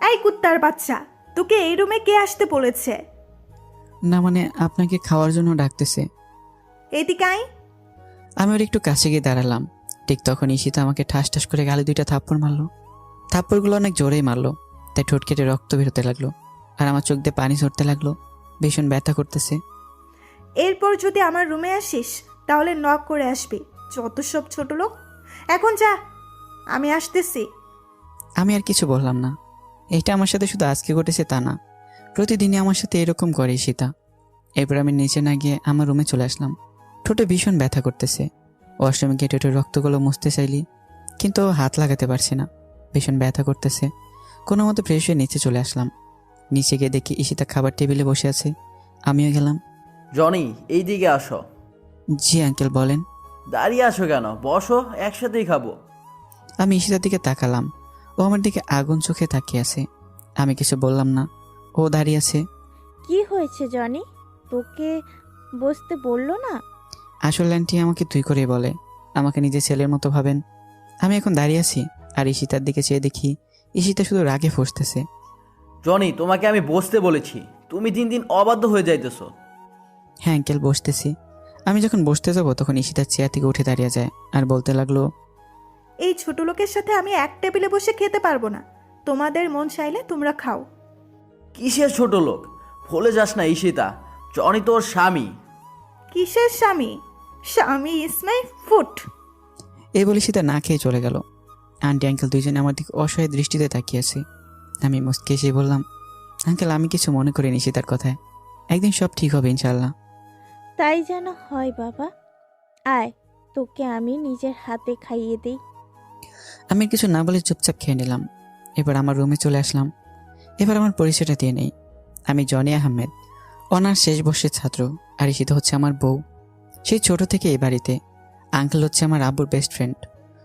এই কুত্তার বাচ্চা, তোকে এই রুমে কে আসতে বলেছে? না মানে আপনাকে খাওয়ার জন্য ডাকতেছে। এদিকে আয়। আমি ওর একটু কাছে গিয়ে দাঁড়ালাম। ঠিক তখন ঈশিতা আমাকে ঠাস ঠাস করে গালে 2টা থাপ্পড় মারলো। থাপ্পড়গুলো অনেক জোরেই মারলো, তাই ঠোঁট কেটে রক্ত বেরোতে লাগলো আর আমার চোখ দিয়ে পানি ঝরতে লাগলো। ভীষণ ব্যথা করতেছে। এরপর যদি আমার রুমে আসিস তাহলে নক করে আসবি, যত সব ছোট লোক। এখন যা, আমি আসতেছি। আমি আর কিছু বললাম না। এটা আমার সাথে শুধু আজকে ঘটেছে তা না, প্রতিদিনই আমার সাথে এরকম করে ঈশিতা। এরপর আমি নিচে না গিয়ে আমার রুমে চলে আসলাম। ঠোঁটে ভীষণ ব্যথা করতেছে। ওয়াশরুমে গিয়ে ঠোঁটের রক্তগুলো মুছতে চাইলি, কিন্তু হাত লাগাতে পারছি না, ভীষণ ব্যথা করতেছে। কোনো মতো ফ্রেশ হয়ে নিচে চলে আসলাম। নিচে গিয়ে দেখি ঈশিতা খাবার টেবিলে বসে আছে। আমিও গেলাম। জনি, এই দিকে আসো। জি আঙ্কেল বলেন। দাঁড়িয়ে আসো কেন? বসো, একসাথেই খাবো। আমি ঈশিতার দিকে তাকালাম। ও আমার দিকে আগুন চোখে তাকিয়ে আছে। আমি কিছু বললাম না। ও দাঁড়িয়ে আছে। কি হয়েছে জনি? তোকে বসতে বললো না? আসলে আন্টি আমাকে তুই করেই বলে, আমাকে নিজের ছেলের মতো ভাবেন। আমি এখন দাঁড়িয়ে আছি আর ঈশিতার দিকে চেয়ে দেখি ঈশিতা শুধু রাগে ফুঁসতেছে। জনি, তোমাকে আমি বসতে বলেছি, তুমি দিন দিন অবাধ্য হয়ে যাইতেছো। হ্যাঁ আঙ্কেল বসতেছি। আমি যখন বসতে যাবো তখন ঈশিতার চেয়ার থেকে উঠে দাঁড়িয়ে যায় আর বলতে লাগলো, এই ছোট লোকের সাথে আমি এক টেবিলে বসে খেতে পারবো না। তোমাদের মন চাইলে তোমরা খাও। কিসের ছোট লোক? ভুলে যাস না ঈশিতা, জনি তোর স্বামী। কিসের স্বামী? স্বামী ইজ মাই ফুট। এই বলে ঈশিতা না খেয়ে চলে গেল। আন্টি আঙ্কেল দুইজনে আমার দিকে অসহায় দৃষ্টিতে তাকিয়েছে। আমি মুচকে এসে বললাম, আঙ্কেল আমি কিছু মনে করিনি ঈশিতার কথায়, একদিন সব ঠিক হবে ইনশাল্লাহ। তাই যেন হয় বাবা। আয়, তোকে আমি নিজের হাতে খাইয়ে দিই। আমি আর কিছু না বলে চুপচাপ খেয়ে নিলাম। এবার আমার রুমে চলে আসলাম। এবার আমার পরিচয়টা দিয়ে নেই। আমি জনি আহমেদ, অনার্স শেষ বর্ষের ছাত্র। আর ঈশিতা হচ্ছে আমার বউ। সেই ছোট থেকে এই বাড়িতে। আঙ্কেল হচ্ছে আমার আব্বুর বেস্ট ফ্রেন্ড।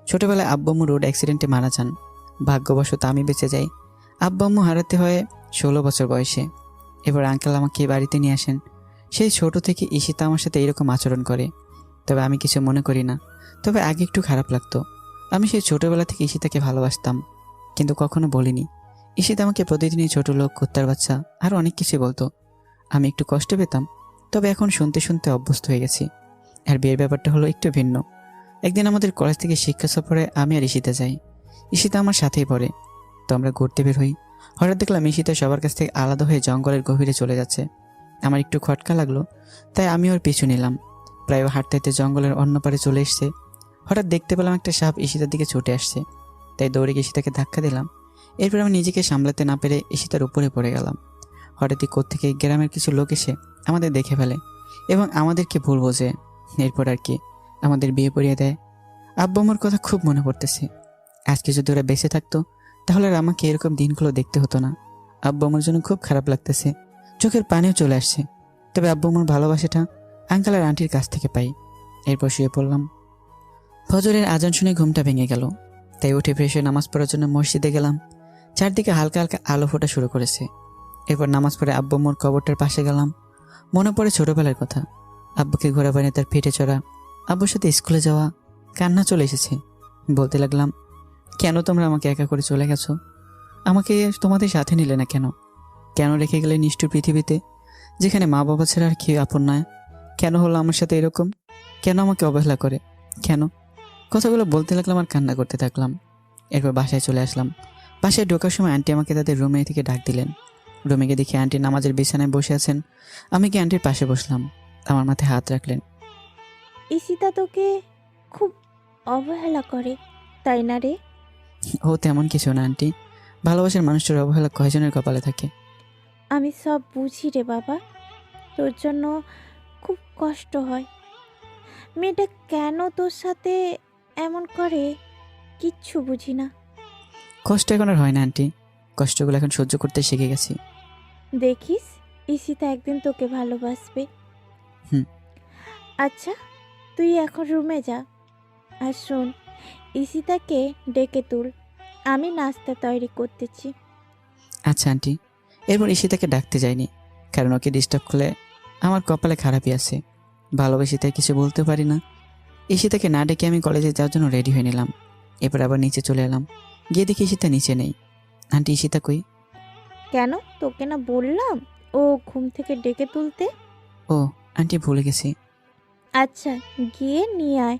ছোটবেলায় আব্বু আম্মু রোড অ্যাক্সিডেন্টে মারা যান। ভাগ্যবশত আমি বেঁচে যাই। আব্বু আম্মু হারাতে হয় 16 বছর বয়সে। এবার আঙ্কেল আমাকে এই বাড়িতে নিয়ে আসেন। সেই ছোট থেকে ঈশিতা আমার সাথে এরকম আচরণ করে, তবে আমি কিছু মনে করি না। তবে আগে একটু খারাপ লাগতো। আমি সেই ছোটবেলা থেকে ঈশিতাকে ভালোবাসতাম, কিন্তু কখনো বলিনি। ঈশিতা আমাকে প্রতিদিনই ছোট লোক, কুত্তার বাচ্চা আর অনেক কিছু বলতো। আমি একটু কষ্ট পেতাম, তবে এখন শুনতে শুনতে অভ্যস্ত হয়ে গেছি। আর বিয়ের ব্যাপারটা হলো একটু ভিন্ন। একদিন আমাদের কলেজ থেকে শিক্ষা সফরে আমি আর ঈশিতা যাই। ঈশিতা আমার সাথেই পড়ে, তো আমরা ঘুরতে বের হই। হঠাৎ দেখলাম ঈশিতা সবার কাছ থেকে আলাদা হয়ে জঙ্গলের গভীরে চলে যাচ্ছে। আমার একটু খটকা লাগলো, তাই আমি ওর পিছু নিলাম। প্রায় ও হাঁটতে হাঁটতে জঙ্গলের অন্য পারে চলে এসছে। হঠাৎ দেখতে পেলাম একটা সাপ ঈশিতার দিকে ছুটে আসছে, তাই দৌড়ে গিয়ে ঈশিতাকে ধাক্কা দিলাম। এরপর আমি নিজেকে সামলাতে না পেরে ঈশিতার উপরে পড়ে গেলাম। হঠাৎই কোত্থেকে গ্রামের কিছু লোক এসে আমাদের দেখে ফেলে এবং আমাদেরকে ভুল বোঝে। এরপর আর কি আমাদের বিয়ে পড়িয়ে দেয়। আব্বু আমার কথা খুব মনে পড়তেছে। আজকে যদি ওরা বেঁচে থাকতো তাহলে আর আমাকে এরকম দিনগুলো দেখতে হতো না। আব্বু আমার জন্য খুব খারাপ লাগতেছে, চোখের পানিও চলে আসছে। তবে আব্বু আমার ভালোবাসাটা আঙ্কেল আর আন্টির কাছ থেকে পাই। এরপর শুয়ে পড়লাম। ফজরের আজান শুনে ঘুমটা ভেঙে গেল, তাই উঠে ফ্রেশ হয়ে নামাজ পড়ার জন্য মসজিদে গেলাম। চারদিকে হালকা হালকা আলো ফোটা শুরু করেছে। এরপর নামাজ পড়ে আব্বু মোর কবরটার পাশে গেলাম। মনে পড়ে ছোটবেলার কথা, আব্বুকে ঘোরা বানিয়ে তার পিঠে চড়া, আব্বুর সাথে স্কুলে যাওয়া। কান্না চলে এসেছে। বলতে লাগলাম, কেন তোমরা আমাকে একা করে চলে গেছো? আমাকে তোমাদের সাথে নিলে না কেন? কেন রেখে গেলে নিষ্ঠুর পৃথিবীতে, যেখানে মা বাবা ছাড়া আর কেউ আপন নয়? কেন হলো আমার সাথে এরকম? কেন আমাকে অবহেলা করে? কেন? কথাগুলো বলতে লাগলাম আর কান্না করতে থাকলাম। এরপর বাসায় চলে আসলাম। বাসায় ঢোকার সময় আন্টি আমাকে তাদের রুমে থেকে ডাক দিলেন। রুমে গিয়ে দেখি আন্টি নামাজের বিছানায় বসে আছেন। আমি কি আন্টির পাশে বসলাম। আমার মাথায় হাত রাখলেন। ঈশিতা তোকে খুব অবহেলা করে, তাই না রে? ও তেমন কিছু না আন্টি, ভালোবাসার মানুষটার অবহেলা কয়জনের কপালে থাকে। আমি সব বুঝি রে বাবা, তোর জন্য খুব কষ্ট হয়। মেয়েটা কেন তোর সাথে এমন করে কিচ্ছু বুঝি না। কষ্ট এখন আর হয় না আন্টি, কষ্টগুলো এখন সহ্য করতে শিখে গেছি। দেখিস, ঈশিতা একদিন তোকে ভালোবাসবে। হুম। আচ্ছা, তুই এখন রুমে যা। আর শোন, ঈশিতাকে ডেকে তুল, আমি নাস্তা তৈরি করতেছি। আচ্ছা আন্টি। এরপর ঈশিতাকে ডাকতে যাইনি, কারণ ওকে ডিস্টার্ব করলে আমার কপালে খারাপই আছে। ভালোবেসে তাই কিছু বলতে পারি না। ঈশিতাকে না ডেকে আমি কলেজে যাওয়ার জন্য রেডি হয়ে নিলাম। এরপর আবার নিচে চলে এলাম। গিয়ে দেখি ঈশিতা নিচে নেই। আন্টি ঈশিতা কই? কেন, তোকে না বললাম ও ঘুম থেকে ডেকে তুলতে? ও আন্টি ভুলে গেছি। আচ্ছা, গিয়ে নিয়ে আয়।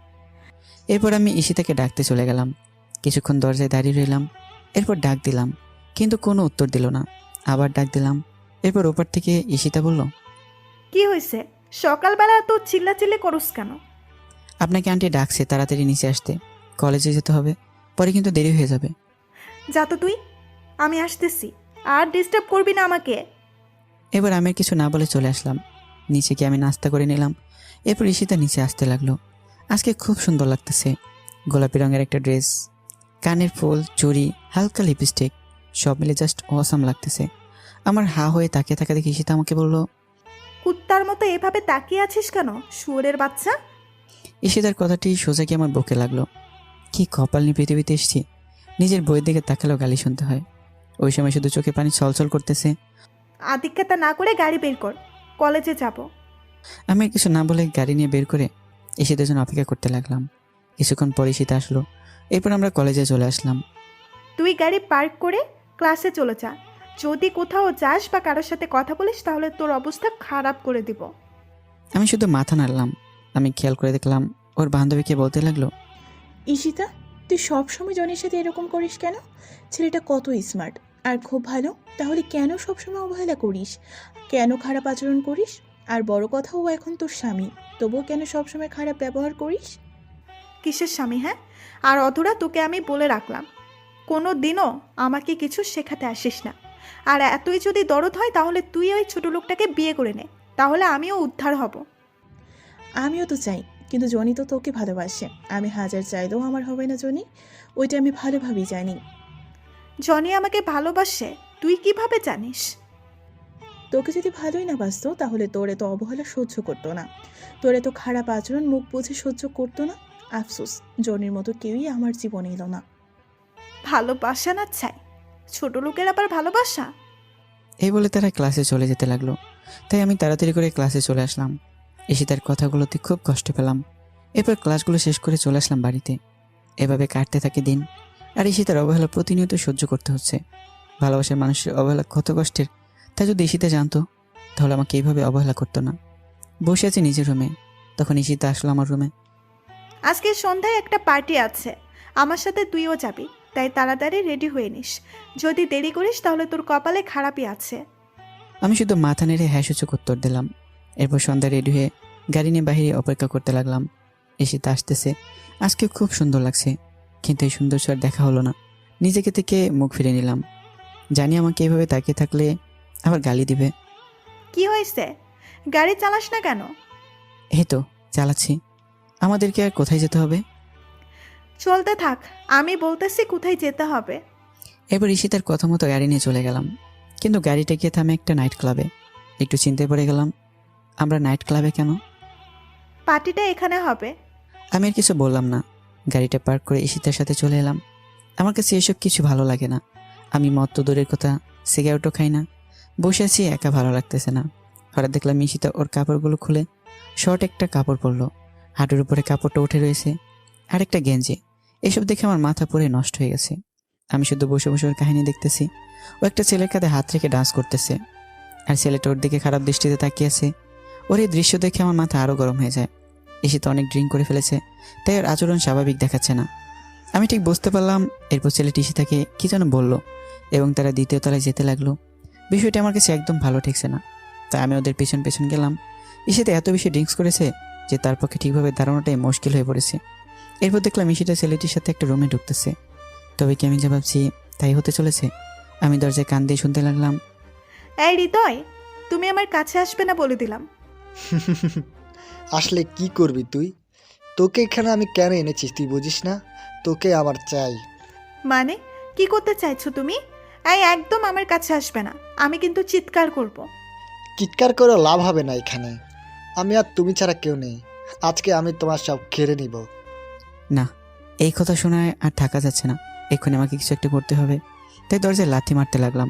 এরপর আমি ঈশিতাকে ডাকতে চলে গেলাম। কিছুক্ষণ দরজায় দাঁড়িয়ে রইলাম। এরপর ডাক দিলাম, কিন্তু কোনো উত্তর দিল না। আবার ডাক দিলাম। এরপর ওপার থেকে ঈশিতা বলল, কি হয়েছে? সকালবেলা তো চিল্লাচিল্লি করস কেন? আপনাকে আন্টি ডাকছে তাড়াতাড়ি নিচে আসতে, কলেজে যেতে হবে, পরে কিন্তু দেরি হয়ে যাবে। যা তো তুই, আমি আসতেছি, আর ডিস্টার্ব করবি না আমাকে। এবার আমি আর কিছু না বলে চলে আসলাম। নিচে গিয়ে আমি নাস্তা করে নিলাম। এরপর ঈশিতা নিচে আসতে লাগলো। আজকে খুব সুন্দর লাগতেছে। গোলাপি রঙের একটা ড্রেস, কানের ফুল, চুড়ি, হালকা লিপস্টিক, সব মিলে জাস্ট অসাম লাগতেছে। আমার হা হয়ে তাকিয়ে থাকা দেখে ঈশিতা আমাকে বলল, কুত্তার মতো এভাবে তাকিয়ে আছিস কেন, শুয়োরের বাচ্চা? ঈশিতার কথাটি সোজা গিয়ে আমার বুকে লাগলো। কি কপাল নিয়ে পৃথিবীতে এসেছি, নিজের বইয়ের দিকে তাকালেও গালি শুনতে হয়। ওই সময় শুধু চোখে পানি ছলছল করতেছে। আদিক্ষেতা না করে গাড়ি বের কর, কলেজে যাব। আমি আর কিছু না বলে গাড়ি নিয়ে বের করে ঈশিতার জন্য অপেক্ষা করতে লাগলাম। কিছুক্ষণ পরে ঈশিতা আসলো। এরপর আমরা কলেজে চলে আসলাম। তুই গাড়ি পার্ক করে ক্লাসে চলে যা। যদি কোথাও যাস বা কারোর সাথে কথা বলিস তাহলে তোর অবস্থা খারাপ করে দিব। আমি শুধু মাথা নাড়লাম। আমি খেয়াল করে দেখলাম ওর বান্ধবীকে বলতে লাগলো, ঈশিতা, তুই সবসময় জনের সাথে এরকম করিস কেন? ছেলেটা কত স্মার্ট আর খুব ভালো, তাহলে কেন সবসময় অবহেলা করিস? কেন খারাপ আচরণ করিস? আর বড় কথা, ও এখন তোর স্বামী, তবুও কেন সবসময় খারাপ ব্যবহার করিস? কিসের স্বামী? হ্যাঁ, আর অধুরা, তোকে আমি বলে রাখলাম, কোনো দিনও আমাকে কিছু শেখাতে আসিস না। আর এতই যদি দরদ হয় তাহলে তুই ওই ছোট লোকটাকে বিয়ে করে নে, তাহলে আমিও উদ্ধার হব। আমিও তো চাই, কিন্তু জনি তো তোকে ভালোবাসে। আমি হাজার চাইলেও আমার হবে না জনি, ওইটা আমি ভালোভাবেই জানি। জনি আমাকে ভালোবাসে তুই কিভাবে জানিস? তোকে যদি ভালোই না বাসতো তাহলে তোরে তো অবহেলা সহ্য করতো না, তোরে তো খারাপ আচরণ মুখ বুঝে সহ্য করতো না। আফসোস, জনির মতো কেউই আমার জীবনে এলো না। ভালোবাসা না চাই, ছোট লোকের আবার ভালোবাসা? এই বলে তারা ক্লাসে চলে যেতে লাগলো। তাই আমি তাড়াতাড়ি করে ক্লাসে চলে আসলাম। ঈশিতার কথাগুলোতে খুব কষ্ট পেলাম। এরপর ক্লাসগুলো শেষ করে চলে আসলাম বাড়িতে। এভাবে কাটতে থাকে দিন। আর ঈশিতার অবহেলা প্রতিনিয়ত সহ্য করতে হচ্ছে। ভালোবাসার মানুষের অবহেলা কত কষ্টের, তা যদি ঈশিতা জানতো তাহলে আমাকে এইভাবে অবহেলা করতো না। বসে আছি নিজের রুমে, তখন ঈশিতা আসলো আমার রুমে। আজকে সন্ধ্যায় একটা পার্টি আছে, আমার সাথে তুইও যাবি, তাই তাড়াতাড়ি রেডি হয়ে নিস। যদি দেরি করিস তাহলে তোর কপালে খারাপই আছে। আমি শুধু মাথা নেড়ে হ্যাঁ সূচক উত্তর দিলাম। এরপর সন্ধ্যা রেডি হয়ে গাড়ি নিয়ে বাহিরে অপেক্ষা করতে লাগলাম। ঈশিতা আসতেছে। আজকে খুব সুন্দর লাগছে, কিন্তু এই সৌন্দর্য আর দেখা হলো না। নিজেকে থেকে মুখ ফিরে নিলাম। জানি আমাকে এভাবে তাকিয়ে থাকলে আবার গালি দিবে। কি হয়েছে? গাড়ি চালাস না কেন? এই তো চালাচ্ছি। আমাদেরকে আর কোথায় যেতে হবে? চলতে থাক, আমি বলতেছি কোথায় যেতে হবে। এবার ঈশিতার কথা মতো গাড়ি নিয়ে চলে গেলাম। কিন্তু গাড়িটা গিয়ে থামে একটা নাইট ক্লাবে। একটু চিন্তায় পড়ে গেলাম, আমরা নাইট ক্লাবে কেন? পার্টিটা এখানে হবে। আমি আর কিছু বললাম না। গাড়িটা পার্ক করে ঈশিতার সাথে চলে এলাম। আমার কাছে এসব কিছু ভালো লাগে না। আমি মদ তো দূরের কথা, সিগারেটও খাই না। বসে আছি, একা ভালো লাগতেছে না। হঠাৎ দেখলাম ঈশিতা ওর কাপড়গুলো খুলে শর্ট একটা কাপড় পরলো, হাঁটুর উপরে কাপড়টা উঠে রয়েছে, আর একটা গেঞ্জি। এসব দেখে আমার মাথা পুরো নষ্ট হয়ে গেছে। আমি শুধু বসে বসে ওর কাহিনী দেখতেছি। ও একটা ছেলের কাঁধে হাত রেখে ডান্স করতেছে, আর ছেলেটা ওর দিকে খারাপ দৃষ্টিতে তাকিয়ে আছে। ওর এই দৃশ্য দেখে আমার মাথা আরও গরম হয়ে যায়। ঈশিতা অনেক ড্রিঙ্ক করে ফেলেছে, তাই ওর আচরণ স্বাভাবিক দেখাচ্ছে না। আমি ঠিক বুঝতে পারলাম। এরপর ছেলেটি ঈশিতাকে কি যেন বলল এবং তারা দ্বিতীয় তলায় যেতে লাগলো। বিষয়টা আমার কাছে একদম ভালো ঠেকছে না, তাই আমি ওদের পেছন পেছন গেলাম। ঈশিতা এত বেশি ড্রিঙ্কস করেছে যে তার পক্ষে ঠিকভাবে দাঁড়ানোটাই মুশকিল হয়ে পড়েছে। এরপর দেখলাম ঈশিতা ছেলেটির সাথে একটা রুমে ঢুকতেছে। তবে কি আমি যা ভাবছি তাই হতে চলেছে? আমি দরজায় কান দিয়ে শুনতে লাগলাম, এই হৃদয়, তুমি আমার কাছে আসবে না বলে দিলাম। আসলে কি করবি তুই? তোকে এখানে আমি কেন এনেছিস তুই বুঝিস না? তোকে আমার চাই। মানে কি করতে চাইছো তুমি? এই একদম আমার কাছে আসবে না, আমি কিন্তু চিৎকার করব। চিৎকার করে লাভ হবে না এখানে। আমি আর তুমি ছাড়া কেউ নেই। আজকে আমি তোমার সব কেড়ে নিব। না, এই কথা শোনায় আর থাকা যাচ্ছে না। এক্ষুনি আমাকে কিছু একটা করতে হবে। তাই দরজায় লাথি মারতে লাগলাম।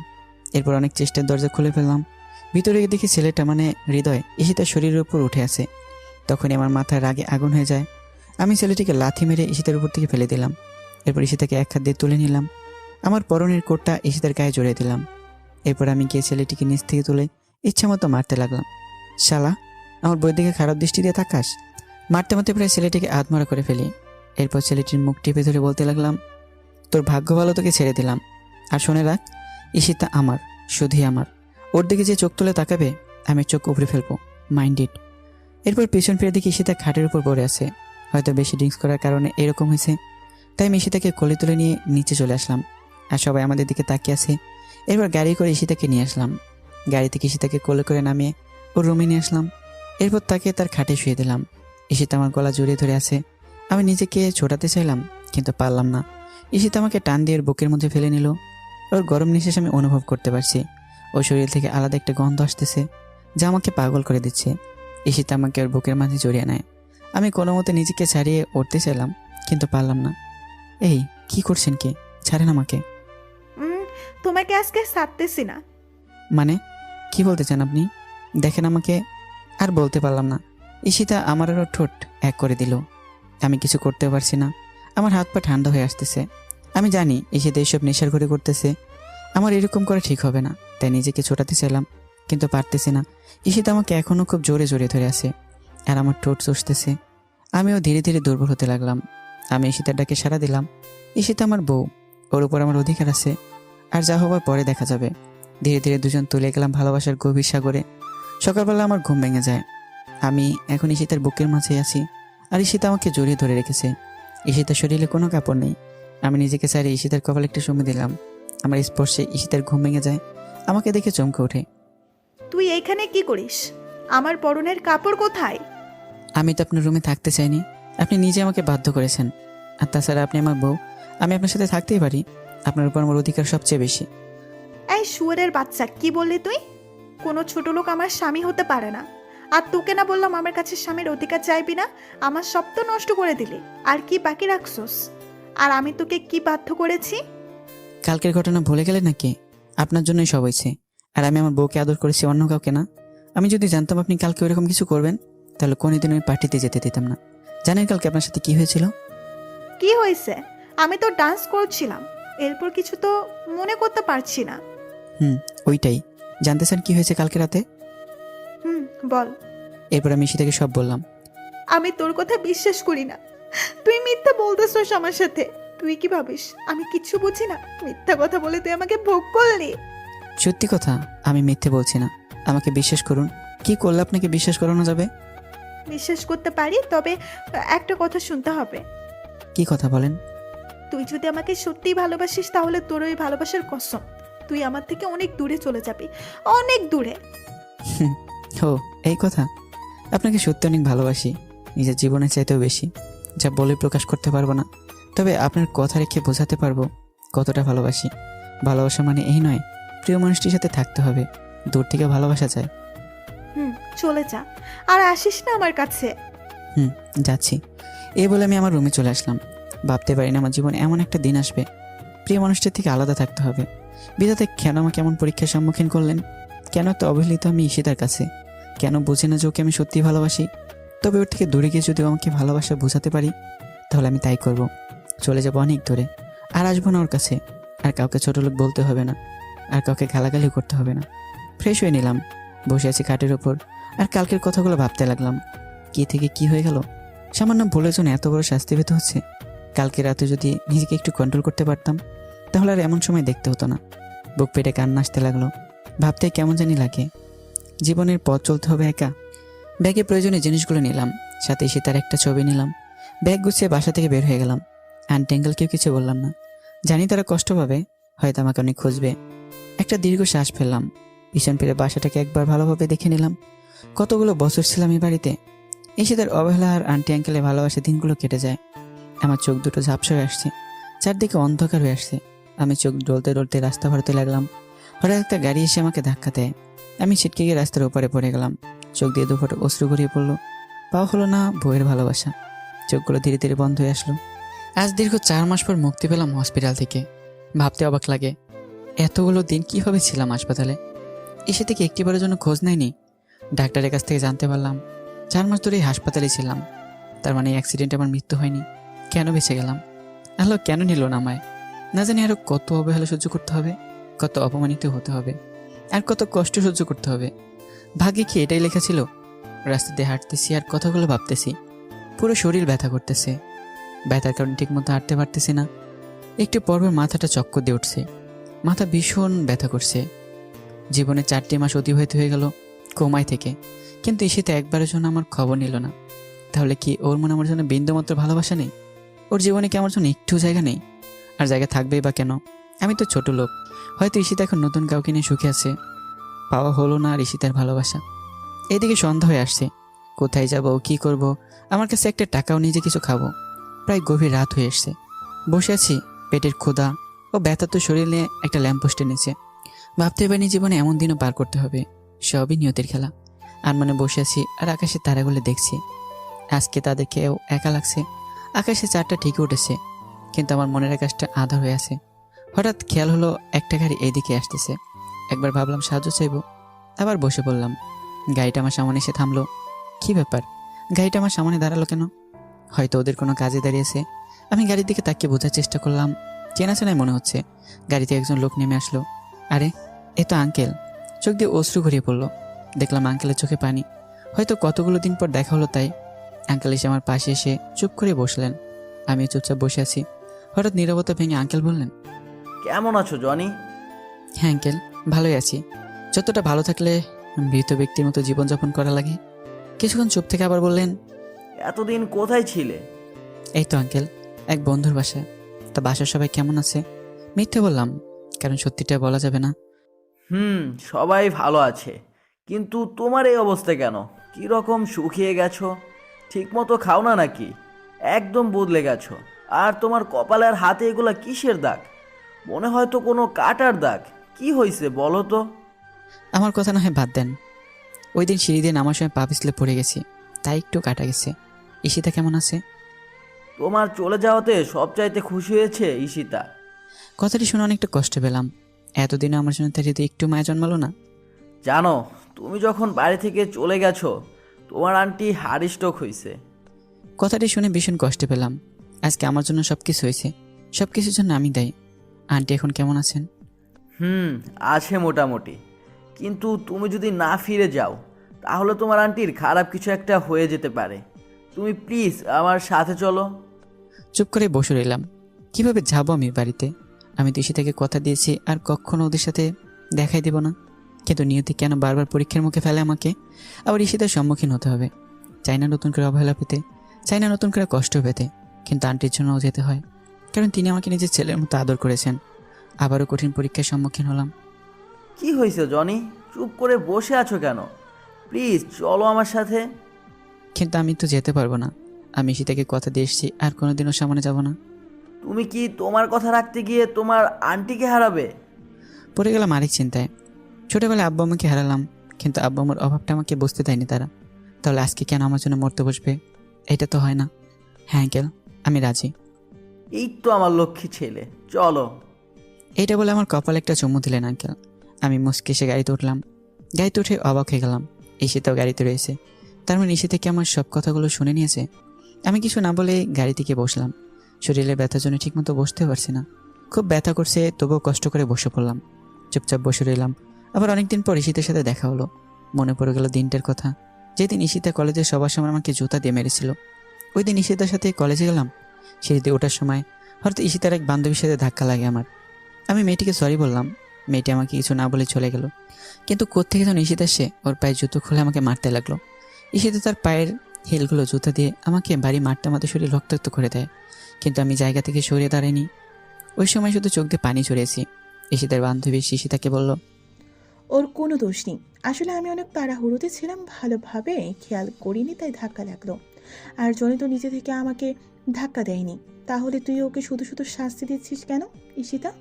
এরপর অনেক চেষ্টার দরজা খুলে ফেললাম। ভিতরে গিয়ে দেখি ছেলেটা মানে হৃদয় ঈশিতার শরীরের উপর উঠে আছে। তখনই আমার মাথার রাগে আগুন হয়ে যায়। আমি ছেলেটিকে লাথি মেরে ঈশিতার উপর থেকে ফেলে দিলাম। এরপর ঈশিতাকে এক হাত দিয়ে তুলে নিলাম। আমার পরনের কোটটা ঈশিতার গায়ে জড়িয়ে দিলাম। এরপর আমি গিয়ে ছেলেটিকে নিচ থেকে তুলে ইচ্ছা মতো মারতে লাগলাম। শালা, আমার বইয়ের দিকে খারাপ দৃষ্টি দিয়ে তাকাস। মারতে মারতে প্রায় ছেলেটিকে আধমরা করে ফেলি। এরপর ছেলেটির মুখ টিপে ধরে বলতে লাগলাম, তোর ভাগ্য ভালো, তোকে ছেড়ে দিলাম। আর শুনে রাখ, ঈশিতা আমার, শুধুই আমার। ওর দিকে যে চোখ তুলে তাকাবে আমি চোখ উপড়ে ফেলবো, মাইন্ড ইট। এরপর পেছন ফিরে দেখি ঈশিতা খাটের উপর পড়ে আছে। হয়তো বেশি ড্রিঙ্কস করার কারণে এরকম হয়েছে। তাই আমি ঈশিতাকে কোলে তুলে নিয়ে নিচে চলে আসলাম। আর সবাই আমাদের দিকে তাকিয়ে আছে। এরপর গাড়ি করে ঈশিতাকে নিয়ে আসলাম। গাড়ি থেকে ঈশিতাকে কোলে করে নামিয়ে ওর রুমে নিয়ে আসলাম। এরপর তাকে তার খাটে শুয়ে দিলাম। ঈশিতা আমার গলা জড়িয়ে ধরে আছে। আমি নিজেকে ছোটাতে চাইলাম, কিন্তু পারলাম না। ঈশিতা আমাকে টান দিয়ে ওর বুকের মধ্যে ফেলে নিল। ওর গরম নিঃশ্বাস আমি অনুভব করতে পারছি। ওর শরীর থেকে আলাদা একটা গন্ধ আসতেছে, যা আমাকে পাগল করে দিচ্ছে। ঈশিতা আমাকে ওর বুকের মাঝে জড়িয়ে নেয়। আমি কোনো মতে নিজেকে ছাড়িয়ে উঠতে চাইলাম, কিন্তু পারলাম না। এই কি করছেন কি? ছাড়েন আমাকে। তোমাকে আজকে ছাড়তেছি না। মানে কি বলতে চান আপনি? দেখেন আমাকে। আর বলতে পারলাম না। ঈশিতা আমার আরও ঠোঁট এক করে দিল। আমি কিছু করতে পারছি না। আমার হাত পা ঠান্ডা হয়ে আসতেছে। আমি জানি ঈশিতা এইসব নেশার ঘরে করতেছে। আমার এরকম করা ঠিক হবে না, তাই নিজেকে ছোটাতে চাইলাম, কিন্তু পারতেছি না। ঈশিতা আমাকে এখনও খুব জোরে জোরে ধরে আছে, আর আমার ঠোঁট চষতেছে। আমিও ধীরে ধীরে দুর্বল হতে লাগলাম। আমি ঈশিতার ডাকে সাড়া দিলাম। ঈশিতা আমার বউ, ওর উপর আমার অধিকার আছে, আর যা হবার পরে দেখা যাবে। ধীরে ধীরে দুজন তুলে গেলাম ভালোবাসার গভীর সাগরে। সকালবেলা আমার ঘুম ভেঙে যায়। আমি এখন ঈশিতার বুকের মাঝে আছি, আর ঈশিতা আমাকে জড়িয়ে ধরে রেখেছে। ঈশিতার শরীরে কোনো কাপড় নেই। আমি নিজেকে ছাড়িয়ে ঈশিতার কপালে একটু চুমু দিলাম। আমার স্পর্শে ঈশিতার ঘুম ভেঙে যায়। আমাকে দেখে চমকে ওঠে। তুই এইখানে কি করিস? আমার পরনের কাপড় কোথায়? আমি তো আপনার রুমে থাকতে চাইনি, আপনি নিজে আমাকে বাধ্য করেছেন। আর তাছাড়া আপনি আমার বউ, আমি আপনার সাথে থাকতেই পারি। আপনার উপর আমার অধিকার সবচেয়ে বেশি। এই শুয়োরের বাচ্চা, কি বললি তুই? কোনো ছোট লোক আমার স্বামী হতে পারে না। আর তোকে না বললাম আমার কাছে স্বামীর অধিকার চাইবি না? আমার সব তো নষ্ট করে দিলি। আর কি বাকি রাখছস? আর আমি তোকে কি বাধ্য করেছি? কালকের ঘটনা ভুলে গেলে নাকি? আপনার জন্যই সব হয়েছে। আর আমি আমার বউকে আদর করেছি, অন্য কাউকে না। আমি যদি জানতাম আপনি কালকে ওইরকম কিছু করবেন, তাহলে কোনোদিন ওই পার্টিতে যেতে দিতাম না। জানেন কালকে আপনার সাথে কি হয়েছিল? কি হয়েছে? আমি তো ডান্স করছিলাম। এরপর কিছু তো মনে করতে পারছি না। ওইটাই জানতে চান কি হয়েছে কালকে রাতে? বল। এরপর আমি ঈশিতাকে সব বললাম। আমি তোর কথা বিশ্বাস করি না। তুই মিথ্যা বলতেছস আমার সাথে। তুই কি ভাবিস আমি কিচ্ছু বুঝি না? মিথ্যা কথা বলে তুই আমাকে ভোগ করলি। সত্যি কথা, আমি মিথ্যে বলছি না। আমাকে বিশ্বাস করুন। কি করলে আপনাকে বিশ্বাস করানো যাবে? বিশ্বাস করতে পারি, তবে একটা কথা শুনতে হবে। কি কথা বলেন? তুই যদি আমাকে সত্যিই ভালোবাসিস, তাহলে তোর ওই ভালোবাসার কসম, তুই আমার থেকে অনেক দূরে চলে যাবি। অনেক দূরে। ও এই কথা? আপনাকে সত্যি অনেক ভালোবাসি, নিজের জীবনের চাইতেও বেশি। যা বলে প্রকাশ করতে পারবো না, তবে আপনার কথা রেখে বোঝাতে পারবো কতটা ভালোবাসি। ভালোবাসা মানে এই নয় প্রিয় মানুষটির সাথে থাকতে হবে, দূর থেকে ভালোবাসা যায়। চলে যা, আর আসিস না আমার কাছে। যাচ্ছি। এই বলে আমি আমার রুমে চলে আসলাম। ভাবতে পারি না আমার জীবন এমন একটা দিন আসবে, প্রিয় মানুষটির থেকে আলাদা থাকতে হবে। বিধাতা কেন আমাকে এমন পরীক্ষার সম্মুখীন করলেন? কেন তো অবহেলিত আমি ঈশিতার কাছে? কেন বুঝে না যে ওকে আমি সত্যিই ভালোবাসি? তবে ওর থেকে দূরে গিয়ে যদি আমাকে ভালোবাসা বোঝাতে পারি, তাহলে আমি তাই করব। চলে যাবো অনেক দূরে, আর আসবো না ওর কাছে। আর কাউকে ছোট লোক বলতে হবে না, আর কাউকে গালাগালি করতে হবে না। ফ্রেশ হয়ে নিলাম, বসে আছি খাটের ওপর, আর কালকের কথাগুলো ভাবতে লাগলাম। কি থেকে কি হয়ে গেল? সামান্য ভুলের জন্য এত বড় শাস্তি পেতে হচ্ছে। কালকে রাতে যদি নিজেকে একটু কন্ট্রোল করতে পারতাম, তাহলে আর এমন সময় দেখতে হতো না। বুক পেটে কান্না আসতে লাগলো। ভাবতে কেমন জানি লাগে। জীবনের পথ চলতে হবে একা। ব্যাগে প্রয়োজনীয় জিনিসগুলো নিলাম, সাথে সীতার একটা ছবি নিলাম। ব্যাগ গুছিয়ে বাসা থেকে বের হয়ে গেলাম। আন্টি আঙ্কেলকেও কিছু বললাম না, জানি তারা কষ্ট পাবে, হয়তো আমাকে অনেক খুঁজবে। একটা দীর্ঘ শ্বাস ফেললাম। পিছন ফিরে বাসাটাকে একবার ভালোভাবে দেখে নিলাম। কতগুলো বছর ছিলাম এই বাড়িতে। ঈশিতার অবহেলা আর আন্টি আঙ্কেলের ভালোবাসা দিনগুলো কেটে যায়। আমার চোখ দুটো ঝাপসা হয়ে আসছে, চারদিকে অন্ধকার হয়ে আসছে। আমি চোখ ডলতে ডলতে রাস্তা ভরতে লাগলাম। হঠাৎ একটা গাড়ি এসে আমাকে ধাক্কা দেয়। আমি ছিটকে গিয়ে রাস্তার ওপারে পড়ে গেলাম। চোখ দিয়ে দুফোঁটা অশ্রু গড়িয়ে পড়লো। পাওয়া হলো না বউয়ের ভালোবাসা। চোখগুলো ধীরে ধীরে বন্ধ হয়ে আসলো। আজ দীর্ঘ 4 মাস পর মুক্তি পেলাম হসপিটাল থেকে। ভাবতে অবাক লাগে, এতগুলো দিন কিভাবে ছিলাম হাসপাতালে। এসে থেকে একটিবারের জন্য খোঁজ নেয়নি। ডাক্তারের কাছ থেকে জানতে পারলাম 4 মাস ধরেই হাসপাতালে ছিলাম। তার মানে অ্যাক্সিডেন্টে আমার মৃত্যু হয়নি। কেন বেঁচে গেলাম? আল্লাহ কেন নিল না আমায়? না জানি আরো কত অবহেলা সহ্য করতে হবে, কত অপমানিত হতে হবে, আর কত কষ্ট সহ্য করতে হবে। ভাগ্যে কি এটাই লেখা ছিল? রাস্তা দিয়ে হাঁটতেছি আর কথাগুলো ভাবতেছি, পুরো শরীর ব্যথা করতেছে। ব্যথার কারণে ঠিকমতো হাঁটতে পারতেছি না। একটু পরপর মাথাটা চক্কর দিয়ে উঠছে, মাথা ভীষণ ব্যথা করছে। জীবনে 4টি মাস অতিবাহিত হয়ে গেল কোমায় থেকে, কিন্তু ঈশিতা একবারের জন্য আমার খবর নিল না। তাহলে কি ওর মনে আমার জন্য বিন্দুমাত্র ভালোবাসা নেই? ওর জীবনে কি আমার জন্য একটু জায়গা নেই? আর জায়গা থাকবেই বা কেন? আমি তো ছোট লোক, হয়তো ঈশিতা এখন নতুন কাউকে নিয়ে সুখে আছে। পাওয়া হলো না আর ঈশিতার ভালোবাসা। এদিকে সন্ধ্যা হয়ে আসছে, কোথায় যাব, কি করব? আমার কাছে একটা টাকাও নেই যে কিছু খাবো। প্রায় গভীর রাত হয়ে এসছে, বসে আছি, পেটের ক্ষুধা ও ব্যথা তো শরীর নিয়ে একটা ল্যাম্পপোস্টের নিচে। ভাবতে পারিনি জীবনে এমন দিনও পার করতে হবে। সবই নিয়তের খেলা। আর মনে বসে আছি আর আকাশের তারাগুলো দেখছি। আজকে তাদেরকেও একা লাগছে। আকাশে 4টা ঠিকই উঠেছে, কিন্তু আমার মনের আকাশটা আধার হয়ে আছে। হঠাৎ খেয়াল হলো একটা গাড়ি এইদিকে আসতেছে। একবার ভাবলাম সাহায্য চাইবো, আবার বসে পড়লাম। গাড়িটা আমার সামনে এসে থামলো। কি ব্যাপার? গাড়িটা আমার সামনে দাঁড়ালো কেন? হয়তো ওদের কোনো কাজে দাঁড়িয়েছে। আমি গাড়ির দিকে তাকিয়ে বোঝার চেষ্টা করলাম। চেনা চেনাই মনে হচ্ছে। গাড়িতে একজন লোক নেমে আসলো। আরে, এ তো আঙ্কেল। চোখ দিয়ে অশ্রু গড়িয়ে পড়লো। দেখলাম আঙ্কেলের চোখে পানি। হয়তো কতগুলো দিন পর দেখা হলো তাই। আঙ্কেল এসে আমার পাশে এসে চুপ করে বসলেন। আমি চুপচাপ বসে আছি। হঠাৎ নীরবতা ভেঙে আঙ্কেল বললেন, কেমন আছো জনি? হ্যাঁ আঙ্কেল, ভালোই আছি। যতটা ভালো থাকলে মৃত ব্যক্তির মতো জীবনযাপন করা লাগে। কিছুক্ষণ চুপ থেকে আবার বললেন, এতদিন কোথায় ছিলে? এই তো আঙ্কেল, এক বন্ধুর বাসায়। তা বাসার সবাই কেমন আছে? মিথ্যে বললাম, কারণ সত্যিটা বলা যাবে না। সবাই ভালো আছে, কিন্তু তোমার এই অবস্থা কেন? কি রকম শুকিয়ে গেছো? ঠিকমতো খাও না নাকি? একদম বদলে গেছো। আর তোমার কপালের হাতে এগুলা কিসের দাগ? মনে হয় তো কোনো কাটার দাগ। কি হয়েছে বলো তো? আমার কথা না হয় বাদ দেন। ওই দিন সিঁড়ি দিয়ে নামার সময় পা পিছলে পড়ে গেছি, তাই একটু কাটা গেছে। ঈশিতা কেমন আছে? তোমার চলে যাওয়াতে সবচাইতে খুশি হয়েছে ঈশিতা। কথাটি শুনে অনেকটা কষ্ট পেলাম। এতদিনে আমার জন্য তার যদি একটু মায়া জন্মালো না। জানো, তুমি যখন বাড়ি থেকে চলে গেছো, তোমার আন্টি হার্ট স্ট্রোক হয়েছে। কথাটি শুনে ভীষণ কষ্ট পেলাম। আজকে আমার জন্য সবকিছু হয়েছে, সবকিছুর জন্য আমি দায়ী। আন্টি এখন কেমন আছেন? আছে মোটামুটি, কিন্তু তুমি যদি না ফিরে যাও তাহলে তোমার আন্টির খারাপ কিছু একটা হয়ে যেতে পারে। তুমি প্লিজ আমার সাথে চলো। চুপ করে বসে রইলাম। কিভাবে যাবো আমি বাড়িতে? আমি তো ঈশিতাকে কথা দিয়েছি আর কখনো ওদের সাথে দেখাই দেব না। কিন্তু নিয়তি কেন বারবার পরীক্ষার মুখে ফেলে আমাকে? আবার ঈশিতার সম্মুখীন হতে হবে। চাই না নতুন করে অবহেলা পেতে, চাই না নতুন করে কষ্ট পেতে, কিন্তু আন্টির জন্যও যেতে হয়, কারণ তিনি আমাকে নিজের ছেলের মতো আদর করেছেন। আবারও কঠিন পরীক্ষার সম্মুখীন হলাম। কি হয়েছে জনি? চুপ করে বসে আছো কেন? প্লিজ চলো আমার সাথে। কিন্তু আমি তো যেতে পারবো না। আমি ঈশিতাকে কথা দিয়ে এসেছি, আর কোনোদিনও সামনে যাব না। তুমি কি তোমার কথা রাখতে গিয়ে তোমার আন্টিকে হারাবে? পড়ে গেলাম আরেক চিন্তায়। ছোটবেলায় আব্বু আমাকে হারালাম, কিন্তু আব্বু আমার অভাবটা আমাকে বুঝতে দেয়নি তারা। তাহলে আজকে কেন আমার জন্য মরতে বসবে? এটা তো হয় না। হ্যাঁ আঙ্কেল, আমি রাজি। এই তো আমার লক্ষ্মী ছেলে, চলো। এইটা বলে আমার কপালে একটা চুমু দিলেন আঙ্কেল। আমি মুচকে এসে গাড়িতে উঠলাম। গাড়িতে উঠে অবাক হয়ে গেলাম, ঈশিতাও গাড়িতে রয়েছে। তার মানে ঈশিতা কি আমার সব কথাগুলো শুনে নিয়েছে? আমি কিছু না বলে গাড়ি থেকে বসলাম। শরীরে ব্যথার জন্য ঠিকমতো বসতে পারছি না। খুব ব্যথা করছে, তবুও কষ্ট করে বসে পড়লাম। চুপচাপ বসে রইলাম। আবার অনেকদিন পর ঈশিতার সাথে দেখা হলো। মনে পড়ে গেল দিনটার কথা, যেদিন ঈশিতা কলেজে সবার সময় আমাকে জুতা দিয়ে মেরেছিল। ওই দিন ঈশিতার সাথে কলেজে গেলাম। সিঁড়িতে ওঠার সময় হয়তো ঈশিতার এক বান্ধবীর সাথে ধাক্কা লাগে আমার। আমি মেয়েটিকে সরি বললাম। মেয়েটি আমাকে কিছু না বলে চলে গেল। কিন্তু কোত্থেকে যেন ঈশিতা এসে ওর পায়ে জুতো খুলে আমাকে মারতে লাগলো। ঈশিতা তার পায়ের হিলগুলো জুতা দিয়ে আমাকে বাড়ি মারতে মারতে শরীর রক্তাক্ত করে দেয়, কিন্তু আমি জায়গা থেকে সরিয়ে দাঁড়াইনি। ওই সময় শুধু চোখ দিয়ে পানি ছড়িয়েছি। ঈশিতার বান্ধবী ঈশিতাকে বলল, ওর কোনো দোষ নেই। আসলে আমি অনেক তাড়াহুড়োতে ছিলাম, ভালোভাবে খেয়াল করিনি, তাই ধাক্কা লাগলো। আর জনি তো নিজে থেকে আমাকে ধাক্কা দেয়নি। তাহলে তুই ওকে শুধু শুধু শাস্তি দিচ্ছিস কেন ঈশিতা?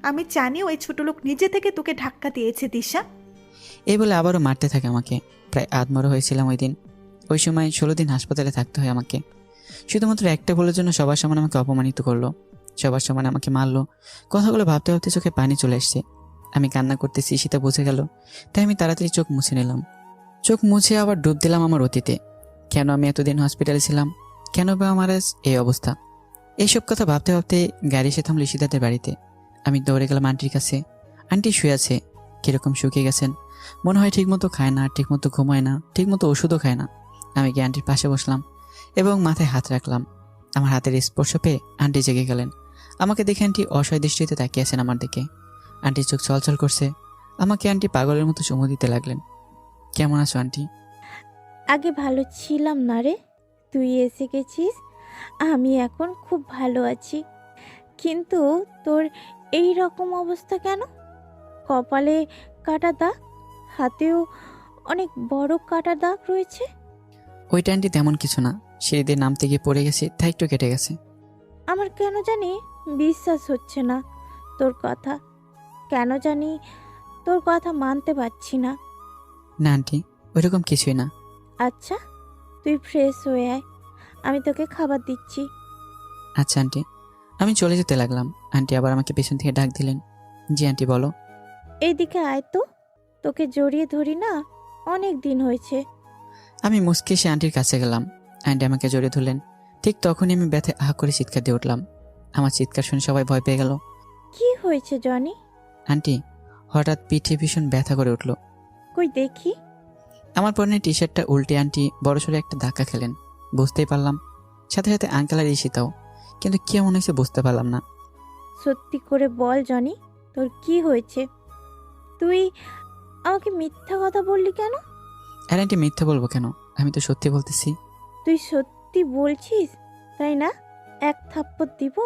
আমি জানি ওই ছোট লোক নিজে থেকে তোকে ধাক্কা দিয়েছে দিশা। এই বলে আবারও মারতে থাকে আমাকে। প্রায় আধমরা হয়েছিলাম ওই দিন। ওই সময় 16 দিন হাসপাতালে থাকতে হয় আমাকে। শুধুমাত্র একটা ভুলের জন্য সবার সামনে আমাকে অপমানিত করলো, সবার সামনে আমাকে মারলো। কথাগুলো ভাবতে ভাবতে চোখে পানি চলে এসছে। আমি কান্না করতেছি, সেটা বুঝে গেল, তাই আমি তাড়াতাড়ি চোখ মুছে নিলাম। চোখ মুছে আবার ডুব দিলাম আমার অতীতে। কেন আমি এতদিন হসপিটালে ছিলাম? কেন বা আমার আজ এই অবস্থা? এইসব কথা ভাবতে ভাবতে গাড়ি এসে থামল ঈশিতাদের বাড়িতে। আমি দৌড়ে গেলাম আন্টির কাছে। আন্টি শুয়ে আছে, কিরকম শুকিয়ে গেছেন, মনে হয় ঠিকমতো খায় না, ঠিকমতো ঘুমায় না, ঠিকমতো ওষুধও খায় না। আমি গিয়ে আন্টির পাশে বসলাম এবং মাথায় হাত রাখলাম। আমার হাতের স্পর্শ পেয়ে আন্টি জেগে গেলেন। আমাকে দেখে আন্টি অসহায় দৃষ্টিতে তাকিয়ে আছেন আমার দিকে। আন্টির চোখ চলচল করছে। আমাকে আন্টি পাগলের মতো চুমু দিতে লাগলেন। কেমন আছো আন্টি? আগে ভালো ছিলাম না রে, তুই এসে গেছিস। আমি এখন খুব ভালো আছি, কিন্তু তোর এই রকম অবস্থা কেন? কপালে কাটা দাগ, হাতেও অনেক বড় কাটা দাগ রয়েছে। ওইটা আন্টি তেমন কিছু না, সিঁড়ি দিয়ে নামতে গিয়ে পড়ে গেছি, তাই একটু কেটে গেছে। আমার কেন জানি বিশ্বাস হচ্ছে না তোর কথা, কেন জানি তোর কথা মানতে পারছি না। না আন্টি, ওইরকম কিছুই না। আচ্ছা, তুই ফ্রেশ হয়ে আয়, আমি তোকে খাবার দিচ্ছি। আচ্ছা আন্টি। আমি চলে যেতে লাগলাম। আন্টি আবার আমাকে পেছন থেকে ডাক দিলেন। জি আন্টি বলো। এইদিকে আয় তো, তোকে জড়িয়ে ধরি না, অনেক দিন হয়েছে। আমি মুচকে এসে আন্টির কাছে গেলাম। আন্টি আমাকে জড়িয়ে ধরলেন। ঠিক তখনই আমি ব্যথে আহ করে চিৎকার দিয়ে উঠলাম। আমার চিৎকার শুনে সবাই ভয় পেয়ে গেল। কি হয়েছে জনি? আন্টি হঠাৎ পিঠে ভীষণ ব্যথা করে উঠল। কই দেখি। আমার পরনের টি শার্টটা উল্টে আন্টি বড়সড় একটা ধাক্কা খেলেন। বুঝতেই পারলাম, সাথে সাথে আঙ্কেল আর ঈশিতাও, কিন্তু কেমন হয়েছে বুঝতে পারলাম না। সত্যি করে বল জনি, তোর কি হয়েছে? তুই আমাকে মিথ্যা কথা বললি কেন? আর আন্টি মিথ্যা বলবো কেন, আমি তো সত্যি বলতেছি। তুই সত্যি বলছিস তাই না? এক থাপ্পড় দিব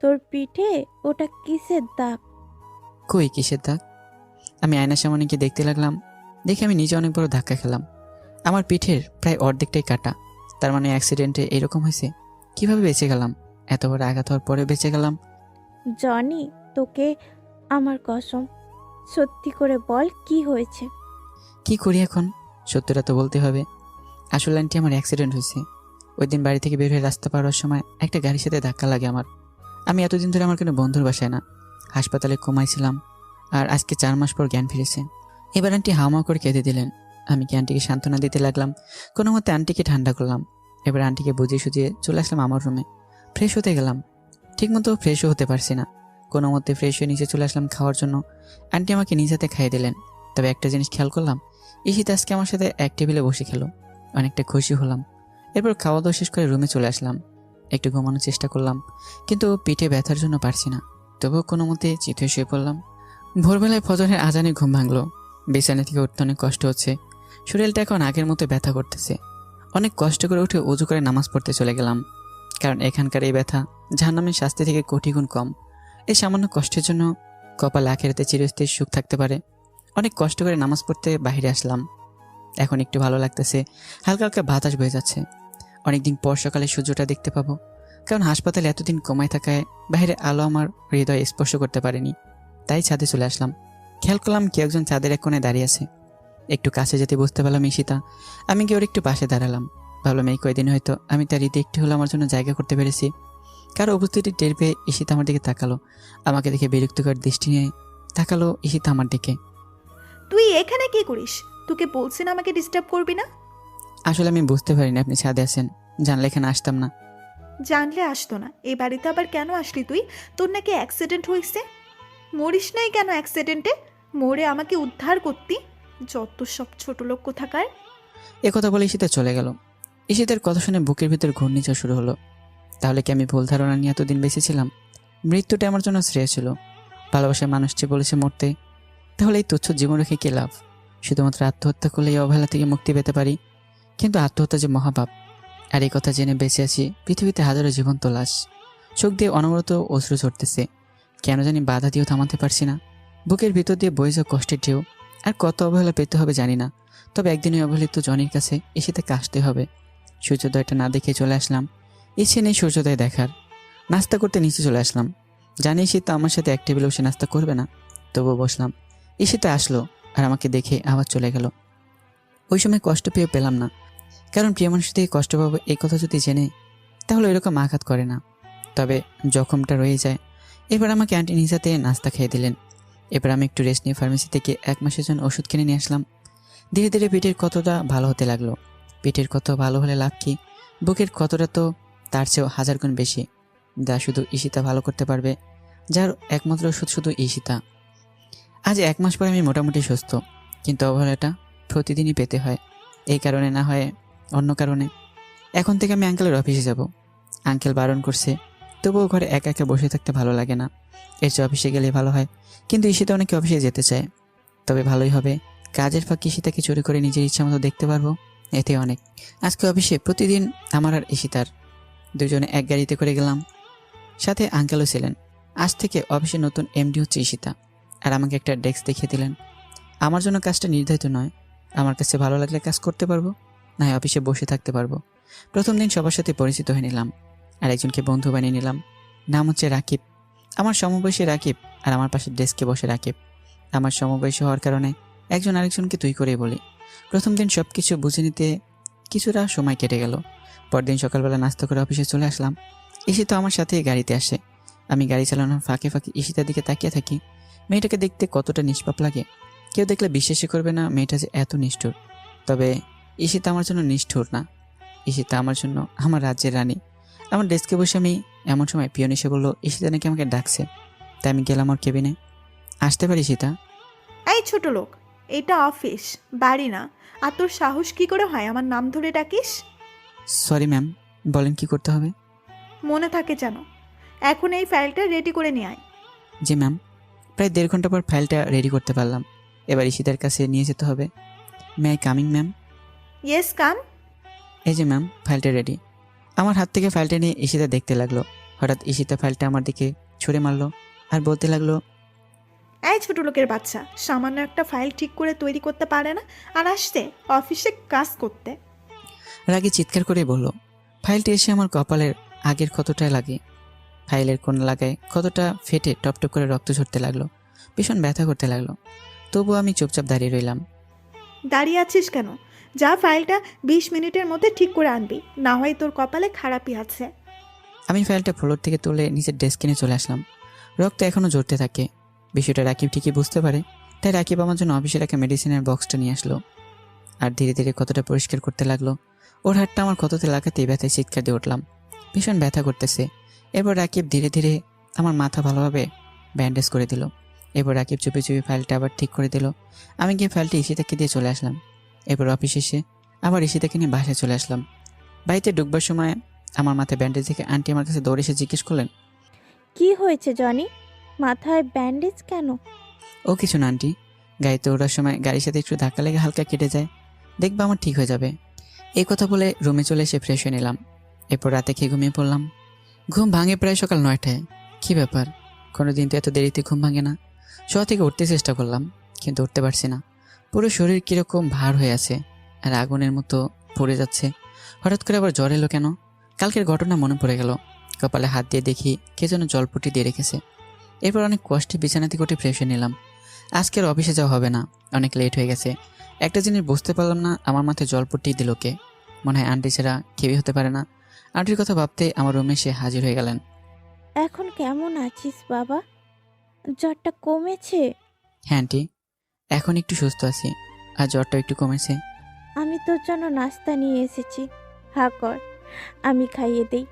তোর পিঠে। ওটা কিসের দাগ? কই কিসের দাগ? আমি আয়নার সামনে গিয়ে দেখতে লাগলাম। দেখে আমি নিজে অনেক বড় ধাক্কা খেলাম। আমার পিঠের প্রায় অর্ধেকটাই কাটা। তার মানে অ্যাক্সিডেন্টে এরকম হয়েছে। কিভাবে বেঁচে গেলাম? এত বড় আঘাত হওয়ার পরে বেঁচে গেলাম। জনি, তোকে আমার কসম, সত্যি করে বল কি হয়েছে। কি করি এখন? সত্যটা তো বলতে হবে। আসলে আন্টি আমার অ্যাক্সিডেন্ট হয়েছে। ওই দিন বাড়ি থেকে বের হয়ে রাস্তা পার হওয়ার সময় একটা গাড়ির সাথে ধাক্কা লাগে আমার। আমি এতদিন ধরে আমার কোনো বন্ধুর বাসায় না, হাসপাতালে কমাইছিলাম। আর আজকে 4 মাস পর জ্ঞান ফিরেছে। এবার আন্টি হাওয়া করে কেঁদে দিলেন। আমি কি আন্টিকে সান্ত্বনা দিতে লাগলাম। কোনো মতে আন্টিকে ঠান্ডা করলাম। এবার আন্টিকে বুঝিয়ে সুঝিয়ে চলে আসলাম আমার রুমে। ফ্রেশ হতে গেলাম, ঠিকমতো ফ্রেশও হতে পারছি না। কোনো মতে ফ্রেশ হয়ে নিচে চলে আসলাম খাওয়ার জন্য। আন্টি আমাকে নিজ হাতে খাইয়ে দিলেন। তবে একটা জিনিস খেয়াল করলাম, ঈশিতা আজকে আমার সাথে এক টেবিলে বসে খেলো। অনেকটা খুশি হলাম। এরপর খাওয়া দাওয়া শেষ করে রুমে চলে আসলাম। একটু ঘুমানোর চেষ্টা করলাম, কিন্তু পিঠে ব্যথার জন্য পারছি না। তবুও কোনো মতে চিত শুয়ে পড়লাম। ভোরবেলায় ফজরের আজানে ঘুম ভাঙলো। বিছানা থেকে উঠতে অনেক কষ্ট হচ্ছে। শরীরটা এখন আগের মতো ব্যথা করতেছে। অনেক কষ্ট করে উঠে উজু করে নামাজ পড়তে চলে গেলাম, কারণ এখানকার এই ব্যথা জাহান্নামের শাস্তি থেকে কোটি গুণ কম। এই সামান্য কষ্টের জন্য কপাল আখেরাতে চিরস্থায়ী সুখ থাকতে পারে। অনেক কষ্ট করে নামাজ পড়তে বাইরে আসলাম। এখন একটু ভালো লাগতেছে, হালকা হালকা বাতাস বয়ে যাচ্ছে। অনেকদিন পর সকালে সূর্যটা দেখতে পাবো, কারণ হাসপাতালে এতদিন কমায় থাকায় বাইরে আলো আমার হৃদয় স্পর্শ করতে পারেনি। তাই ছাদে চলে আসলাম। খেয়াল করলাম কেউ একজন ছাদের এক কোণে দাঁড়িয়ে আছে। একটু কাছে যেতে বুঝতে পারলাম ঈশিতা। আমি কি ওর একটু পাশে দাঁড়ালাম। ভাবলাম এই কয়েকদিন হয়তো আমি তার হৃদয়ে একটু হলো আমার জন্য জায়গা করতে পেরেছি। কারো উপস্থিতি টের পেয়ে ঈশিতা আমার দিকে তাকালো। আমাকে দেখে বিরক্তিকর দৃষ্টি নিয়ে তাকালো ঈশিতা আমার দিকে। তুই এখানে কি করিস? তোকে বলছি না আমাকে ডিস্টার্ব করবি না। আসলে আমি বুঝতে পারিনি আপনি ছাদে আছেন, জানলে এখানে আসতাম না। জানলে আসতো না। এই বাড়িতে আবার কেন আসলি তুই? তোর নাকি অ্যাক্সিডেন্ট হয়েছে। মরিস নাই কেন অ্যাক্সিডেন্টে? মরে আমাকে উদ্ধার করতি। যত সব ছোট লোক কোথাকার। কথা বলে ঈশিতা চলে গেল। ঈশিতার কথা শুনে বুকের ভিতর ঘূর্ণিঝড় শুরু হলো। তাহলে কি আমি ভুল ধারণা নিয়ে এতদিন বেঁচেছিলাম? মৃত্যুটা আমার জন্য শ্রেয় ছিল। ভালোবাসার মানুষটি বলেছে মরতে, তাহলে এই তুচ্ছ জীবন রেখে কি লাভ? শুধুমাত্র আত্মহত্যা করলে এই অবহেলা থেকে মুক্তি পেতে পারি, কিন্তু আত্মহত্যা যে মহাপাপ। আর এই কথা জেনে বেঁচে আছি পৃথিবীতে হাজারো জীবন্ত লাশ। চোখ দিয়ে অনবরত অশ্রু ঝরতেছে, কেন জানি বাধা দিয়েও থামাতে পারছি না। বুকের ভিতর দিয়ে বয়ে যাওয়া কষ্টের ঢেউ। আর কত অবহেলা পেতে হবে জানি না, তবে একদিনই অবহেলিত জনির কাছে এসে তাকে আসতে হবে। সূর্যোদয়টা না দেখে চলে আসলাম। ইচ্ছে নেই সূর্যোদয় দেখার। নাস্তা করতে নিচে চলে আসলাম। জানি ঈশিতা আমার সাথে এক টেবিলে বসে নাস্তা করবে না, তবুও বসলাম। ঈশিতা আসলো আর আমাকে দেখে আবার চলে গেল। ওই সময় কষ্ট পেয়ে পেলাম না, কারণ প্রিয় মানুষ থেকে কষ্ট পাবো এই কথা যদি জেনে, তাহলে এরকম আঘাত করে না। তবে জখমটা রয়ে যায়। এবার আমাকে আন্টি নিজাতে নাস্তা খেয়ে দিলেন। এবার আমি একটু রেস্ট নিয়ে ফার্মেসি থেকে 1 মাসের জন্য ওষুধ কিনে নিয়ে আসলাম। ধীরে ধীরে পেটের কতটা ভালো হতে লাগলো। পেটের কত ভালো হলে লাভ কি, বুকের কতটা তো তার চেয়েও 1000 গুণ বেশি। যা শুধু ঈশিতা ভালো করতে পারবে, যার একমাত্র শুধু ঈশিতা। আজ 1 মাস পরে আমি মোটামুটি সুস্থ, কিন্তু অবহেলাটা প্রতিদিনই পেতে হয়। এই কারণে না হয় অন্য কারণে। এখন থেকে আমি আঙ্কেলের অফিসে যাব। আঙ্কেল বারণ করছে, তবুও ঘরে একা একা বসে থাকতে ভালো লাগে না। এর চেয়ে অফিসে গেলে ভালো হয়, কিন্তু ঈশিতা অনেকে অফিসে যেতে চায়। তবে ভালোই হবে, কাজের ফাঁকে ঈশিতাকে চুরি করে নিজের ইচ্ছা মতো দেখতে পারবো, এতে অনেক। আজকে অফিসে প্রতিদিন আমার আর ঈশিতার দুজনে এক গাড়িতে করে গেলাম, সাথে আঙ্কেলও ছিলেন। আজ থেকে অফিসে নতুন এমডি হচ্ছে ঈশিতা, আর আমাকে একটা ডেস্ক দেখিয়ে দিলেন। আমার জন্য কাজটা নির্ধারিত নয়, আমার কাছে ভালো লাগলে কাজ করতে পারবো, না হয় অফিসে বসে থাকতে পারবো। প্রথম দিন সবার সাথে পরিচিত হয়ে নিলাম, আর একজনকে বন্ধু বানিয়ে নিলাম। নাম হচ্ছে রাকিব। আমার সমবয়সী রাকিব, আর আমার পাশে ডেস্কে বসে রাকিব। আমার সমবয়সী হওয়ার কারণে একজন আরেকজনকে তুই করেই বলি। প্রথম দিন সব কিছু বুঝে নিতে কিছুটা সময় কেটে গেল। পরদিন সকালবেলা নাস্তা করে অফিসে চলে আসলাম। ঈশিতা আমার সাথে গাড়িতে আসে। আমি গাড়ি চালানোর ফাঁকে ফাঁকে ঈশিতার দিকে তাকিয়ে থাকি। মেয়েটাকে দেখতে কতটা নিষ্পাপ লাগে, কেউ দেখলে বিশ্বাসই করবে না মেয়েটা যে এত নিষ্ঠুর। তবে ঈশিতা আমার জন্য নিষ্ঠুর না, ঈশিতা আমার জন্য আমার রাজ্যের রানী। আমার ডেস্কে বসে আমি এমন সময় পিয়ন এসে বললো ঈশিতা নাকি আমাকে ডাকছে। তাই আমি গেলাম ওর কেবিনে। আসতে পারি ঈশিতা? এই ছোট লোক, এটা অফিস, বাড়ি না। আর তোর সাহস কি করে হয় আমার নাম ধরে ডাকিস? সরি ম্যাম, বলেন কি করতে হবে? মনে থাকে যেন। এখন এই ফাইলটা রেডি করে নিয়ে আয়। জি ম্যাম। প্রায় 1.5 ঘন্টা পর ফাইলটা রেডি করতে পারলাম। এবার ঈশিতার কাছে নিয়ে যেতে হবে। May I coming ma'am? Yes come. এই যে ম্যাম, ফাইলটা রেডি। আমার হাত থেকে ফাইলটা নিয়ে ঈশিতা দেখতে লাগলো। হঠাৎ ঈশিতা ফাইলটা আমার দিকে ছুঁড়ে মারলো আর বলতে লাগলো, এই ছোট লোকের বাচ্চা, সামান্য একটা ফাইল ঠিক করে তৈরি করতে পারে না, আর আসছে অফিসে কাজ করতে। রাগে চিৎকার করে বলল। ফাইলটা এসে আমার কপালের আগের ক্ষতটায় লাগে। ফাইলের কোন লাগায় ক্ষতটা ফেটে টপ টপ করে রক্ত ঝরতে লাগলো, ভীষণ ব্যথা করতে লাগলো। তবুও আমি চুপচাপ দাঁড়িয়ে রইলাম। দাঁড়িয়ে আছিস কেন? যা ফাইলটা 20 মিনিটের মধ্যে ঠিক করে আনবি, না হয় তোর কপালে খারাপই আছে। আমি ফাইলটা ফ্লোর থেকে তুলে নিজের ডেস্কে নিয়ে চলে আসলাম। রক্ত এখনও ঝরতে থাকে। বিষয়টা রাকিব ঠিকই বুঝতে পারে, তাই রাকিব আমার জন্য অফিসে রাখা মেডিসিনের বক্সটা নিয়ে আসলো আর ধীরে ধীরে ক্ষতটা পরিষ্কার করতে লাগলো। ওর হাতটা আমার ক্ষততে লাগাতেই ব্যথায় চিৎকার দিয়ে উঠলাম, ভীষণ ব্যথা করতেছে। এরপর রাকিব ধীরে ধীরে আমার মাথা ভালোভাবে ব্যান্ডেজ করে দিল। এরপর রাকিব চুপি চুপি ফাইলটা আবার ঠিক করে দিল। আমি গিয়ে ফাইলটি ঈশিতাকে দিয়ে চলে আসলাম। এরপর অফিসে এসে আবার ঈশিতাকে নিয়ে বাসায় চলে আসলাম। বাড়িতে ঢুকবার সময় আমার মাথায় ব্যান্ডেজ দেখে আন্টি আমার কাছে দৌড়ে এসে জিজ্ঞেস করলেন, কি হয়েছে জনি? মাথায় ব্যান্ডেজ কেন? ও কিছু না আন্টি, গাড়িতে ওঠার সময় গাড়ির সাথে একটু ধাক্কা লেগে হালকা কেটে যায়, দেখবা আমার ঠিক হয়ে যাবে। এই কথা বলে রুমে চলে এসে ফ্রেশ হয়ে নিলাম। এরপর রাতে খেয়ে ঘুমিয়ে পড়লাম। ঘুম ভাঙে প্রায় সকাল 9টায়। কী ব্যাপার, কোনোদিন তো এত দেরিতে ঘুম ভাঙে না। শোয়া থেকে উঠতে চেষ্টা করলাম, কিন্তু উঠতে পারছি না। পুরো শরীর কীরকম ভার হয়ে আছে আর আগুনের মতো পড়ে যাচ্ছে। হঠাৎ করে আবার জ্বর এলো কেন? কালকের ঘটনা মনে পড়ে গেল। কপালে হাত দিয়ে দেখি কে যেন জলপটি দিয়ে রেখেছে। এরপর অনেক কষ্টে বিছানা থেকে উঠে ফ্রেশ হয়ে নিলাম। আজকের অফিসে যাওয়া হবে না, অনেক লেট হয়ে গেছে। একটা জিনিস বুঝতে পারলাম না, আমার মাথায় জলপট্টি দিল কে? মনে হয় আন্টি ছাড়া কেউই হতে পারে না। আন্টির কথা ভাবতে আমার রুমে সে হাজির হয়ে গেলেন। এখন কেমন আছিস বাবা? জ্বরটা কমেছে? হ্যাঁ আন্টি, এখন একটু সুস্থ আছি, আর জ্বরটা একটু কমেছে। আমি তোর জন্য নাস্তা নিয়ে এসেছি, হা কর, আমি খাইয়ে দেই।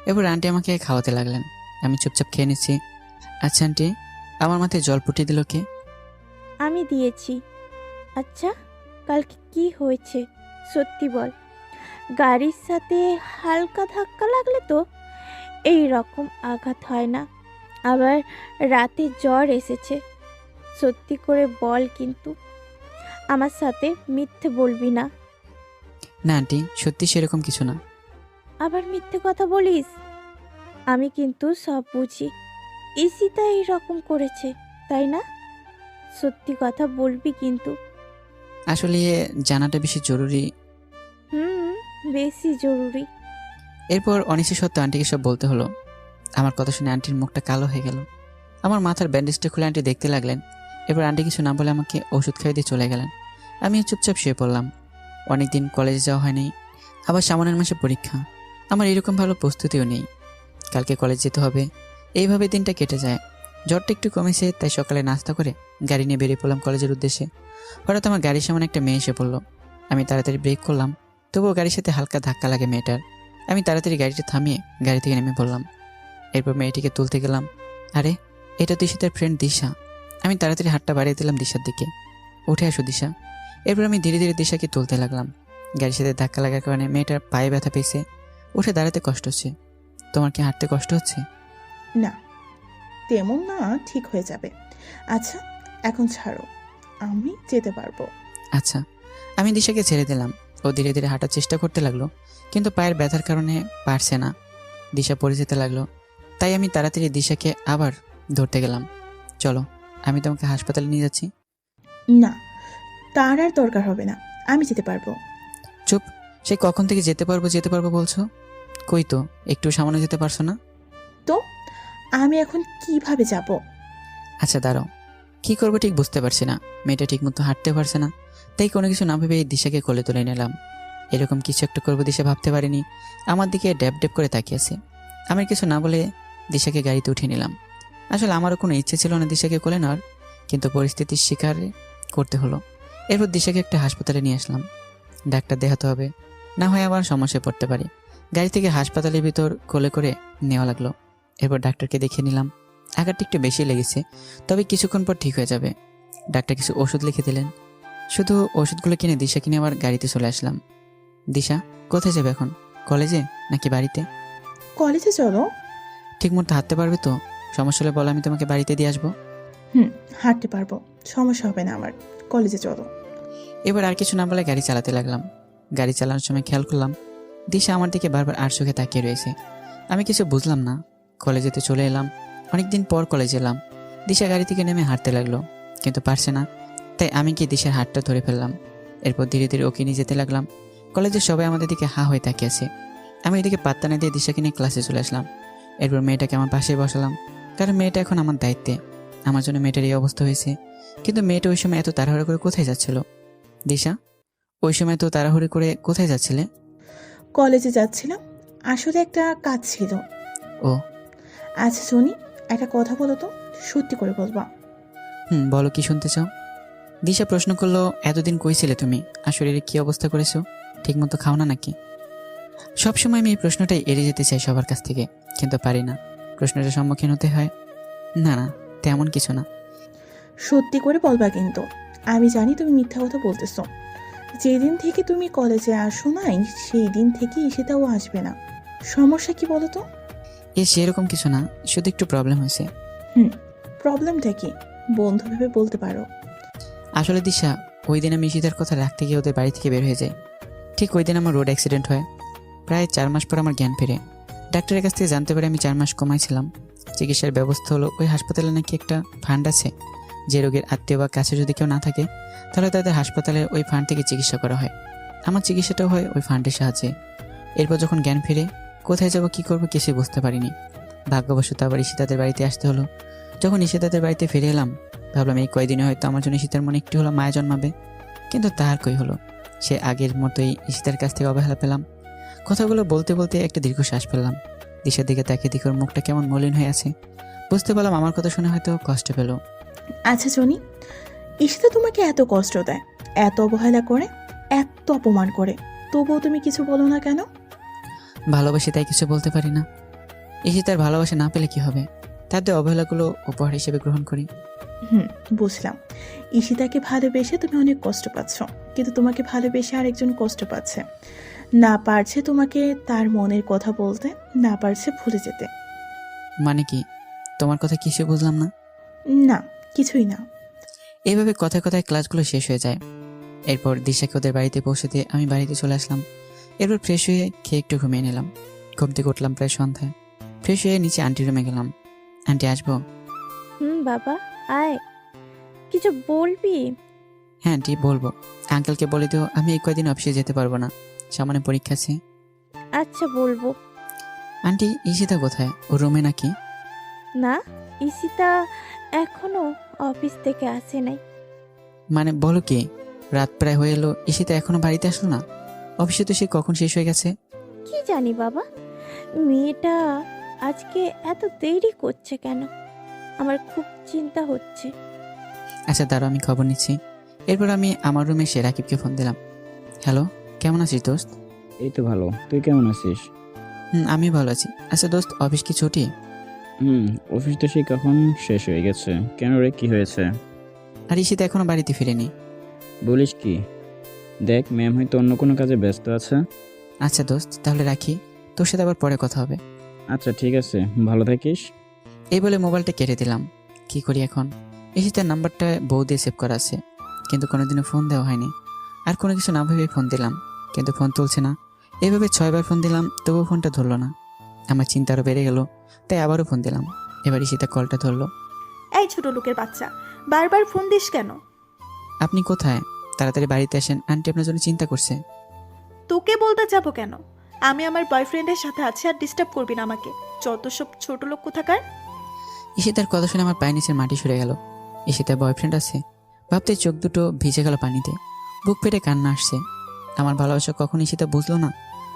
এরপর আন্টি আমাকে খাওয়াতে লাগলেন। আমি চুপচাপ খেয়ে নিচ্ছি। আচ্ছা আন্টি, আমার মাথায় জলপট্টি দিল কে? আমি দিয়েছি। আচ্ছা, কালকে কি হয়েছে সত্যি বল। গাড়ির সাথে হালকা ধাক্কা লাগলে তো এই রকম আঘাত হয় না, আবার রাতে জ্বর এসেছে। সত্যি করে বল কিন্তু, আমার সাথে মিথ্যে বলবি না। না আন্টি, সত্যি সেরকম কিছু না। আবার মিথ্যে কথা বলিস? আমি কিন্তু সব বুঝি। ঈশিতা এই রকম করেছে, তাই না? সত্যি কথা বলবি কিন্তু। আসলে জানাটা বেশি জরুরি। বেশি জরুরি। এরপর অনিশ্চিত সত্ত্বেও আন্টিকে সব বলতে হলো। আমার কথা শুনে আন্টির মুখটা কালো হয়ে গেল। আমার মাথার ব্যান্ডেজটা খুলে আন্টি দেখতে লাগলেন। এরপর আন্টি কিছু না বলে আমাকে ওষুধ খাইয়ে দিয়ে চলে গেলেন। আমিও চুপচাপ শুয়ে পড়লাম। অনেকদিন কলেজে যাওয়া হয়নি, আবার সামনের মাসে পরীক্ষা। আমার এরকম ভালো প্রস্তুতিও নেই। কালকে কলেজ যেতে হবে, এইভাবে দিনটা কেটে যায়। জ্বরটা একটু কমেছে, তাই সকালে নাস্তা করে গাড়ি নিয়ে বেরিয়ে পড়লাম কলেজের উদ্দেশ্যে। হঠাৎ আমার গাড়ির সামনে একটা মেয়ে এসে পড়লো। আমি তাড়াতাড়ি ব্রেক করলাম, তবুও গাড়ির সাথে হালকা ধাক্কা লাগে মেয়েটার। আমি তাড়াতাড়ি গাড়িটা থামিয়ে গাড়ি থেকে নেমে পড়লাম। এরপর মেয়েটিকে তুলতে গেলাম। আরে এটা তো ঈশিতার ফ্রেন্ড দিশা। আমি তাড়াতাড়ি হাতটা বাড়িয়ে দিলাম দিশার দিকে। উঠে আসো দিশা। এরপর আমি ধীরে ধীরে দিশাকে তুলতে লাগলাম। গাড়ির সাথে ধাক্কা লাগার কারণে মেয়েটার পায়ে ব্যথা পেয়েছে, উঠে দাঁড়াতে কষ্ট হচ্ছে। তোমার কি হাঁটতে কষ্ট হচ্ছে? না, তেমন না, ঠিক হয়ে যাবে। আচ্ছা, এখন ছাড়ো, আমি যেতে পারবো। আচ্ছা। আমি দিশাকে ছেড়ে দিলাম। ও ধীরে ধীরে হাঁটার চেষ্টা করতে লাগলো, কিন্তু পায়ের ব্যথার কারণে পারছে না। দিশা পড়ে যেতে লাগলো। তাই আমি তাড়াতাড়ি দিশাকে আবার ধরতে গেলাম। চলো, আমি তোমাকে হাসপাতালে নিয়ে যাচ্ছি। না, তার আর দরকার হবে না, আমি যেতে পারবো। চুপ, সে কখন থেকে যেতে পারবো বলছো? কই তো, একটু সামনে যেতে পারছো না? তো আমি এখন কিভাবে যাব? আচ্ছা দাঁড়াও, কি করবো ঠিক বুঝতে পারছি না। মেয়েটা ঠিক মতো হাঁটতে পারছে না, তাই কোনো কিছু না ভেবে এই দিশাকে কোলে তুলে নিলাম। এরকম কিছু একটা করবো দিশা ভাবতে পারিনি। আমার দিকে ড্যাব ড্যাব করে তাকিয়েছে। আমি কিছু না বলে দিশাকে গাড়িতে উঠিয়ে নিলাম। আসলে আমারও কোনো ইচ্ছে ছিল না দিশাকে কোলে নেওয়ার, কিন্তু পরিস্থিতির শিকার করতে হলো। এরপর দিশাকে একটা হাসপাতালে নিয়ে আসলাম। ডাক্তার দেখাতে হবে, না হয় আবার সমস্যায় পড়তে পারি। গাড়ি থেকে হাসপাতালের ভিতর কোলে করে নেওয়া লাগলো। এরপর ডাক্তারকে দেখিয়ে নিলাম। আঘাতটা একটু বেশি লেগেছে, তবে কিছুক্ষণ পর ঠিক হয়ে যাবে। ডাক্তার কিছু ওষুধ লিখে দিলেন। শুধু ওষুধগুলো কিনে দিশা কিনে আবার গাড়িতে চলে আসলাম। দিশা, কোথায় যাবে এখন? কলেজে নাকি বাড়িতে? কলেজে চলো। ঠিকমতো হাঁটতে পারবে তো? সমস্যা হলে বলো, আমি তোমাকে বাড়িতে দিয়ে আসবো। হাঁটতে পারবো, সমস্যা হবে না আমার। কলেজে চলো। এবার আর কিছু না বলে গাড়ি চালাতে লাগলাম। গাড়ি চালানোর সময় খেয়াল করলাম দিশা আমার দিকে বারবার আর চোখে তাকিয়ে রয়েছে। আমি কিছু বুঝলাম না। কলেজেতে চলে এলাম। অনেকদিন পর কলেজে এলাম। দিশা গাড়ি থেকে নেমে হাঁটতে লাগলো, কিন্তু পারছে না। তাই আমি কি দিশার হাতটা ধরে ফেললাম। এরপর ধীরে ধীরে ওকে নিয়ে যেতে লাগলাম। কলেজের সবাই আমাদের দিকে হা হয়ে তাকিয়ে আছে। আমি এদিকে পাত্তা না দিয়ে দিশাকে নিয়ে ক্লাসে চলে আসলাম। এরপর মেয়েটাকে আমার পাশে বসালাম, কারণ মেয়েটা এখন আমার দায়িত্বে। আমার জন্য মেয়েটার এই অবস্থা হয়েছে। কিন্তু মেয়েটা ওই সময় এত তাড়াহুড়ো করে কোথায় যাচ্ছিল? দিশা, ওই সময় তো তাড়াহুড়ো করে কোথায় যাচ্ছিলে? কলেজে যাচ্ছিলাম, আসলে একটা কাজ ছিল। ও আচ্ছা শুনি, একটা কথা বলো তো, সত্যি করে বলবা? বলো, কি শুনতে চাও? দিশা প্রশ্ন করলো, এতদিন কইছিলে তুমি? আর শরীরে কি অবস্থা করেছো? ঠিক মতো খাও না নাকি? সবসময় আমি এই প্রশ্নটাই এড়িয়ে যেতে চাই সবার কাছ থেকে, কিন্তু পারি না। প্রশ্নটার সম্মুখীন হতে হয়। না না, তেমন কিছু না। সত্যি করে বলবা কিন্তু। আমি জানি তুমি মিথ্যা কথা বলতেছো। যেদিন থেকে তুমি কলেজে আসো নাই, সেই দিন থেকে ঈশিতাও আসবে না। সমস্যা কি বলো তো? সেরকম কিছু না, শুধু একটু প্রবলেম হয়েছে। প্রবলেমটা কি? বন্ধু ভেবে বলতে পারো। আসলে দিশা, ওই দিন আমি ঈশিতার কথা রাখতে গিয়ে ওদের বাড়ি থেকে বের হয়ে যাই। ঠিক ওই দিন আমার রোড অ্যাক্সিডেন্ট হয়। প্রায় 4 মাস পর আমার জ্ঞান ফেরে। ডাক্তারের কাছ থেকে জানতে পারি আমি 4 মাস কমাইছিলাম। চিকিৎসার ব্যবস্থা হলো ওই হাসপাতালে নাকি একটা ফান্ড আছে, যে রোগীর আত্মীয় বা কাছে যদি কেউ না থাকে তাহলে তাদের হাসপাতালে ওই ফান্ড থেকে চিকিৎসা করা হয়। আমার চিকিৎসাটাও হয় ওই ফান্ডের সাহায্যে। এরপর যখন জ্ঞান ফিরে, কোথায় যাব কী করবো কিছুই বুঝতে পারিনি। ভাগ্যবশত আবার ঈশিতাদের বাড়িতে আসতে হলো। যখন ঈশিতাদের বাড়িতে ফিরে এলাম, ভাবলাম এই কয়দিনে হয়তো আমার জন্য ঈশিতার মনে একটু হলো মায়া জন্মাবে, কিন্তু তার কই হলো। সে আগের মতোই ঈশিতার কাছ থেকে অবহেলা পেলাম। কথাগুলো বলতে বলতে একটা দীর্ঘশ্বাস ফেললাম। দিশার দিকে তাকিয়ে দেখি ওর মুখটা কেমন মলিন হয়ে আছে। বুঝতে পারলাম আমার কথা শুনে হয়তো কষ্ট পেল। আচ্ছা জনি, ঈশিতা তোমাকে এত কষ্ট দেয়, এত অবহেলা করে, এত অপমান করে, তবুও তুমি কিছু বলো না কেন? ভালোবাসি তাই কিছু বলতে পারি না। ঈশিতার ভালোবাসা না পেলে কি হবে? তাদের অবহেলাগুলো উপহার হিসেবে গ্রহণ করি। বুঝলাম। ঈশিতাকে ভালোবেসে তুমি অনেক কষ্ট পাচ্ছ, কিন্তু তোমাকে ভালোবেসে আরেকজন কষ্ট পাচ্ছে, না পারছে তোমাকে তার মনের কথা বলতে, না পারছে ভুলে যেতে। মানে কি? তোমার কথা কিছু বুঝলাম না। না, কিছুই না। এইভাবে কথায় কথায় ক্লাসগুলো শেষ হয়ে যায়। এরপর দিশাকে ওদের বাড়িতে পৌঁছে দিয়ে আমি বাড়িতে চলে আসলাম। এরপর ফ্রেশ হয়ে খেয়ে একটু ঘুমিয়ে নিলাম। ঘুম থেকে উঠলাম প্রায় সন্ধ্যায়। ফ্রেশ হয়ে নিচে আন্টির রুমে গেলাম। আন্টি, আসবো? বাবা আয়, কিছু বলবি? হ্যাঁ আন্টি, বলবো। আঙ্কেলকে বলে দিও আমি এই কয়দিন অফিসে যেতে পারবো না, সামনে পরীক্ষা আছে। আচ্ছা বলবো। আন্টি, ঈশিতা কোথায়? ও রুমে নাকি? না, ঈশিতা এখনো অফিস থেকে আসে নাই। মানে বলো কি, রাত প্রায় হয়ে এলো, ঈশিতা এখনো বাড়িতে আসলো না? অফিসে তো সে কখন শেষ হয়ে গেছে। কি জানি বাবা, মেয়েটা আজকে এত দেরি করছে কেন? আমার খুব চিন্তা হচ্ছে। আচ্ছা দাঁড়াও, আমি খবর নিচ্ছি। এরপর আমি আমার রুমে এসে রাকিবকে ফোন দিলাম। হ্যালো, কেমন আছিস দোস্ত? এই তো ভালো, তুই কেমন আছিস? আমি ভালো আছি। আচ্ছা দোস্ত, অফিস কি ছুটি? অফিস তো সেই কখন শেষ হয়ে গেছে। কেন রে, কি হয়েছে? আর ঈশিতা এখনো বাড়িতে ফিরেনি। বলিস কি? দেখ, ম্যাম হয়তো অন্য কোনো কাজে ব্যস্ত আছে। আচ্ছা দোস্ত, তাহলে রাখি, তোর সাথে আবার পরে কথা হবে। আচ্ছা ঠিক আছে, ভালো থাকিস। এই বলে মোবাইলটা কেটে দিলাম। কি করি এখন? ঈশিতার নাম্বারটা বউ দিয়ে সেভ করা আছে, কিন্তু কোনোদিনও ফোন দেওয়া হয়নি। আর কোনো কিছু না ভেবে ফোন দিলাম, কিন্তু ফোন তুলছে না। এইভাবে 6বার ফোন দিলাম, তবুও ফোনটা ধরলো না। আমার চিন্তা আরও বেড়ে গেল, তাই আবারও ফোন দিলাম। এবার ঈশিতা কলটা ধরলো। এই ছোট লোকের বাচ্চা, বারবার ফোন দিস কেন? আপনি কোথায়? তাড়াতাড়ি বাড়িতে আসেন, আন্টি আপনার জন্য চিন্তা করছে। তোকে বলতে যাবো কেন? আমি আমার বয়ফ্রেন্ডের সাথে আছি, আর ডিস্টার্ব করবি না আমাকে। যত সব ছোট লোক কোথাকার। ঈশিতার কথা শুনে আমার পায়ের নিচের মাটি সরে গেল। ঈশিতার বয়ফ্রেন্ড আছে ভাবতে চোখ দুটো ভিজে গেল পানিতে, বুক ফেটে কান্না আসছে। আমার ভালোবাসা কখন ঈশিতা বুঝলো না,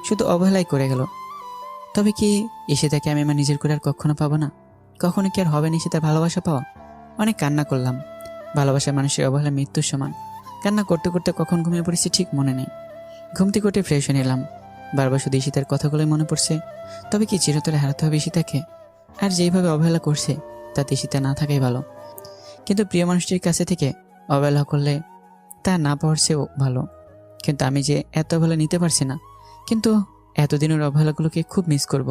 শুধু অবহেলাই করে গেল। তবে কি ঈশিতাকে আমি আমার নিজের করে আর কখনো পাবো না? কখনো কি আর হবে না ঈশিতার ভালোবাসা পাওয়া? অনেক কান্না করলাম। ভালোবাসার মানুষের অবহেলা মৃত্যুর সমান। কান্না করতে করতে কখন ঘুমিয়ে পড়েছি ঠিক মনে নেই। ঘুম থেকে উঠে ফ্রেশ হয়ে নিলাম। বারবার শুধু ঈশিতার কথাগুলোই মনে পড়ছে। তবে কি চিরতরে হারাতে হবে ঈশিতাকে? আর যেইভাবে অবহেলা করছে তাতে ঈশিতা না থাকাই ভালো। কিন্তু প্রিয় মানুষটির কাছে থেকে অবহেলা করলে তা না পাওয়ার চেয়েও ভালো। কিন্তু আমি যে এত অবহেলা নিতে পারছি না। কিন্তু এতদিনের অবহেলাগুলোকে খুব মিস করব।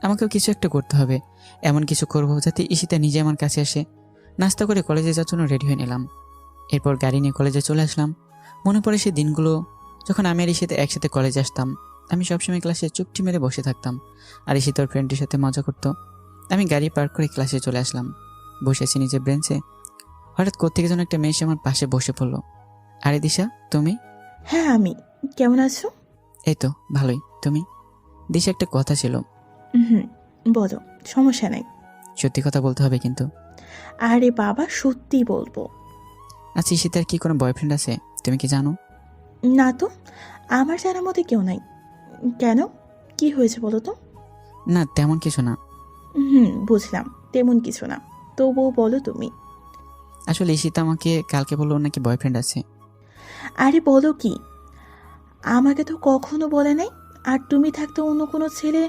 আমাকেও কিছু একটা করতে হবে, এমন কিছু করব যাতে ঈশিতা নিজে আমার কাছে আসে। নাস্তা করে কলেজে যাওয়ার জন্য রেডি হয়ে নিলাম। এরপর গাড়ি নিয়ে কলেজে চলে আসলাম। মনে পড়ে সেই দিনগুলো যখন আমি আর ঈশিতা একসাথে কলেজে আসতাম। আমি সবসময় ক্লাসে চুপটি মেরে বসে থাকতাম, আর ঈশিতা ওর ফ্রেন্ডের সাথে মজা করতো। আমি গাড়ি পার্ক করে ক্লাসে চলে আসলাম। বসে আছি নিজের বেঞ্চে। হঠাৎ কোত্থেকে যেন একটা মেয়ে এসে আমার পাশে বসে পড়লো। আরে দিশা, তুমি? হ্যাঁ আমি। কেমন আছো? এই তো ভালোই, তুমি? দিশা, একটা কথা ছিল। হুম, বলো, সমস্যা নাই। সত্যি কথা বলতে হবে কিন্তু। আরে বাবা, সত্যি বলবো। আচ্ছা, ঈশিতার কি কোনো বয়ফ্রেন্ড আছে? তুমি কি জানো? না তো, আমার জানার মধ্যে কেউ নাই। কেন, কি হয়েছে বলো তো? না, তেমন কিছু না। বুঝলাম, তেমন কিছু না। তবুও বলো তুমি। আসলে ঈশিতা আমাকে কালকে বললো ওর নাকি বয়ফ্রেন্ড আছে। আরে বলো কি, আমাকে তো কখনো বলে নাই। আর তুমি থাকতে অন্য কোনো ছেলে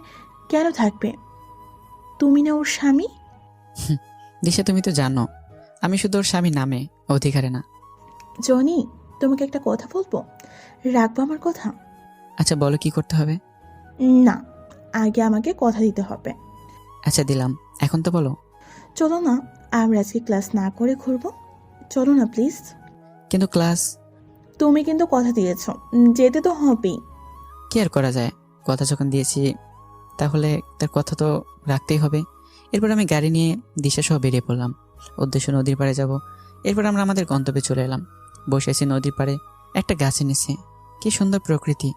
কেন থাকবে? তুমি না ওর স্বামী? দিশা, তুমি তো জানো আমি শুধু ওর স্বামী নামে, অধিকারে না। জনি, তোমাকে একটা কথা বলবো, রাখবো আমার কথা? আচ্ছা বলো, কি করতে হবে? না, আগে আমাকে কথা দিতে হবে। আচ্ছা দিলাম, এখন তো বলো। চলো না, আমরা আজকে ক্লাস না করে ঘুরবো। চলো না প্লিজ। কিন্তু ক্লাস। তুমি কিন্তু কথা দিয়েছো, যেতে তো হবেই। কি আর করা যায়, কথা যখন দিয়েছি তাহলে তার কথা তো রাখতেই হবে। এরপর আমি গাড়ি নিয়ে দিশা সহ বেরিয়ে পড়লাম। উদ্দেশ্য নদীর পাড়ে যাব। এরপর আমরা আমাদের গন্তব্যে চলে এলাম। বসে আছি নদীর পাড়ে একটা গাছের নিচে। কি সুন্দর প্রকৃতি,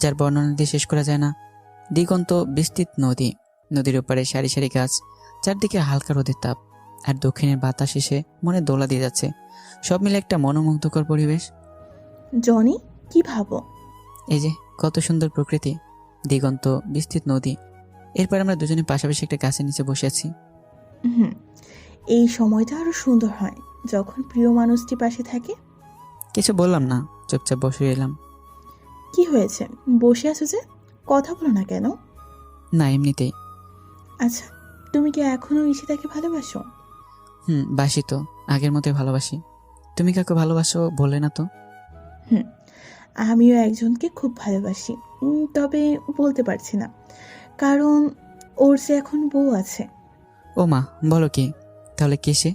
যার বর্ণনা দিয়ে শেষ করা যায় না। দিগন্ত বিস্তৃত নদী, নদীর ওপারে সারি সারি গাছ, চারদিকে হালকা রোদের তাপ, আর দক্ষিণের বাতাস এসে মনে দোলা দিয়ে যাচ্ছে। সব মিলে একটা মনোমুগ্ধকর পরিবেশ। জনি, কি ভাবো? এই যে কত সুন্দর প্রকৃতি, দিগন্ত বিস্তৃত নদী। এরপর আমরা দুজনে পাশাপাশি একটা গাছের নিচে বসে আছি। হুম, এই সময়টা আরো সুন্দর হয় যখন প্রিয় মানুষটি পাশে থাকে। কিছু বললাম না, চুপচাপ বসে এলাম। কি হয়েছে, বসে আছো যে? কথা বলো না কেন? না, এমনিতেই। আচ্ছা, তুমি কি এখনো ঈশিতাকে ভালোবাসো? বাসি তো, আগের মতোই ভালোবাসি। তুমি কাকে ভালোবাসো বললে না তো? আমিও একজনকে খুব ভালোবাসি, তবে বলতে পারছি না, কারণ ওর যে এখন বউ আছে। ও মা, বলো কি? তাহলে কে সে?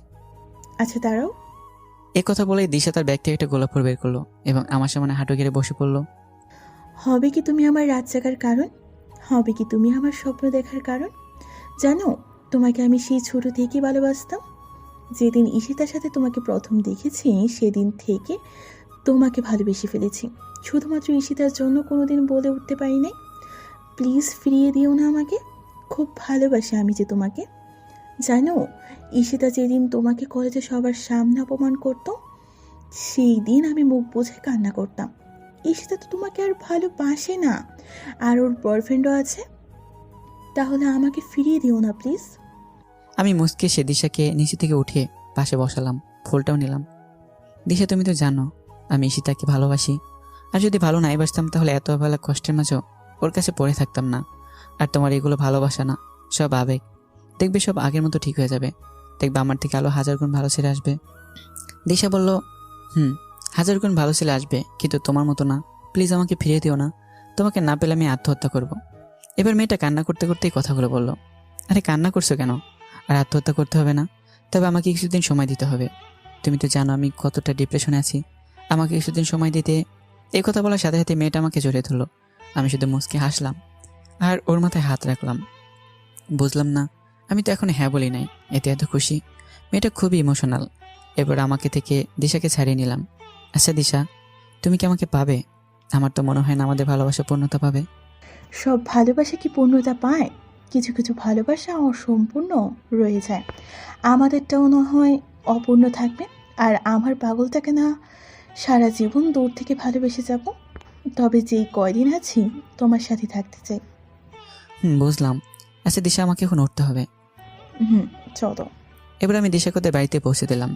আচ্ছা দাঁড়াও। এ কথা বলেই দিশা তার ব্যাগ থেকে একটা গোলাপ ফুল বের করলো এবং আমার সামনে হাঁটু গেড়ে বসে পড়লো। হবে কি তুমি আমার রাত জাগার কারণ? হবে কি তুমি আমার স্বপ্ন দেখার কারণ? জানো, তোমাকে আমি সেই ছোট থেকেই ভালোবাসতাম। যেদিন ঈশিতার সাথে তোমাকে প্রথম দেখেছি সেদিন থেকে তোমাকে ভালোবেসে ফেলেছি। শুধুমাত্র ঈশিতার জন্য কোনোদিন বলে উঠতে পারি নাই, প্লিজ ফিরিয়ে দিও না আমাকে। খুব ভালোবাসি আমি যে তোমাকে। জানো, ঈশিতা যেদিন তোমাকে কলেজে সবার সামনে অপমান করতো, সেই দিন আমি মুখ বুঝে কান্না করতাম। ঈশিতা তো তোমাকে আর ভালোবাসে না, আর ওর বয়ফ্রেন্ডও আছে। তাহলে আমাকে ফিরিয়ে দিও না প্লিজ। আমি মুচকে সে দিশাকে নিচে থেকে উঠিয়ে পাশে বসালাম, ফুলটাও নিলাম। দিশা, তুমি তো জানো আমি ঈশিতাকে ভালোবাসি। আর যদি ভালো নাই বাসতাম তাহলে এত অবহেলা কষ্টের মাঝেও ওর কাছে পড়ে থাকতাম না। আর তোমার এগুলো ভালোবাসা না, সব আবেগ। দেখবে সব আগের মতো ঠিক হয়ে যাবে। দেখবে আমার থেকে আলো 1000 গুণ ভালো ছেলে আসবে। দিশা বলল, 1000 গুণ ভালো ছেলে আসবে, কিন্তু তোমার মতো না। প্লিজ আমাকে ফিরিয়ে দিও না। তোমাকে না পেলে আমি আত্মহত্যা করব। এবার মেয়েটা কান্না করতে করতেই কথাগুলো বলল। আরে কান্না করছো কেন? আর আত্মহত্যা করতে হবে না, তবে আমাকে কিছুদিন সময় দিতে হবে। তুমি তো জানো আমি কতটা ডিপ্রেশনে আছি। আমাকে কিছুদিন সময় দিতে। এই কথা বলার সাথে সাথে মেয়েটা আমাকে জড়িয়ে ধরলো। আমি শুধু মুচকে হাসলাম আর ওর মাথায় হাত রাখলাম। বুঝলাম না, আমি তো এখন হ্যাঁ বলি নাই, এতে এত খুশি। মেয়েটা খুবই ইমোশনাল। এবার আমাকে থেকে দিশাকে ছাড়িয়ে নিলাম। আচ্ছা দিশা, তুমি কি আমাকে পাবে? আমার তো মনে হয় না আমাদের ভালোবাসা পূর্ণতা পাবে। সব ভালোবাসা কি পূর্ণতা পায়? কিছু কিছু ভালোবাসা অসম্পূর্ণ রয়ে যায়। আমাদেরটাও না হয় অপূর্ণ থাকবে। আর আমার পাগলটাকে না সারা জীবন দূর থেকে ভালোবেসে যাব। তবে যেই কয়দিন আছি তোমার সাথে থাকতে চাই। বুঝলাম। আচ্ছা দিশা, আমাকে এখন উঠতে হবে। চলো। এবার আমি দিশাকে ওদের বাড়িতে পৌঁছে দিলাম।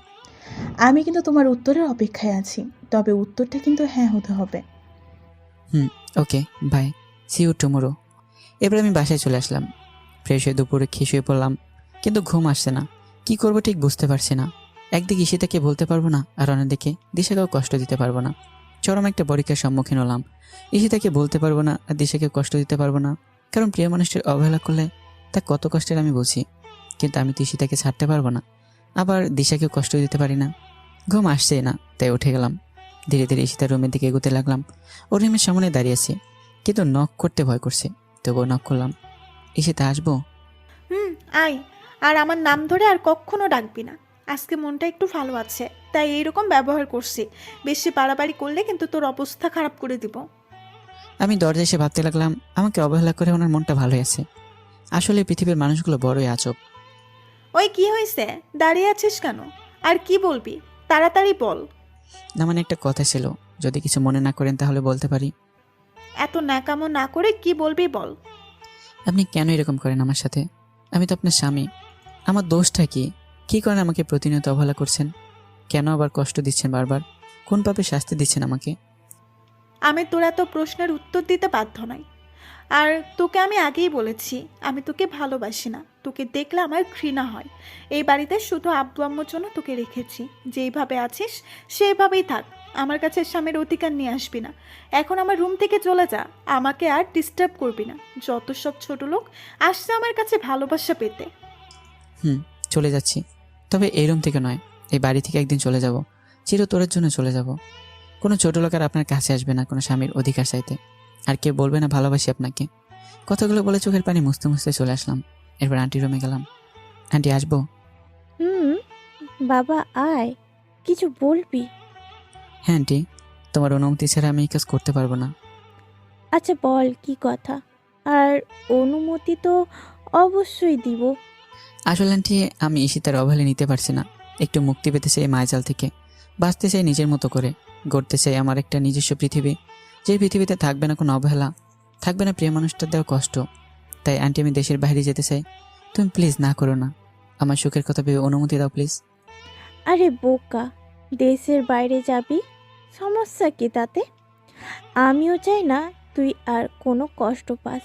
আমি কিন্তু তোমার উত্তরের অপেক্ষায় আছি, তবে উত্তরটা কিন্তু হ্যাঁ হতে হবে। ওকে, বাই, সি ইউ টুমোরো। এবার আমি বাসায় চলে আসলাম। ফ্রেশ হয়ে দুপুরে খেয়ে শুয়ে পড়লাম, কিন্তু ঘুম আসছে না। কি করবো ঠিক বুঝতে পারছি না। একদিকে ঈশিতাকে বলতে পারবো না, আর অন্যদিকে দিশাকেও কষ্ট দিতে পারবো না। চরম একটা পরীক্ষার সম্মুখীন হলাম। ঈশিতাকে বলতে পারবো না, আর দিশাকে কষ্ট দিতে পারবো না, কারণ প্রিয় মানুষটির অবহেলা করলে তা কত কষ্টের আমি বুঝি। কিন্তু আমি তো ঈশিতাকে ছাড়তে পারবো না, আবার দিশাকেও কষ্ট দিতে পারি না। ঘুম আসছেই না, তাই উঠে গেলাম। ধীরে ধীরে ঈশিতার রুমের দিকে এগোতে লাগলাম। ওর রুমের সামনে দাঁড়িয়েছি, কিন্তু নক করতে ভয় করছে, তবুও নক করলাম। ঈশিতা, আসবো? আয়। আর আমার নাম ধরে আর কখনো ডাকবি না। আজকে মনটা একটু ভালো আছে, তাই এইরকম ব্যবহার করছি। বেশি বাড়াবাড়ি করলে কিন্তু তোর অবস্থা খারাপ করে দিব। আমি দরজায় এসে ভাবতে লাগলাম, আমাকে অবহেলা করে ওনার মনটা ভালোই আছে। আসলে পৃথিবীর মানুষগুলো বড়ই আজব। ওই কি হয়েছে? দাঁড়িয়ে আছিস কেন? আর কি বলবি? তাড়াতাড়ি বল। না মানে একটা কথা ছিল, যদি কিছু মনে না করেন তাহলে বলতে পারি। এত ন্যাকামো না করে কি বলবি বল। আপনি কেন এরকম করেন আমার সাথে? আমি তো আপনার স্বামী। আমার দোষটা কি? কী করেন আমাকে প্রতিনিয়ত অবহেলা করছেন? কেন আবার কষ্ট দিচ্ছেন বারবার? কোন পাপে শাস্তি দিচ্ছেন আমাকে? আমি তোর এত প্রশ্নের উত্তর দিতে বাধ্য নই। আর তোকে আমি আগেই বলেছি, আমি তোকে ভালোবাসি না। তোকে দেখলে আমার ঘৃণা হয়। এই বাড়িতে শুধু আব্বু আম্মুর জন্য তোকে রেখেছি। যেইভাবে আছিস সেইভাবেই থাক। আমার কাছে স্বামীর অধিকার নিয়ে আসবি না। এখন আমার রুম থেকে চলে যা। আমাকে আর ডিস্টার্ব করবি না। যত সব ছোট লোক আসছে আমার কাছে ভালোবাসা পেতে। চলে যাচ্ছি, তবে এই রুম থেকে নয়, এই বাড়ি থেকে একদিন চলে যাব। চিরতরের জন্য চলে যাব। কোনো ছোট লোক আর আপনার কাছে আসবে না কোনো স্বামীর অধিকার চাইতে। আর কেউ বলবে না ভালোবাসি আপনাকে। কথাগুলো বলে চোখের পানি মুছতে মুছতে চলে আসলাম। এরপর আন্টির রুমে গেলাম। আন্টি, আসবো? বাবা আয়, কিছু বলবি? হ্যাঁ আন্টি, তোমার অনুমতি ছাড়া আমি এই কাজ করতে পারবো না। আচ্ছা বল কি কথা। আর অনুমতি তো অবশ্যই দিব। আসলে আন্টি, আমি ঈশিতার অবহেলা নিতে পারছি না। একটু মুক্তি পেতে চাই মায়াজাল থেকে। বাঁচতে চাই নিজের মতো করে। গড়তে চাই আমার একটা নিজস্ব পৃথিবী, যে পৃথিবীতে থাকবে না কোনো অবহেলা, থাকবে না প্রিয় মানুষটার দেওয়া কষ্ট। তাই আন্টি, আমি দেশের বাইরে যেতে চাই। তুমি প্লিজ না করো না। আমার সুখের কথা ভেবে অনুমতি দাও প্লিজ। আরে বোকা, দেশের বাইরে যাবি, সমস্যা কি তাতে? আমিও চাই না তুই আর কোনো কষ্ট পাস।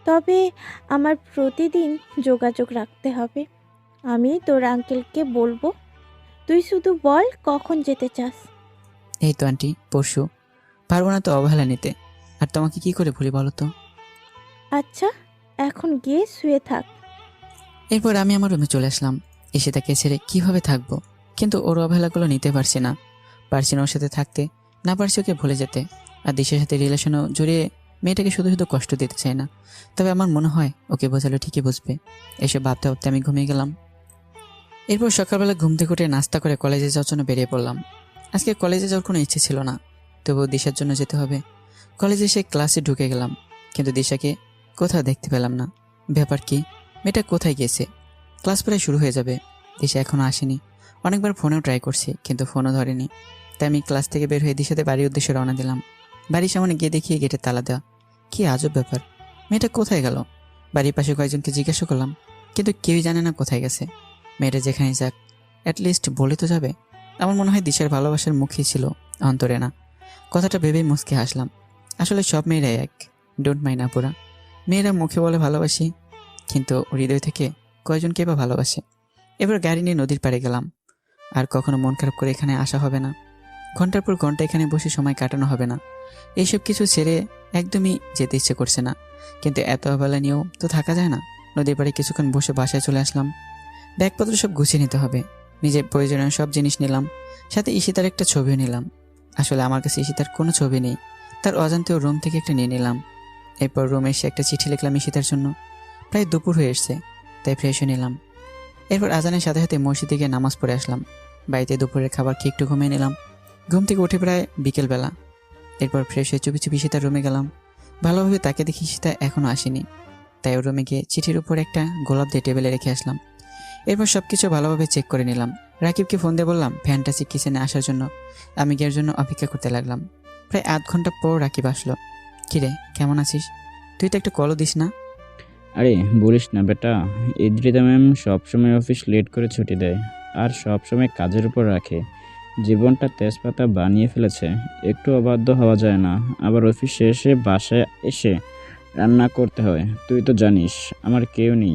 তবে আমার প্রতিদিন যোগাযোগ রাখতে হবে। আমি তোর আঙ্কেলকে বলবো। তুই শুধু বল কখন যেতে চাস। এই তো আন্টি, পরশু। পারবো না তো অবহেলা নিতে। আর তোমাকে কি করে ভুলি বলো তো? আচ্ছা, এখন গিয়ে শুয়ে থাক। এরপর আমি আমার রুমে চলে আসলাম। এসে তাকে ছেড়ে কিভাবে থাকবো? কিন্তু ওর অবহেলাগুলো নিতে পারছি না। পারছি না ওর সাথে থাকতে, না পারছি ওকে ভুলে যেতে। আর দিশের সাথে রিলেশনও জড়িয়ে মেয়েটাকে শুধু শুধু কষ্ট দিতে চাই না। তবে আমার মনে হয় ওকে বোঝালে ঠিকই বুঝবে। এসব ভাবতে ভাবতে আমি ঘুমিয়ে গেলাম। এরপর সকালবেলা ঘুম থেকে উঠে নাস্তা করে কলেজে যাওয়ার জন্য বেরিয়ে পড়লাম। আজকে কলেজে যাওয়ার কোনো ইচ্ছে ছিল না, তবুও দিশার জন্য যেতে হবে। কলেজে এসে ক্লাসে ঢুকে গেলাম, কিন্তু দিশাকে কোথাও দেখতে পেলাম না। ব্যাপার কি? মেয়েটা কোথায় গিয়েছে? ক্লাস প্রায় শুরু হয়ে যাবে, দিশা এখনও আসেনি। অনেকবার ফোনেও ট্রাই করছি, কিন্তু ফোনও ধরেনি। তাই আমি ক্লাস থেকে বের হয়ে দিশাতে বাড়ির উদ্দেশ্যে রওনা দিলাম। বাড়ির সামনে গিয়ে দেখি গেটে তালা দেওয়া। কি আজব ব্যাপার, মেয়েটা কোথায় গেল? বাড়ির পাশে কয়েকজনকে জিজ্ঞাসা করলাম, কিন্তু কেউই জানে না কোথায় গেছে। মেয়েটা যেখানেই যাক, অ্যাটলিস্ট বলে তো যাবে। আমার মনে হয় দিশার ভালোবাসার মুখই ছিল, অন্তরে না। কথাটা ভেবেই মুচকে হাসলাম। আসলে সব মেয়েরাই এক, ডোন্ট মাইন্ড আপুরা। মেয়েরা মুখে বলে ভালোবাসি, কিন্তু হৃদয় থেকে কয়জনকে বা ভালোবাসে। এবার গাড়ি নিয়ে নদীর পাড়ে গেলাম। আর কখনো মন খারাপ করে এখানে আসা হবে না, ঘন্টার পর ঘন্টা এখানে বসে সময় কাটানো হবে না। এইসব কিছু ছেড়ে একদমই যেতে ইচ্ছে করছে না, কিন্তু এত অবহেলা নিয়েও তো থাকা যায় না। নদীর পাড়ে কিছুক্ষণ বসে বাসায় চলে আসলাম। ব্যাগপত্র সব গুছিয়ে নিতে হবে। নিজের প্রয়োজনীয় সব জিনিস নিলাম, সাথে ঈশিতার একটা ছবিও নিলাম। আসলে আমার কাছে ঈশিতার কোনো ছবি নেই, তার অজান্তেও রুম থেকে একটা নিয়ে নিলাম। এরপর রুমে এসে একটা চিঠি লিখলাম ঈশিতার জন্য। প্রায় দুপুর হয়ে এসছে, তাই ফ্রেশ হয়ে নিলাম। এরপর আজানের সাথে সাথে মসজিদে গিয়ে নামাজ পড়ে আসলাম। বাড়িতে দুপুরের খাবার খেয়ে একটু ঘুমিয়ে নিলাম। ঘুম থেকে উঠে প্রায় বিকেলবেলা। এরপর ফ্রেশ হয়ে চুপি চুপি ঈশিতার রুমে গেলাম। ভালোভাবে তাকে দেখি ঈশিতা এখনও আসেনি, তাই ওর রুমে গিয়ে চিঠির উপর একটা গোলাপ দিয়ে টেবিলে রেখে আসলাম। এরপর সব কিছু ভালোভাবে চেক করে নিলাম। রাকিবকে ফোন দিয়ে বললাম ফ্যান্টাসি কিচেনে আসার জন্য। আমি গিয়ে ওর জন্য অপেক্ষা করতে লাগলাম। প্রায় আধ ঘন্টা পর রাকিব আসলো। কিরে, কেমন আছিস? তুই তো একটা কলও দিস না। আরে বলিস না বেটা, ইদ্রিতা ম্যাম সবসময় অফিস লেট করে ছুটি দেয় আর সবসময় কাজের উপর রাখে। জীবনটা তেজপাতা বানিয়ে ফেলেছে, একটু অবাধ্য হওয়া যায় না। আবার অফিস শেষে বাসায় এসে রান্না করতে হয়। তুই তো জানিস আমার কেউ নেই,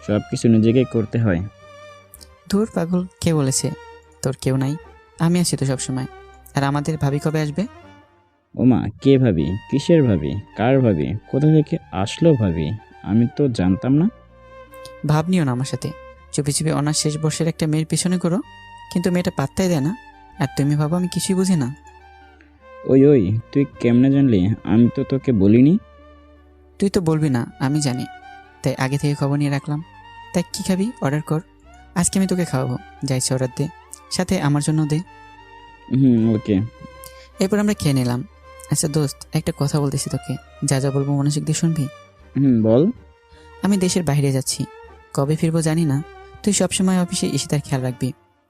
সব কিছু নিজেকেই করতে হয়। ধুর পাগল, কে বলেছে তোর কেউ নাই? আমি আছি তো সবসময়। আর আমাদের ভাবি কবে আসবে? ওমা, কে ভাবি? কিসের ভাবি? কার ভাবি? কোথা থেকে আসলো ভাবি? আমি তো জানতাম না। ভাব নিও না আমার সাথে। চুপি চুপি অনার্স শেষ বর্ষের একটা মেয়ের পিছনে করো, কিন্তু মেয়েটা পাত্তাই দেয় না। আর তুমি ভাবো আমি কিছুই বুঝি না। ওই ওই, তুই কেমনে জানলি? আমি তো তোকে বলিনি। তুই তো বলবি না আমি জানি, তাই আগে থেকে খবর নিয়ে রাখলাম। তাই কি খাবি অর্ডার কর, আজকে আমি তোকে খাওয়াবো। যাইছে অর্ডার দে, সাথে আমার জন্য দে। ওকে। এরপর আমরা খেয়ে নিলাম। আচ্ছা দোস্ত, একটা কথা বলতেছি তোকে, যা যা বলবো মনোযোগ দিয়ে শুনবি। বল। আমি দেশের বাইরে যাচ্ছি, কবে ফিরবো জানি না। তুই সবসময় অফিসে ঈশিতার খেয়াল রাখবি,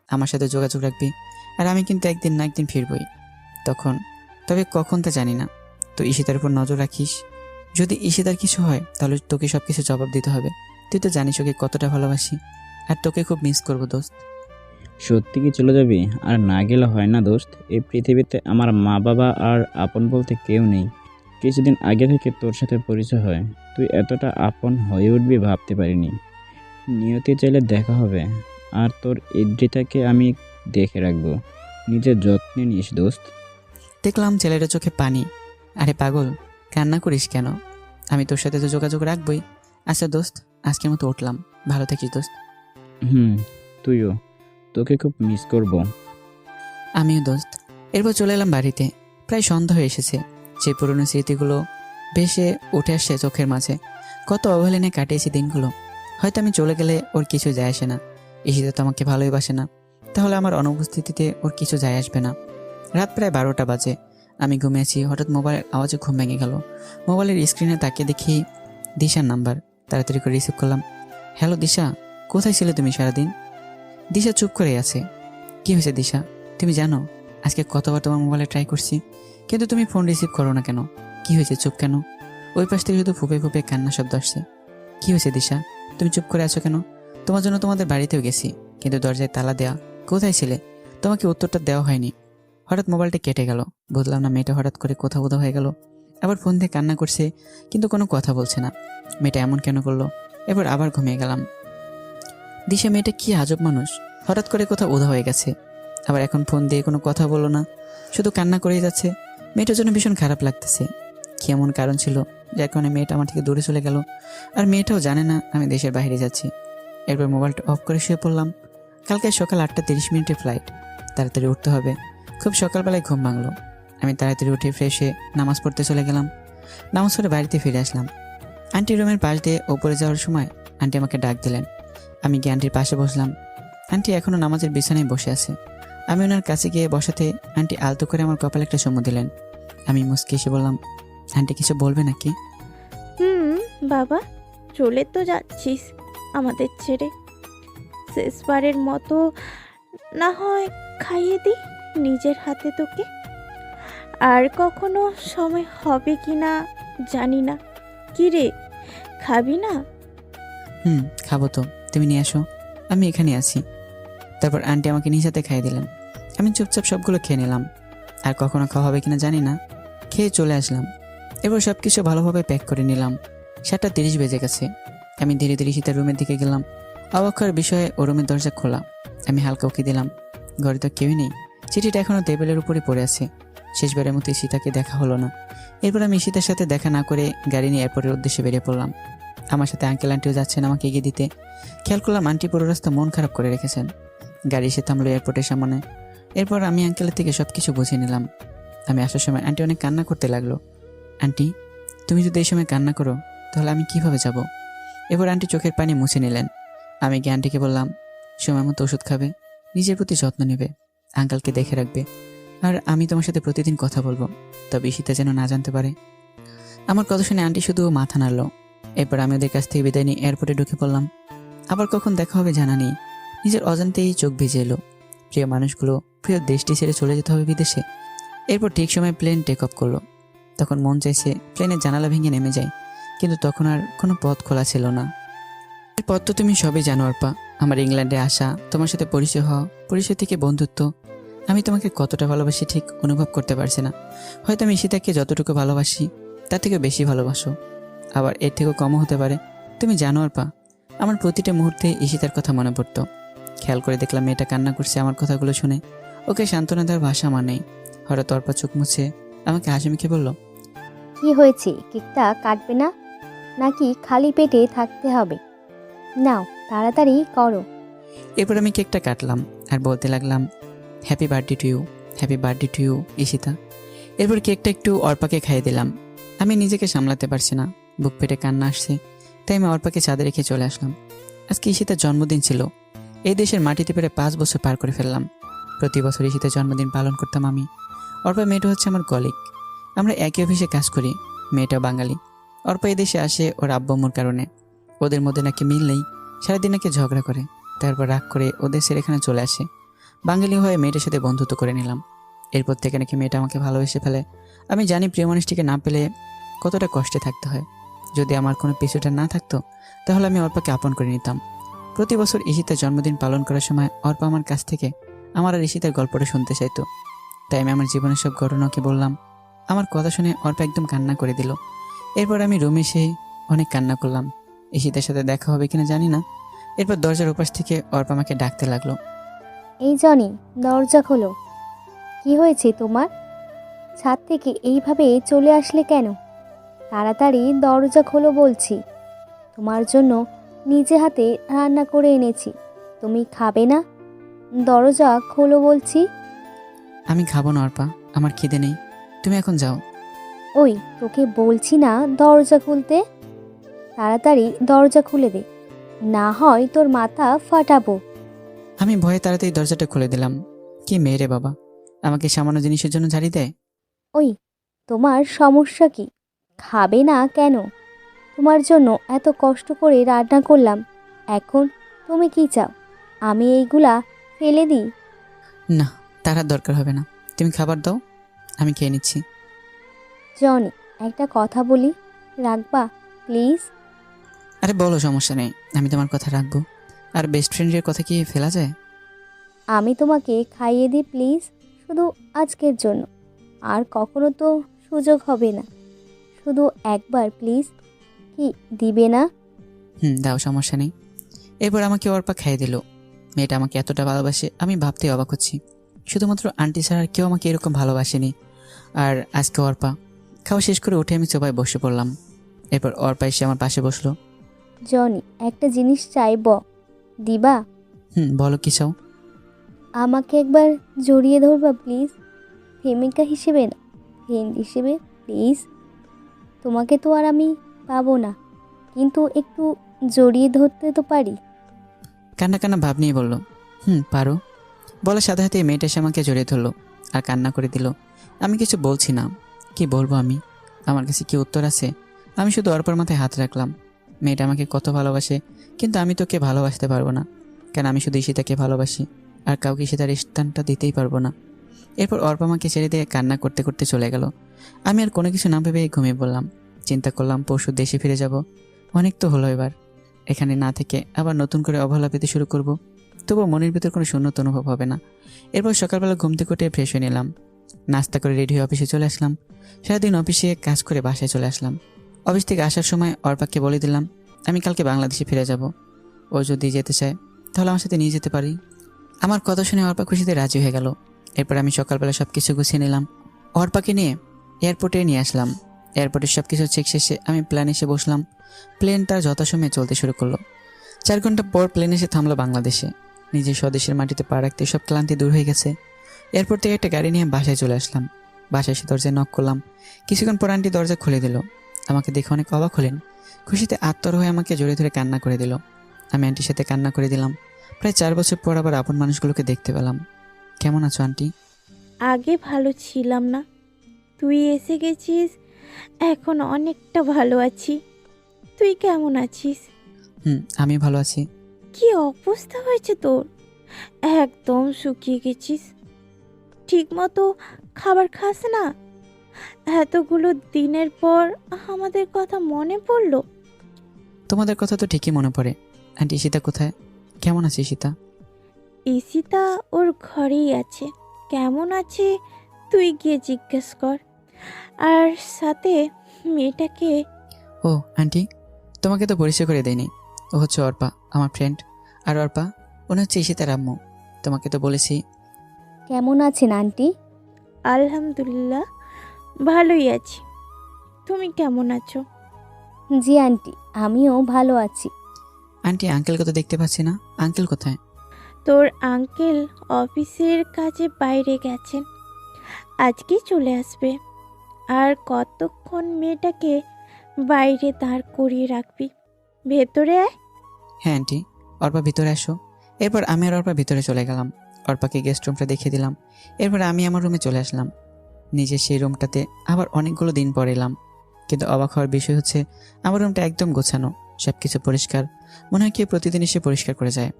আমার সাথে যোগাযোগ রাখবি। আর আমি কিন্তু একদিন না একদিন ফিরবই, তবে কখন তা জানি না। তুই ঈশিতার উপর নজর রাখিস। যদি ঈশিতার কিছু হয় তাহলে তোকে সব কিছু জবাব দিতে হবে। তুই তো জানিস ওকে কতটা ভালোবাসি, আর তোকে খুব মিস করবো দোস্ত। সত্যি কি চলে যাবি? আর না গেলে হয় না দোস্ত। এই পৃথিবীতে আমার মা বাবা আর আপন বলতে কেউ নেই। কিছুদিন আগে থেকে তোর সাথে পরিচয় হয়, তুই এতটা আপন হয়ে উঠবি ভাবতে পারিনি। নিয়তি চাইলে দেখা হবে। আর তোর ইদ্রিতাকে আমি দেখে রাখবো। নিজের যত্নে নিস দোস্ত। দেখলাম ছেলেটার চোখে পানি। আরে পাগল, কান্না করিস কেন? আমি তোর সাথে তো যোগাযোগ রাখবই। আচ্ছা দোস্ত, আজকের মতো উঠলাম। ভালো থাকিস দোস্ত। তুইও, তোকে খুব মিস করব। আমিও দোস্ত। এরপর চলে এলাম বাড়িতে। প্রায় সন্ধ্যা হয়ে এসেছে। সেই পুরনো স্মৃতিগুলো ভেসে উঠে আসছে চোখের মাঝে। কত অবহেলনে কাটিয়েছি দিনগুলো। হয়তো আমি চলে গেলে ওর কিছু যায় আসে না, ঈশিতা তো আমাকে ভালোই বাসে না, তাহলে আমার অনুপস্থিতিতে ওর কিছু যায় আসবে না। রাত প্রায় 12টা বাজে। আমি ঘুমিয়েছি, হঠাৎ মোবাইলের আওয়াজে ঘুম ভেঙে গেল। মোবাইলের স্ক্রিনে তাকিয়ে দেখি দিশার নাম্বার। তাড়াতাড়ি করে রিসিভ করলাম। হ্যালো দিশা, কোথায় ছিলে তুমি সারাদিন? দিশা চুপ করে আছে। কি হয়েছে দিশা? তুমি জানো আজকে কতবার তোমার মোবাইলে ট্রাই করছি, কিন্তু তুমি ফোন রিসিভ করো না কেন? কি হয়েছে, চুপ কেন? ওই পাশ থেকে শুধু ফুপে ফুপে কান্না শব্দ আসছে। কি হয়েছে দিশা, তুমি চুপ করে আছো কেন? তোমার জন্য তোমাদের বাড়িতেও গেছি, কিন্তু দরজায় তালা দেওয়া। কোথায় ছিলে? তোমাকে উত্তরটা দেওয়া হয়নি। হঠাৎ মোবাইলটা কেটে গেল। বুঝলাম না মেয়েটা হঠাৎ করে কোথাও কোথাও হয়ে গেল। আবার ফোন দিয়ে কান্না করছে, কিন্তু কোনো কথা বলছে না। মেয়েটা এমন কেন করলো? এবার আবার ঘুমিয়ে গেলাম। দিশা মেয়েটা কি আজব মানুষ, হঠাৎ করে কোথাও উধা হয়ে গেছে। আবার এখন ফোন দিয়ে কোনো কথা বললো না, শুধু কান্না করেই যাচ্ছে। মেয়েটার জন্য ভীষণ খারাপ লাগতেছে। কি এমন কারণ ছিল যার কারণে মেয়েটা আমার থেকে দূরে চলে গেল? আর মেয়েটাও জানে না আমি দেশের বাইরে যাচ্ছি। এরপর মোবাইলটা অফ করে শুয়ে পড়লাম। কালকে সকাল 8:30 ফ্লাইট, তাড়াতাড়ি উঠতে হবে। খুব সকালবেলায় ঘুম ভাঙলো। আমি তাড়াতাড়ি উঠে ফ্রেশ হয়ে নামাজ পড়তে চলে গেলাম। নামাজ পড়ে বাড়িতে ফিরে আসলাম। আন্টি রুমের পাশ দিয়ে ওপরে যাওয়ার সময় আন্টি আমাকে ডাক দিলেন। আমি গিয়ে আন্টির পাশে বসলাম। আন্টি এখনও নামাজের বিছানায় বসে আছে। আমি ওনার কাছে গিয়ে বসাতে আন্টি আলতো করে আমার কপালে একটা চুমু দিলেন। আমি মুচকি এসে বললাম, আন্টি কিছু বলবে নাকি? বাবা, চলে তো যাচ্ছিস আমাদের ছেড়ে। শেষবারের মতো না হয় খাইয়ে দিই নিজের হাতে তোকে। আর কখনো সময় হবে কি না জানি না। কি রে, খাবি না? খাবো তো, তুমি নিয়ে আসো, আমি এখানে আছি। তারপর আন্টি আমাকে নিজ হাতে খাইয়ে দিলেন। আমি চুপচাপ সবগুলো খেয়ে নিলাম। আর কখনো খাওয়া হবে কিনা জানি না, খেয়ে চলে আসলাম। এবার সব কিছু ভালোভাবে প্যাক করে নিলাম। 7:30 বেজে গেছে। আমি ধীরে ধীরে সীতার রুমের দিকে গেলাম। অবাক হওয়ার বিষয়ে ও রুমের দরজা খোলা। আমি হালকা উকি দিলাম, ঘরে তো কেউই নেই। চিঠিটা এখনো টেবিলের উপরে পড়ে আছে। শেষবারের মতো ঈশিতাকে দেখা হলো না। এরপর আমি ঈশিতার সাথে দেখা না করে গাড়ি নিয়ে এয়ারপোর্টের উদ্দেশ্যে বেরিয়ে পড়লাম। আমার সাথে আঙ্কেল আন্টিও যাচ্ছেন আমাকে এগিয়ে দিতে। খেয়াল করলাম আন্টি পুরো রাস্তা মন খারাপ করে রেখেছেন। গাড়ি এসে থামলো এয়ারপোর্টের সামনে। এরপর আমি আঙ্কেলের থেকে সব কিছু বুঝে নিলাম। আমি আসার সময় আন্টি অনেক কান্না করতে লাগলো। আন্টি, তুমি যদি এই সময় কান্না করো তাহলে আমি কিভাবে যাব? এবার আন্টি চোখের পানি মুছে নিলেন। আমি গিয়ে আন্টিকে বললাম, সময় মতো ওষুধ খাবে, নিজের প্রতি যত্ন নেবে, আঙ্কেলকে দেখে রাখবে, আর আমি তোমার সাথে প্রতিদিন কথা বলবো, তবে ঈশিতা যেন না জানতে পারে। আমার কথা শুনে আন্টি শুধু মাথা নাড়ল। এরপর আমি ওদের কাছ থেকে বিদায় নিয়ে এয়ারপোর্টে ঢুকে পড়লাম। আবার কখন দেখা হবে জানা নেই। নিজের অজান্তেই চোখ ভিজে এলো। প্রিয় মানুষগুলো, প্রিয় দেশটি ছেড়ে চলে যেতে হবে বিদেশে। এরপর ঠিক সময় প্লেন টেক অফ করলো। তখন মন চাইছে প্লেনের জানালা ভেঙে নেমে যায়, কিন্তু তখন আর কোনো পথ খোলা ছিল না। এই পথ তো তুমি সবই জানো অর্পা। আমার ইংল্যান্ডে আসা, তোমার সাথে পরিচয় হওয়া, পরিচয় থেকে বন্ধুত্ব। আমি তোমাকে কতটা ভালোবাসি ঠিক অনুভব করতে পারছি না। হয়তো আমি ঈশিতাকে যতটুকু ভালোবাসি তার থেকে বেশি ভালোবাসো, আবার এর থেকেও কমও হতে পারে। তুমি জানো অর্পা, আমার প্রতিটা মুহূর্তে ঈশিতার কথা মনে পড়তো। খেয়াল করে দেখলাম মেয়েটা কান্না করছে আমার কথাগুলো শুনে। ওকে সান্ত্বনা দেওয়ার ভাষা আমার নেই। হঠাৎ অর্পা চোখ মুছে আমাকে হাসি মুখে বলল, কি হয়েছে? কেকটা কাটবে না নাকি খালি পেটে থাকতে হবে? নাও তাড়াতাড়ি করো। এরপর আমি কেকটা কাটলাম আর বলতে লাগলাম, happy birthday to you, happy birthday to you Ishita. এরপর কেকটা একটু অর্পাকে খাইয়ে দিলাম। আমি নিজেকে সামলাতে পারছি না, বুক পেটে কান্না আসছে, তাই আমি অর্পাকে ছাদে রেখে চলে আসলাম। আজকে ঈশিতার জন্মদিন ছিল। এই দেশের মাটিতে প্রায় 5 বছর পার করে ফেললাম। প্রতি বছর ঈশিতার জন্মদিন পালন করতাম আমি। অর্পা মেয়েটা হচ্ছে আমার কলিগ, আমরা একই অফিসে কাজ করি। মেয়েটা বাঙালি। অর্পা এই দেশে আসে ওর আব্বু আম্মুর কারণে। ওদের মধ্যে নাকি মিল নেই, সারাদিন নাকি ঝগড়া করে, তারপর রাগ করে ওদের ছেড়ে এখানে চলে আসে। বাঙালি হয়ে মেয়েটার সাথে বন্ধুত্ব করে নিলাম। এরপর থেকে নাকি মেয়েটা আমাকে ভালোবেসে ফেলে। আমি জানি প্রিয় মানুষটিকে না পেলে কতটা কষ্টে থাকতে হয়। যদি আমার কোনো পিছুটা না থাকতো তাহলে আমি অর্পাকে আপন করে নিতাম। প্রতি বছর ঈশিতার জন্মদিন পালন করার সময় অর্পা আমার কাছ থেকে আমার আর ঈশিতার গল্পটা শুনতে চাইতো। তাই আমি আমার জীবনের সব ঘটনাকে বললাম। আমার কথা শুনে অর্পা একদম কান্না করে দিল। এরপর আমি রুমে এসে অনেক কান্না করলাম। ঈশিতার সাথে দেখা হবে কিনা জানি না। এরপর দরজার ওপাশ থেকে অর্পা আমাকে ডাকতে লাগলো, এই জনি, দরজা খোলো। কি হয়েছে তোমার? ছাদ থেকে এইভাবে চলে আসলে কেন? তাড়াতাড়ি দরজা খোলো বলছি। তোমার জন্য নিজে হাতে রান্না করে এনেছি, তুমি খাবে না? দরজা খোলো বলছি। আমি খাবো না অর্পা, আমার খিদে নেই, তুমি এখন যাও। ওই তোকে বলছি না দরজা খুলতে। তাড়াতাড়ি দরজা খুলে দে, না হয় তোর মাথা ফাটাবো। আমি ভয়ে তাড়াতাড়ি দরজাটা খুলে দিলাম। কি মেয়ে রে বাবা, আমাকে সামান্য জিনিসের জন্য ঝাড়ি দেয়। ওই তোমার সমস্যা কি? খাবে না কেন? তোমার জন্য এত কষ্ট করে রান্না করলাম, এখন তুমি কি চাও আমি এইগুলা ফেলে দিই? না, তার আর দরকার হবে না, তুমি খাবার দাও, আমি খেয়ে নিচ্ছি। জনি, একটা কথা বলি, রাখবা প্লিজ? আরে বলো, সমস্যা নেই, আমি তোমার কথা রাখবো। আর বেস্ট ফ্রেন্ডের কথা কি ফেলা যায়? আমি তোমাকে খাইয়ে দিই প্লিজ, শুধু আজকের জন্য, আর কখনো তো সুযোগ হবে না, শুধু একবার প্লিজ। কি দিবে না? দাও, সমস্যা নেই। এরপর আমাকে অর্পা খাইয়ে দিল। মেয়েটা আমাকে এতটা ভালোবাসে আমি ভাবতে অবাক হচ্ছি। শুধুমাত্র আন্টি ছাড়া আর কেউ আমাকে এরকম ভালোবাসেনি। আর আজকে অর্পা। খাওয়া শেষ করে উঠে আমি সোফায় বসে পড়লাম। এরপর অর্পা এসে আমার পাশে বসলো। জনি, একটা জিনিস চাইব, দিবা? বলো কি চাও? আমাকে একবার জড়িয়ে ধরবা প্লিজ, প্রেমিকা হিসেবে না, ফ্রেন্ড হিসেবে প্লিজ। তোমাকে তো আর আমি পাবো না, কিন্তু একটু জড়িয়ে ধরতে তো পারি। কান্না কান্না ভাব নিয়ে বললো, পারো। বলার সাথে সাথে মেয়েটা এসে আমাকে জড়িয়ে ধরলো আর কান্না করে দিল। আমি কিছু বলছি না, কি বলবো আমি? আমার কাছে কি উত্তর আছে? আমি শুধু অর্পার মাথায় হাত রাখলাম। মেয়েটা আমাকে কত ভালোবাসে, কিন্তু আমি তোকে ভালোবাসতে পারবো না, কেন আমি শুধু ঈশিতাকে ভালোবাসি, আর কাউকে ঈশিতার স্থানটা দিতেই পারবো না। এরপর অর্পা আমাকে ছেড়ে দিয়ে কান্না করতে করতে চলে গেল। আমি আর কোনো কিছু না ভেবে ঘুমিয়ে পড়লাম। চিন্তা করলাম পরশু দেশে ফিরে যাব। অনেক তো হলো, এবার এখানে না থেকে আবার নতুন করে অবহেলা পেতে শুরু করব। তবুও মনের ভিতর কোনো শূন্যতা অনুভব হবে না। এরপর সকালবেলা ঘুম থেকে উঠে ফ্রেশ হয়ে নিলাম, নাস্তা করে রেডি হয়ে অফিসে চলে আসলাম। সারাদিন অফিসে কাজ করে বাসায় চলে আসলাম। অফিস থেকে আসার সময় অর্পাকে বলে দিলাম আমি কালকে বাংলাদেশে ফিরে যাব। ও যদি যেতে চায় তাহলে আমার সাথে নিয়ে যেতে পারি। আমার কথা শুনে অর্পা খুশিতে রাজি হয়ে গেল। এরপর আমি সকালবেলা সব কিছু গুছিয়ে নিলাম, অর্পাকে নিয়ে এয়ারপোর্টে নিয়ে আসলাম। এয়ারপোর্টের সব কিছু চেক শেষে আমি প্লেনে এসে বসলাম। প্লেন তার যথাসময়ে চলতে শুরু করলো। 4 ঘন্টা পর প্লেন এসে থামলো বাংলাদেশে। নিজের স্বদেশের মাটিতে পা রাখতে সব ক্লান্তি দূর হয়ে গেছে। এয়ারপোর্ট থেকে একটা গাড়ি নিয়ে বাসায় চলে আসলাম। বাসায় এসে দরজায় নক করলাম। কিছুক্ষণ পর আন্টি দরজা খুলে দিল। আমাকে দেখে অনেক অবাক হলেন। খুশিতে আত্মর হয়ে আমাকে জড়িয়ে ধরে কান্না করে দিল। আমি আন্টির সাথে কান্না করে দিলাম। প্রায় 4 বছর পর আবার আপন মানুষগুলোকে দেখতে পেলাম। কেমন আছো আন্টি? আগে ভালো ছিলাম না, তুই এসে গেছিস, এখন অনেকটা ভালো আছি। তুই কেমন আছিস? আমি ভালো আছি। কি অবস্থা হয়েছে তোর? একদম শুকিয়ে গেছিস, ঠিক মতো খাবার খাস না। এতগুলো দিনের পর আমাদের কথা মনে পড়লো। তোমাদের কথা তো ঠিকই মনে পড়ে। আন্টি সীতা কোথায়? কেমন আছে সীতা? ঈশিতা ওর ঘরেই আছে। কেমন আছে তুই গিয়ে জিজ্ঞেস কর। আর সাথে মেয়েটাকে। ও আন্টি, তোমাকে তো পরিচয় করে দেয়নি। ও হচ্ছে অর্পা, আমার ফ্রেন্ড। আর অর্পা, উনি হচ্ছে ঈশিতার আম্মু। তোমাকে তো বলেছি। কেমন আছেন আন্টি? আলহামদুলিল্লাহ ভালোই আছি। তুমি কেমন আছো? জি আন্টি, আমিও ভালো আছি। আন্টি আঙ্কেলকে তো দেখতে পাচ্ছি না, আঙ্কেল কোথায়? তোর আঙ্কেল অফিসের কাজে বাইরে গেছেন, আজকেই চলে আসবে। আর কতক্ষণ মেয়েটাকে বাইরে দাঁড় করিয়ে রাখবি? ভেতরে আয়। হ্যাঁ আন্টি, অর্পা ভিতরে আসো। এরপর আমি আর অর্পা ভিতরে চলে গেলাম। অর্পাকে গেস্ট রুমটা দেখিয়ে দিলাম। এরপর আমি আমার রুমে চলে আসলাম। নিজের সেই রুমটাতে আবার অনেকগুলো দিন পর এলাম। কিন্তু অবাক হওয়ার বিষয় হচ্ছে আমার রুমটা একদম গোছানো, সব কিছু পরিষ্কার। মনে হয় কেউ প্রতিদিন এসে পরিষ্কার করে যায়।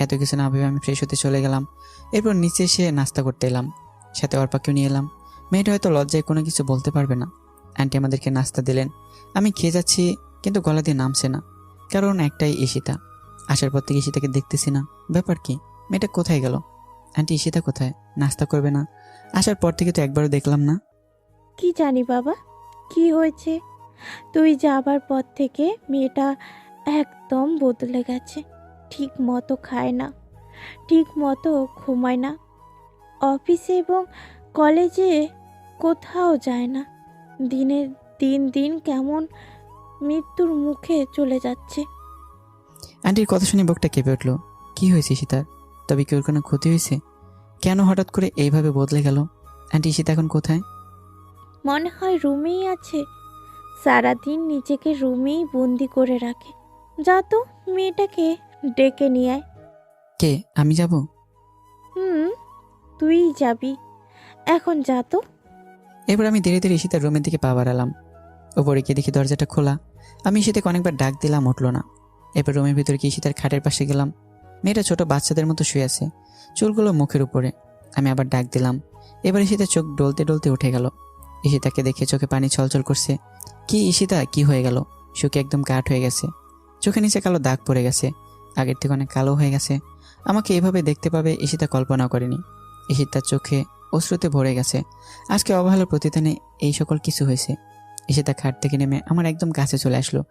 এত কিছু না ভেবে আমি ফ্রেশ হতে চলে গেলাম। এরপর নিচে এসে নাস্তা করতে এলাম, সাথে অর্পাকেও নিয়ে এলাম। মেয়েটা হয়তো লজ্জায় কোনো কিছু বলতে পারবে না। আন্টি আমাদেরকে নাস্তা দিলেন। আমি খেয়ে যাচ্ছি, কিন্তু গলা দিয়ে নামছে না। কারণ একটাই, ঈশিতা। আসার পর থেকে ঈশিতাকে দেখতেছি না। ব্যাপার কি? মেয়েটা কোথায় গেল? আন্টি ঈশিতা কোথায়? নাস্তা করবে না? আসার পর থেকে তো একবারও দেখলাম না। কি জানি বাবা, কি হয়েছে? তুই যাবার পর থেকে মেয়েটা একদম বদলে গেছে। ঠিক মতো খায় না, ঠিক মতো ঘুমায় না, অফিসে এবং কলেজে কোথাও যায় না। দিনের দিন কেমন মৃত্যুর মুখে চলে যাচ্ছে। আন্টির কথা শুনে বুকটা কেঁপে উঠল। কি হয়েছে ঈশিতার? তবে কি ওর কোনো ক্ষতি হয়েছে? কেন হঠাৎ করে এইভাবে বদলে গেল? আন্টি ঈশিতা এখন কোথায়? মনে হয় রুমেই আছে। সারাদিন নিজেকে রুমেই বন্দি করে রাখে। যা তো মেয়েটাকে ডেকে নিয়ে আয়। কে? আমি যাব? তুই যাবি, এখন যা তো। এরপর আমি ধীরে ধীরে ঈশিতার রুমের দিকে পা বাড়ালাম। ওপরে গিয়ে দেখি দরজাটা খোলা। আমি ঈশিতাকে অনেকবার ডাক দিলাম, উঠলো না। এরপর রুমের ভিতরে গিয়ে ঈশিতার খাটের পাশে গেলাম। মেয়েটা ছোট বাচ্চাদের মতো শুয়ে আছে, চুলগুলো মুখের উপরে। আমি আবার ডাক দিলাম। এবার ঈশিতার চোখ ডলতে ডলতে উঠে গেল। ঈশিতাকে দেখে চোখে পানি ছলছল করছে। কি ঈশিতা, কি হয়ে গেল? শুকে একদম কাঠ হয়ে গেছে, চোখে নিচে কালো দাগ পড়ে গেছে, আগের থেকে অনেক কালো হয়ে গেছে। আমাকে এভাবে দেখতে পাবে ঈশিতা কল্পনা করেনি। ঈশিতার চোখে অশ্রুতে ভরে গেছে। আজকে অবহেলার প্রতিদানে এই সকল কিছু হয়েছে। ঈশিতা খাট থেকে নেমে আমার একদম কাছে চলে আসলো,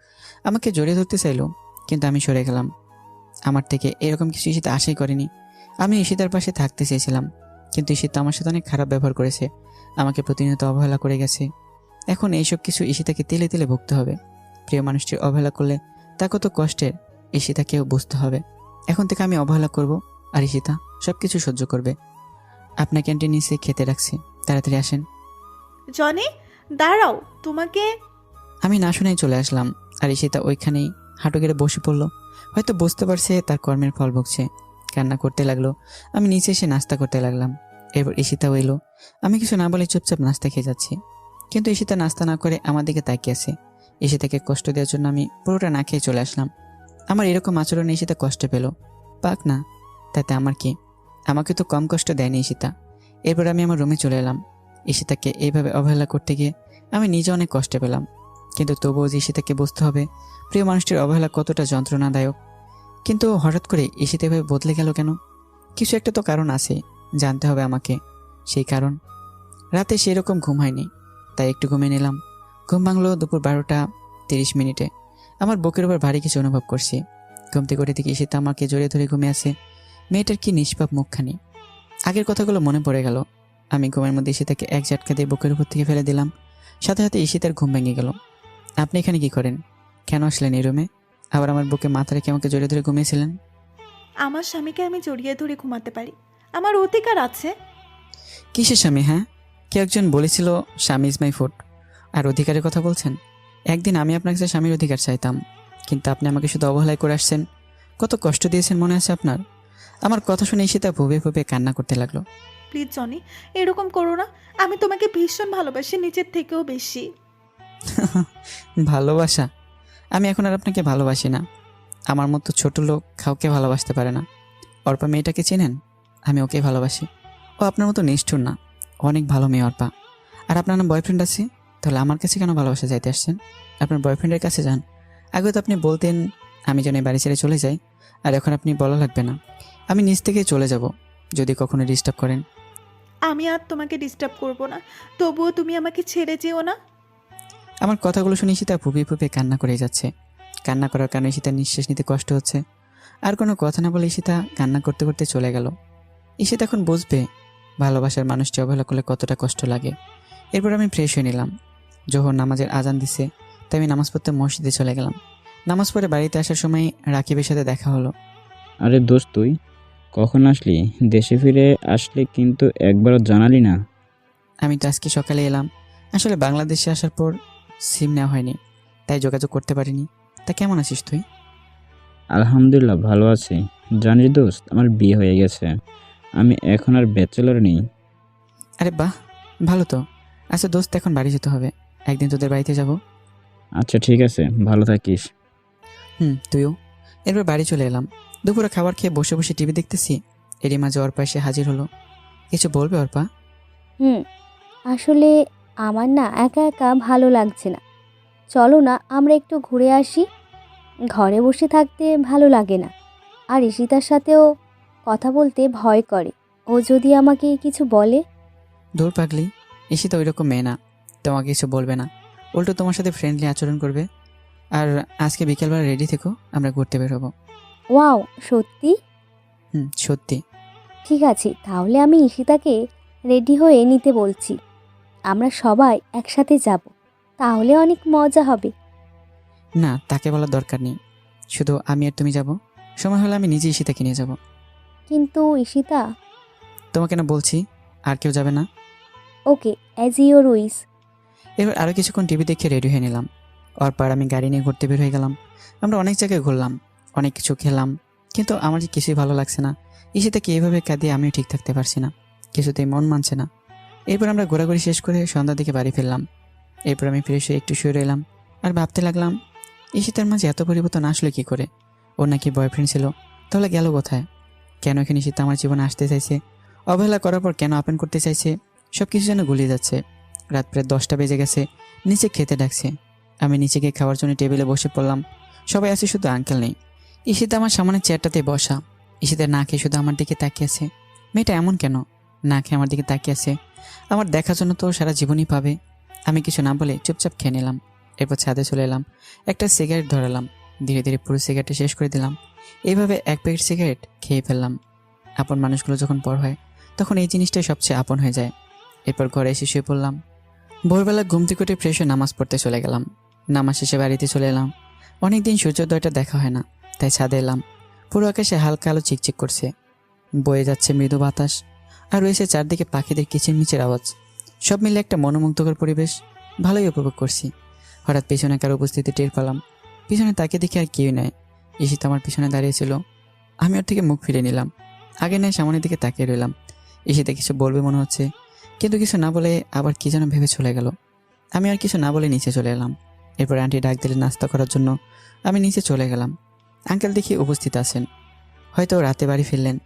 আমাকে জড়িয়ে ধরতে চাইলো, কিন্তু আমি সরে গেলাম। আমার থেকে এরকম কিছু ঈশিতা আশাই করেনি। আমি ঈশিতার পাশে থাকতে চেয়েছিলাম, কিন্তু ঈশিতা আমার সাথে অনেক খারাপ ব্যবহার করেছে, আমাকে প্রতিনিয়ত অবহেলা করে গেছে। এখন এইসব কিছু ঈশিতাকে তেলে তেলে ভুগতে হবে। প্রিয় মানুষটির অবহেলা করলে তা কত কষ্টের ঈশিতাকেও বুঝতে হবে। এখন থেকে আমি অবহেলা করব, আর ঈশিতা সব কিছু সহ্য করবে। আপনার ক্যান্টিন নিচে খেতে রাখছি, তাড়াতাড়ি আসেন। জনি, দাঁড়াও, তোমাকে। আমি না শুনেই চলে আসলাম, আর ঈশিতা ওইখানেই হাঁটু গেড়ে বসে পড়লো। হয়তো বুঝতে পারছে তার কর্মের ফল ভুগছে, কান্না করতে লাগলো। আমি নিচে এসে নাস্তা করতে লাগলাম। এরপর ঈশিতাও এলো। আমি কিছু না বলে চুপচাপ নাস্তা খেয়ে যাচ্ছি, কিন্তু ঈশিতা নাস্তা না করে আমার দিকে তাকিয়ে আছে। ঈশিতাকে কষ্ট দেওয়ার জন্য আমি পুরোটা না খেয়ে চলে আসলাম। আমার এরকম আচরণে ঈশিতা কষ্ট পেল, পাক না, তাতে আমার কি? আমাকে তো কম কষ্ট দেয়নি ঈশিতা। এরপর আমি আমার রুমে চলে এলাম। ঈশিতাকে এইভাবে অবহেলা করতে গিয়ে আমি নিজে অনেক কষ্ট পেলাম, কিন্তু তবুও যে ঈশিতাকে বুঝতে হবে প্রিয় মানুষটির অবহেলা কতটা যন্ত্রণাদায়ক। কিন্তু হঠাৎ করে ঈশিতা এভাবে বদলে গেল কেন? কিছু একটা তো কারণ আছে, জানতে হবে আমাকে। সেই কারণ, রাতে সেরকম ঘুম হয়নি, তাই একটু ঘুমিয়ে নিলাম। ঘুম ভাঙলো দুপুর 12টা 30 মিনিটে। আমার বুকের উপর ভারী কিছু অনুভব করছি। ঘুম থেকে উঠে দেখি ঈশিতা আমাকে জড়িয়ে ধরে ঘুমিয়ে আছে। মেয়েটার কি নিষ্পাপ মুখখানি। আগের কথাগুলো মনে পড়ে গেল। আমি ঘুমের মধ্যে ঈশিতাকে এক ঝাটকা দিয়ে বুকের উপর থেকে ফেলে দিলাম। সাথে সাথে ঈশিতার ঘুম ভেঙে গেল। আপনি এখানে কি করেন? কেন আসলেন এই রুমে? আবার আমার বুকে মাথা রেখে আমাকে জড়িয়ে ধরে ঘুমিয়েছিলেন। আমার স্বামীকে আমি জড়িয়ে ধরে ঘুমাতে পারি, আমার অধিকার আছে। কিসের স্বামী? হ্যাঁ, কেউ একজন বলেছিল স্বামী ইজ মাই ফুড, আর অধিকারের কথা বলছেন। একদিন আমি আপনার কাছে স্বামীর অধিকার চাইতাম, কিন্তু আপনি আমাকে শুধু অবহেলায় করে আসছেন। কত কষ্ট দিয়েছেন মনে আছে আপনার? আমার কথা শুনে ঈশিতা ভুবে ভুবে কান্না করতে লাগলো। প্লিজ জনি, এরকম করো না। আমি তোমাকে ভীষণ ভালোবাসি, নিজের থেকেও বেশি। ভালোবাসা? আমি এখন আর আপনাকে ভালোবাসি না। আমার মতো ছোট লোক কাউকে ভালোবাসতে পারে না। অর্পা মেয়েটাকে চেনেন? আমি ওকে ভালোবাসি। ও আপনার মতো নিষ্ঠুর না, অনেক ভালো মেয়ে অর্পা। আর আপনার না বয়ফ্রেন্ড আছে, তাহলে আমার কাছে কেন ভালোবাসা চাইতে আসছেন? আপনার বয়ফ্রেন্ডের কাছে যান। আগে তো আপনি বলতেন আমি যেন এই বাড়ি ছেড়ে চলে যাই, আর এখন আপনি বলা লাগবে না। আমি নিজ থেকে চলে যাব যদি কখনো ডিস্টার্ব করেন। আমি আর তোমাকে ডিস্টার্ব করব না, তবুও তুমি আমাকে ছেড়ে যেও না। আমার কথাগুলো শুনে ঈশিতা ফুপিয়ে ফুপিয়ে কান্না করে যাচ্ছে। কান্না করার কারণে ঈশিতার নিঃশ্বাস নিতে কষ্ট হচ্ছে। আর কোনো কথা না বলে ঈশিতা কান্না করতে করতে চলে গেল। ঈশিতা এখন বুঝবে ভালোবাসার মানুষটি অবহেলা করলে কতটা কষ্ট লাগে। এরপর আমি ফ্রেশ হয়ে নিলাম। জোহর নামাজের আজান দিছে, তাই আমি নামাজ পড়তে মসজিদে চলে গেলাম। নামাজ পড়ে বাড়িতে আসার সময় রাকিবের সাথে দেখা হলো। আরে দোস্ত, তুই কখন আসলি? দেশে ফিরে আসলে কিন্তু একবারও জানালি না। আমি তো আজকে সকালে এলাম। আসলে বাংলাদেশে আসার পর সিম নেওয়া হয়নি, তাই যোগাযোগ করতে পারিনি। তা কেমন আছিস তুই? আলহামদুলিল্লাহ ভালো আছি। জানিস দোস্ত, আমার বিয়ে হয়ে গেছে। আমি এখন আর ব্যাচেলর নেই। আরে বাহ, ভালো তো। আচ্ছা দোস্ত, এখন বাড়ি যেতে হবে, একদিন তোদের বাড়িতে যাব। আচ্ছা ঠিক আছে, ভালো থাকিস। তুইও। এরপর বাড়ি চলে এলাম। দুপুরে খাবার খেয়ে বসে বসে টিভি দেখতেছি। এরই মাঝে অর্পা এসে হাজির হলো। কিছু বলবে অর্পা? আসলে আমার না একা একা ভালো লাগছে না। চলো না আমরা একটু ঘুরে আসি। ঘরে বসে থাকতে ভালো লাগে না। আর ঈশিতার সাথেও কথা বলতে ভয় করে। ও যদি আমাকে কিছু বলে। দূর পাগলি, ঈশিতা ওই রকম মেয়ে না, তোমাকে কিছু বলবে না। উল্টো তোমার সাথে ফ্রেন্ডলি আচরণ করবে। আর আজকে বিকেলবেলা রেডি থেকো, আমরা ঘুরতে বের হবো। ওয়াও, সত্যি? সত্যি। ঠিক আছে, তাহলে আমি ঈশিতাকে রেডি হয়ে নিতে বলছি। আমরা সবাই একসাথে যাব, তাহলে অনেক মজা হবে। না, তাকে বলার দরকার নেই। শুধু আমি আর তুমি যাব। সময় হলে আমি নিজে ঈশিতাকে নিয়ে যাব। কিন্তু ঈশিতা। তোমাকে না বলছি, আর কেউ যাবে না। ওকে, অ্যাজ ইউর উইশ। এবার আরও কিছুক্ষণ টিভি দেখে রেডি হয়ে নিলাম। অর্পার আমি গাড়ি নিয়ে ঘুরতে বের হয়ে গেলাম। আমরা অনেক জায়গায় ঘুরলাম, অনেক কিছু খেলাম, কিন্তু আমার যে কিছুই ভালো লাগছে না। ঈশিতাকে এইভাবে কাঁদিয়ে আমিও ঠিক থাকতে পারছি না, কিছুতেই মন মানছে না। এরপর আমরা ঘোরাঘুরি শেষ করে সন্ধ্যার দিকে বাড়ি ফিরলাম। এরপর আমি ফ্রেশ হয়ে একটু শুয়ে রইলাম আর ভাবতে লাগলাম, ঈশিতার মাঝে এত পরিবর্তন আসলো কি করে? ওর নাকি বয়ফ্রেন্ড ছিল, তাহলে গেল কোথায়? কেন এখানে ঈশিতা আমার জীবনে আসতে চাইছে? অবহেলা করার পর কেন আপন করতে চাইছে? সব কিছু যেন গুলিয়ে যাচ্ছে। রাত প্রায় 10টা বেজে গেছে। নিচে খেতে ডাকছে। আমি নিচে গিয়ে খাওয়ার জন্য টেবিলে বসে পড়লাম। সবাই আছে, শুধু আঙ্কেল নেই। ঈশিতা আমার সামনে চেয়ারটাতে বসা। ঈশিতা না খেয়ে শুধু আমার দিকে তাকিয়ে আছে। মেয়েটা এমন কেন না খেয়ে আমার দিকে তাকিয়ে আছে? আমার দেখার জন্য তো সারা জীবনই পাবে। আমি কিছু না বলে চুপচাপ খেয়ে নিলাম। এরপর ছাদে চলে এলাম, একটা সিগারেট ধরালাম। ধীরে ধীরে পুরো সিগারেটটা শেষ করে দিলাম। এইভাবে এক প্যাকেট সিগারেট খেয়ে ফেললাম। আপন মানুষগুলো যখন পর হয়, তখন এই জিনিসটাই সবচেয়ে আপন হয়ে যায়। এরপর ঘরে এসে শুয়ে পড়লাম। ভোরবেলা ঘুম থেকে উঠে ফ্রেশ হয়ে নামাজ পড়তে চলে গেলাম। নামাজ শেষে বাড়িতে চলে এলাম। অনেকদিন সূর্যোদয়টা দেখা হয় না, তাই ছাদে এলাম। পুরো আকাশে হালকা আলো চিকচিক করছে, বয়ে যাচ্ছে মৃদু বাতাস, আর রয়েছে চারদিকে পাখিদের কিচিরমিচির আওয়াজ। সব মিলে একটা মনোমুগ্ধকর পরিবেশ। ভালোই উপভোগ করছি। হঠাৎ পিছনে কারো উপস্থিতি টের পেলাম। পিছনে তাকে দেখে আর কেউই নাই। ঈশিতা আমার পিছনে দাঁড়িয়েছিল। আমি ওর থেকে মুখ ফিরে নিলাম। আগে নয় সামনের দিকে তাকিয়ে রইলাম। ঈশিতা কিছু বলবে মনে হচ্ছে, কিন্তু কিছু না বলে আবার কি যেন ভেবে চলে গেল। আমি আর কিছু না বলে নিচে চলে এলাম। এরপর আন্টি ডাক দিলে নাস্তা করার জন্য আমি নিচে চলে গেলাম। আঙ্কেল দেখি উপস্থিত আছেন, হয়তো রাতে বাড়ি ফিরলেন।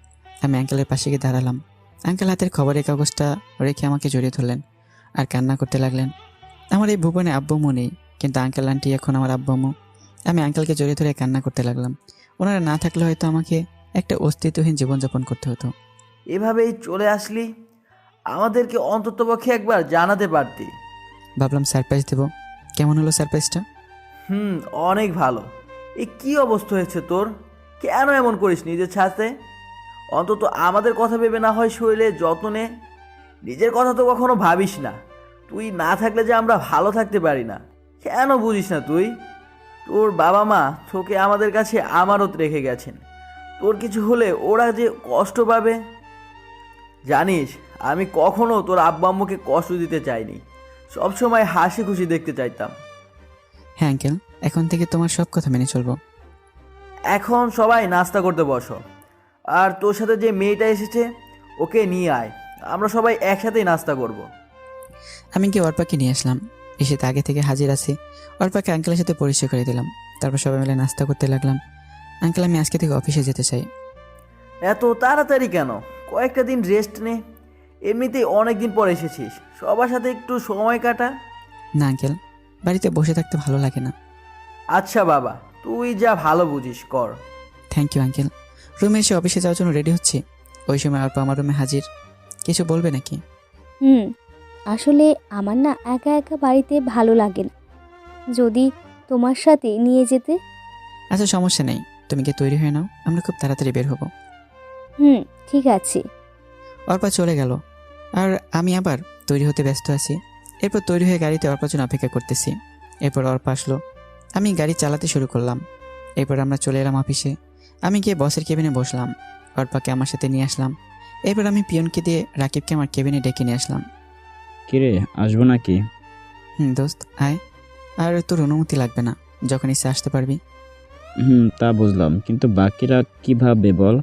আমি আঙ্কেলের পাশে গিয়ে দাঁড়ালাম। আঙ্কেল হাতের খবরের কাগজটা রেখে আমাকে জড়িয়ে ধরলেন আর কান্না করতে লাগলেন। আমার এই ভুবনে আব্বুমু নেই, কিন্তু আঙ্কেল আন্টি এখন আমার আব্বুমু। আমি আঙ্কেলকে জড়িয়ে ধরে কান্না করতে লাগলাম। ওনারা না থাকলে হয়তো আমাকে একটা অস্তিত্বহীন জীবনযাপন করতে হতো। এভাবেই চলে আসলি, আমাদেরকে অন্ততপক্ষে একবার জানাতে পারতি। ভাবলাম সারপ্রাইজ দেবো। কেমন হলো সারপ্রাইজটা? অনেক ভালো। এ কি অবস্থা হয়েছে তোর? কেন এমন করিস নিজের সাথে? অন্তত আমাদের কথা ভেবে না হয় শরীরের যত্ন নে। নিজের কথা তো কখনো ভাবিস না। তুই না থাকলে যে আমরা ভালো থাকতে পারি না, কেন বুঝিস না তুই? তোর বাবা মা তোকে আমাদের কাছে আমানত রেখে গেছেন। তোর কিছু হলে ওরা যে কষ্ট পাবে। জানিস, আমি কখনো তোর আব্বু আম্মুকে কষ্ট দিতে চাইনি, সবসময় হাসি খুশি দেখতে চাইতাম। হ্যাঁ আঙ্কেল, এখন থেকে তোমার সব কথা মেনে চলবো। এখন সবাই নাস্তা করতে বসো। আর তোর সাথে যে মেয়েটা এসেছে ওকে নিয়ে আয়, আমরা সবাই একসাথেই নাস্তা করব। আমি গিয়ে অর্পাকে নিয়ে আসলাম। এসে তো আগে থেকে হাজির আছি। অর্পাকে আঙ্কেলের সাথে পরিচয় করে দিলাম। তারপর সবাই মিলে নাস্তা করতে লাগলাম। আঙ্কেল, আমি আজকে থেকে অফিসে যেতে চাই। এত তাড়াতাড়ি কেন? কয়েকটা দিন রেস্ট নে। এমনিতেই অনেক দিন পর এসেছিস, সবার সাথে একটু সময় কাটা। না আঙ্কেল, বাড়িতে বসে থাকতে ভালো লাগে না। আচ্ছা বাবা, তুই যা ভালো বুঝিস কর। Thank you uncle. রুমে এসে অফিসে যাওয়ার জন্য রেডি হচ্ছি, ওই সময় অর্পা আমার রুমে হাজির। কিছু বলবে নাকি? আসলে আমার না একা একা বাড়িতে ভালো লাগে না, যদি তোমার সাথে নিয়ে যেতে। আচ্ছা সমস্যা নেই, তুমি কি তৈরি হয়ে নাও, আমরা খুব তাড়াতাড়ি বের হবো। ঠিক আছে। অর্পা চলে গেল আর আমি আবার তৈরি হতে ব্যস্ত আছি। এরপর তৈরি হয়ে গাড়িতে অর্পার জন্য অপেক্ষা করতেছি। এরপর অর্পা আসলো, আমি গাড়ি চালাতে শুরু করলাম। এরপর আমরা চলে এলাম অফিসে। আমি গিয়ে বসের কেবিনে বসলাম, অর্পাকে আমার সাথে নিয়ে আসলাম। এরপর আমি পিয়নকে দিয়ে রাকিবকে আমার কেবিনে ডেকে নিয়ে আসলাম। কিরে, আসবো নাকি? দোস্ত আয়, আর তোর অনুমতি লাগবে না, যখন ইচ্ছে আসতে পারবি। তা বুঝলাম, কিন্তু বাকিরা কি ভাববে বল?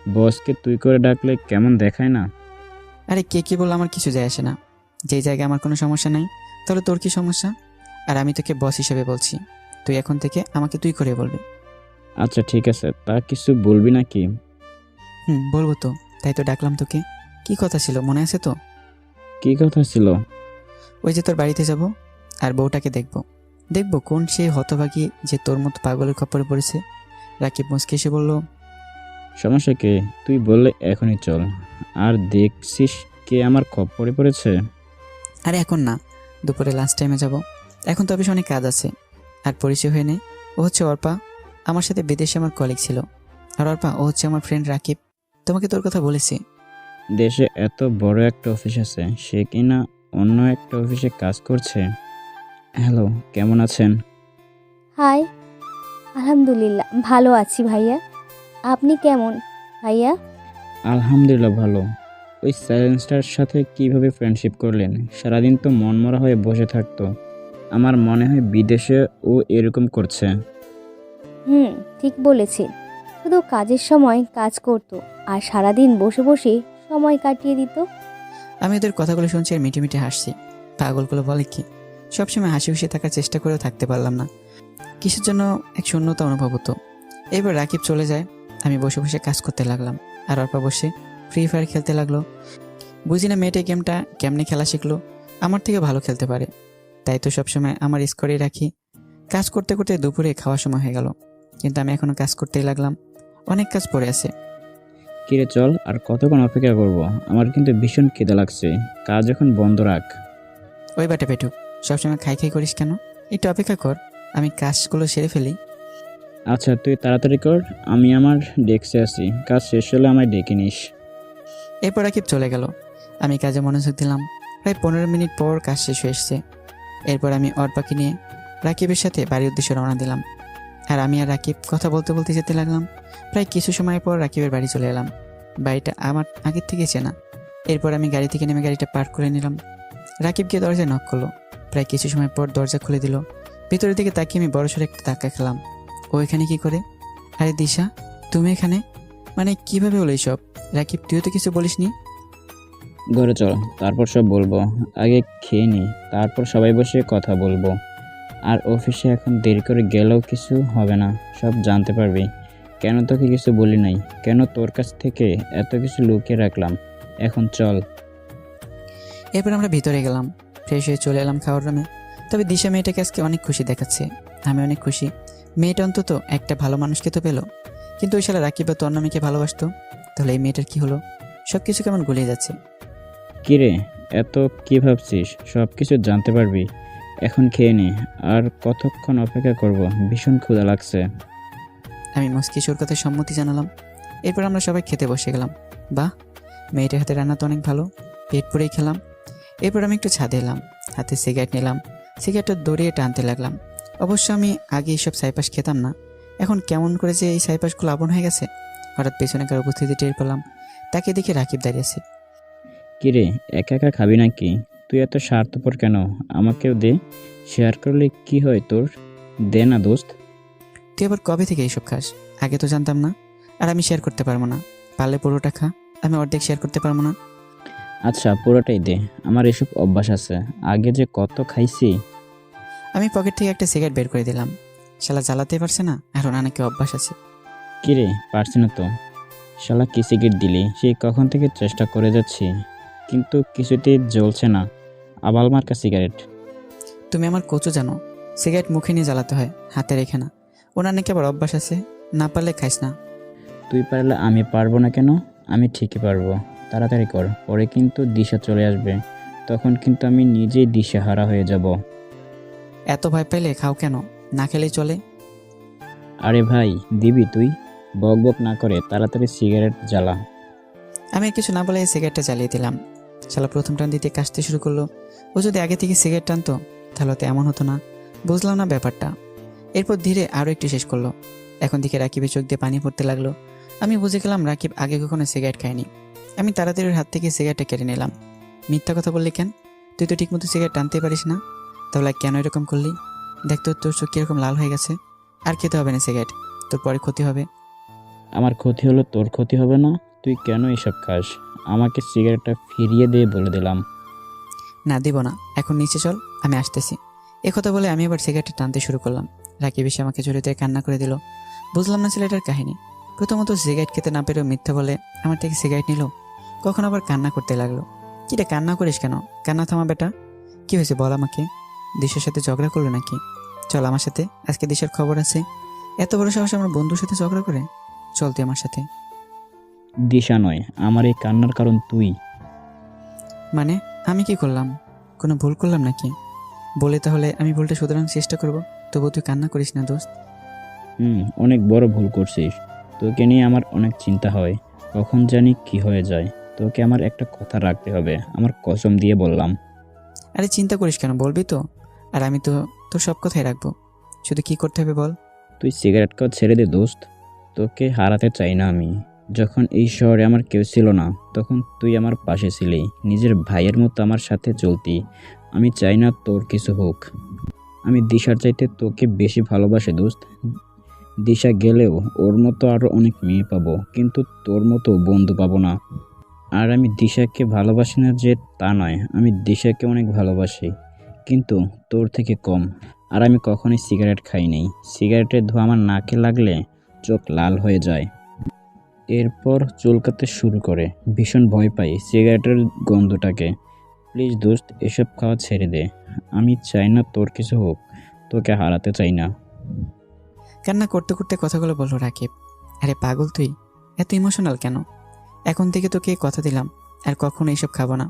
বসকে তুই করে ডাকলে কেমন দেখায় না? আরে কে কি বললো আমার কিছু যায় আসে না। যেই জায়গায় আমার কোনো সমস্যা নাই, তাহলে তোর কি সমস্যা? আর আমি তোকে বস হিসেবে বলছি, তুই এখন থেকে আমাকে তুই করে বলবি। আচ্ছা ঠিক আছে, তা কিছু বলবি নাকি? বলবো তো, তাই তো ডাকলাম তোকে। কি কথা ছিল মনে আছে তো? কি কথা ছিল? ওই যে তোর বাড়িতে যাব আর বউটাকে দেখবো কোন সেই হতভাগী যে তোর মতো পাগলের খপ্পরে পড়েছে। রাকিব মুচকে এসে বলল, সমস্যা কে? তুই বললে এখনই চল। আর দেখছিস কে আমার খপ্পরে পড়েছে? আরে এখন না, দুপুরে লাঞ্চ টাইমে যাব। এখন তো অফিসে অনেক কাজ আছে। আর পরিচয় হয়ে নে, ও হচ্ছে অর্পা, আমার সাথে বিদেশে আমার কলিগ ছিল। আর অর্পা, ও হচ্ছে আমার ফ্রেন্ড রাকিব। তোমাকে তোর কথা বলেছি। দেশে এত বড় একটা অফিস আছে, সে কিনা অন্য একটা অফিসে কাজ করছে। হ্যালো, কেমন আছেন? হাই, আলহামদুলিল্লাহ ভালো আছি ভাইয়া। আপনি কেমন ভাইয়া? আলহামদুলিল্লাহ ভালো। ওই সাইলেন্সটার সাথে কিভাবে ফ্রেন্ডশিপ করলেন? সারাদিন তো মনমরা হয়ে বসে থাকতো। আমার মনে হয় বিদেশে ও এরকম করছে। ঠিক বলেছেন। শুধু কাজের সময় কাজ করতো আর সারাদিন বসে বসে সময় কাটিয়ে দিত। আমি ওদের কথাগুলো শুনছি আর মিটি মিটি হাসছি। পাগলগুলো বলে কি, সবসময় হাসি খুশি থাকার চেষ্টা করেও থাকতে পারলাম না, কিসের জন্য এক শূন্যতা অনুভব হতো। এবার রাকিব চলে যায়, আমি বসে বসে কাজ করতে লাগলাম। আর অর্পা বসে ফ্রি ফায়ার খেলতে লাগলো। বুঝি না মেয়েটা গেমটা কেমনে খেলা শিখলো, আমার থেকে ভালো খেলতে পারে। তাই তো সবসময় আমার স্কোরেই রাখি। কাজ করতে করতে দুপুরে খাওয়ার সময় হয়ে গেল, কিন্তু আমি এখনো কাজ করতেই লাগলাম। অনেক কাজ পড়ে আছে। কিরে চল, আর কতক্ষণ অপেক্ষা করব? আমার কিন্তু ভীষণ খিদে লাগছে। কাজ এখন বন্ধ রাখ। ওই বাটা পেটুক, সবসময় খাই খাই করিস কেন? একটু অপেক্ষা কর, আমি কাজগুলো সেরে ফেলি। আচ্ছা তুই তাড়াতাড়ি কর, আমি আমার ডেস্কে আছি। কাজ শেষ হলে আমায় ডেকে নিস। এরপর রাকিব চলে গেল, আমি কাজে মনোযোগ দিলাম। প্রায় 15 মিনিট পর কাজ শেষ হয়ে এসছে। এরপর আমি অর্পাকে নিয়ে রাকিবের সাথে বাড়ির উদ্দেশ্যে রওনা দিলাম। আর আমি আর রাকিব কথা বলতে বলতে যেতে লাগলাম। প্রায় কিছু সময় পর রাকিবের বাড়ি চলে এলাম। বাড়িটা আমার আগের থেকে চেনা। এরপর আমি গাড়ি থেকে নেমে গাড়িটা পার্ক করে নিলাম। রাকিব গিয়ে দরজায় নক করলো। প্রায় কিছু সময় পর দরজা খুলে দিল। ভিতরের দিকে তাকিয়ে আমি বড়সড় একটা ধাক্কা খেলাম। ও এখানে কি করে? আরে দিশা, তুমি এখানে? মানে কিভাবে হলো এইসব? রাকিব, তুইও তো কিছু বলিসনি। ঘরে চল, তারপর সব বলবো। আগে খেয়ে নি, তারপর সবাই বসে কথা বলবো। আর অফিসে এখন দেরি করে গেলেও কিছু হবে না, সব জানতে পারবি। কেন তোকে কিছু বলি নাই, কেন তোর কাছ থেকে এত কিছু লুকিয়ে রাখলাম। এখন চল। এরপর আমরা ভিতরে গেলাম, ফ্রেশ হয়ে চলে এলাম খাওয়ার রুমে। তবে দিশা মেয়েটাকে আজকে অনেক খুশি দেখাচ্ছে। আমি অনেক খুশি, মেয়েটা অন্তত একটা ভালো মানুষকে তো পেলো। কিন্তু ওই শালা রাকিব তো অন্য মেয়েকে ভালোবাসতো। তাহলে এই মেয়েটার কি হলো? সব কিছু কেমন গুলিয়ে যাচ্ছে। কিরে, এত কি ভাবছিস? সব কিছু জানতে পারবি। এখন খেয়ে নি, আর কতক্ষণ অপেক্ষা করব? ভীষণ ক্ষুধা লাগছে। আমি মুস্কি ওর কথায় সম্মতি জানালাম। এরপর আমরা সবাই খেতে বসে গেলাম। বাহ, মেয়েটার হাতে রান্না তো অনেক ভালো। পেট পুরেই খেলাম। এরপর আমি একটু ছাদে এলাম, হাতে সিগারেট নিলাম, সিগারেটটা দড়িয়ে টানতে লাগলাম। অবশ্য আমি আগে এইসব সাইপাস খেতাম না, এখন কেমন করে যে এই সাইপাসগুলো আপন হয়ে গেছে। হঠাৎ পেছনেকার উপস্থিতি টের পেলাম, তাকে দেখে রাকিব দাঁড়িয়েছে। কিরে, একা একা খাবি নাকি? তুই এত স্বার্থপর কেন? আমাকেও দে, শেয়ার করলে কি হয় তোর? দে না দোস্ত। তুই আবার কবে থেকে এইসব খাস? আগে তো জানতাম না। আর আমি শেয়ার করতে পারবো না। পারলে পুরোটা খা, আমি অর্ধেক শেয়ার করতে পারবো না। আচ্ছা, পুরোটাই দে, আমার এসব অভ্যাস আছে, আগে যে কত খাইছি। আমি পকেট থেকে একটা সিগারেট বের করে দিলাম। শালা জ্বালাতে পারছে না, এখন অনেকে অভ্যাস আছে। কিরে, পারছি না তো। শালা কি সিগারেট দিলি? সেই কখন থেকে চেষ্টা করে যাচ্ছি, কিন্তু কিছুতেই জ্বলছে না। আবাল মার্কা সিগারেট। তুমি আমার কচু জানো, সিগারেট মুখে নিয়ে জ্বালাতে হয়, হাতে রেখে না। ওনার নাকি আবার অভ্যাস আছে, না পারলে খাইস না। তুই পারলে আমি পারবো না কেন? আমি ঠিকই পারবো। তাড়াতাড়ি কর, পরে কিন্তু দিশা চলে আসবে, তখন কিন্তু আমি নিজেই দিশাহারা হয়ে যাব। এত ভয় পাইলে খাও কেন? না খেলেই চলে। আরে ভাই, দিবি তুই? বক বক না করে তাড়াতাড়ি সিগারেট জ্বালা। আমি আর কিছু না বলে এই সিগারেটটা জ্বালিয়ে দিলাম। শালা প্রথম টান দিতে কাশতে শুরু করলো। ও যদি আগে থেকে সিগারেট টানতো তাহলে তো এমন হতো না। বুঝলাম না ব্যাপারটা। এরপর ধীরে আরও একটু শেষ করলো। এখন দিকে রাকিবের চোখ দিয়ে পানি পড়তে লাগলো। আমি বুঝে গেলাম রাকিব আগে কখনো সিগারেট খায়নি। আমি তাড়াতাড়ি ওর হাত থেকে সিগারেটটা কেড়ে নিলাম। মিথ্যা কথা বললি কেন? তুই তো ঠিকমতো সিগারেট টানতে পারিস না, তাহলে কেন এরকম করলি? দেখ তো, তোর চোখ কীরকম লাল হয়ে গেছে। আর খেতে হবে না সিগারেট, তোর পরে ক্ষতি হবে। আমার ক্ষতি হলো, তোর ক্ষতি হবে না? তুই কেন এসব খাস? আমাকে সিগারেটটা ফিরিয়ে দিয়ে বলে দিলাম। না, দিব না। এখন নিচে চল, আমি আসতেছি। কথা বলে আমি আবার সিগারেটটা টানতে শুরু করলাম। রাকিব এসে আমাকে জড়িয়ে কান্না করে দিল। বুঝলাম না ছেলেটার কাহিনী। প্রথমত সিগারেট খেতে না পেরেও মিথ্যা বলে আমার থেকে সিগারেট নিল, কখন আবার কান্না করতে লাগলো। কিটা কান্না করিস কেন? কান্না থামা বেটা। কি হয়েছে বল আমাকে? দিশার সাথে ঝগড়া করলো নাকি? চল আমার সাথে, আজকে দিশার খবর আছে। এত বড় সাহস আমার বন্ধুর সাথে ঝগড়া করে? চল তুই আমার সাথে। দিশা নয়, আমার এই কান্নার কারণ তুই। মানে আমি কি করলাম? কোনো ভুল করলাম নাকি? বলে তাহলে আমি ভুলটা শুধরানোর চেষ্টা করবো। তবু তুই কান্না করিস না দোস্ত। অনেক বড় ভুল করছিস। তোকে নিয়ে আমার অনেক চিন্তা হয়, কখন জানি কি হয়ে যায়। তোকে আমার একটা কথা রাখতে হবে, আমার কসম দিয়ে বললাম। আরে চিন্তা করিস কেন, বলবি তো? আর আমি তো তোর সব কথাই রাখবো, শুধু কি করতে হবে বল। তুই সিগারেট খাওয়া ছেড়ে দে দোস্ত। তোকে হারাতে চাই না আমি। যখন এই শহরে আমার কেউ ছিল না, তখন তুই আমার পাশে ছিলি, নিজের ভাইয়ের মতো আমার সাথে চলতি। আমি চাই না তোর কিছু হোক। আমি দিশার চাইতে তোকে বেশি ভালোবাসি দোস্ত। দিশা গেলেও ওর মতো আরও অনেক মেয়ে পাবো, কিন্তু তোর মতো বন্ধু পাবো না। আর আমি দিশাকে ভালোবাসি না যে তা নয়, আমি দিশাকে অনেক ভালোবাসি, কিন্তু তোর থেকে কম। আর আমি কখনোই সিগারেট খাই নাই। সিগারেটের ধোঁয়া আমার নাকে লাগলে চোখ লাল হয়ে যায়, এরপর চুলকাতে শুরু করে। ভীষণ ভয় পাই সিগারেটের গন্ধটাকে। প্লিজ দোস্ত, এসব খাওয়া ছেড়ে দে। আমি চাই না তোর কিছু হোক, তোকে হারাতে চাই না। কান্না করতে করতে কথাগুলো বললো রাকিব। আরে পাগল তুই, এত ইমোশনাল কেন? এখন থেকে তোকে কথা দিলাম আর কখনো এইসব খাবো না।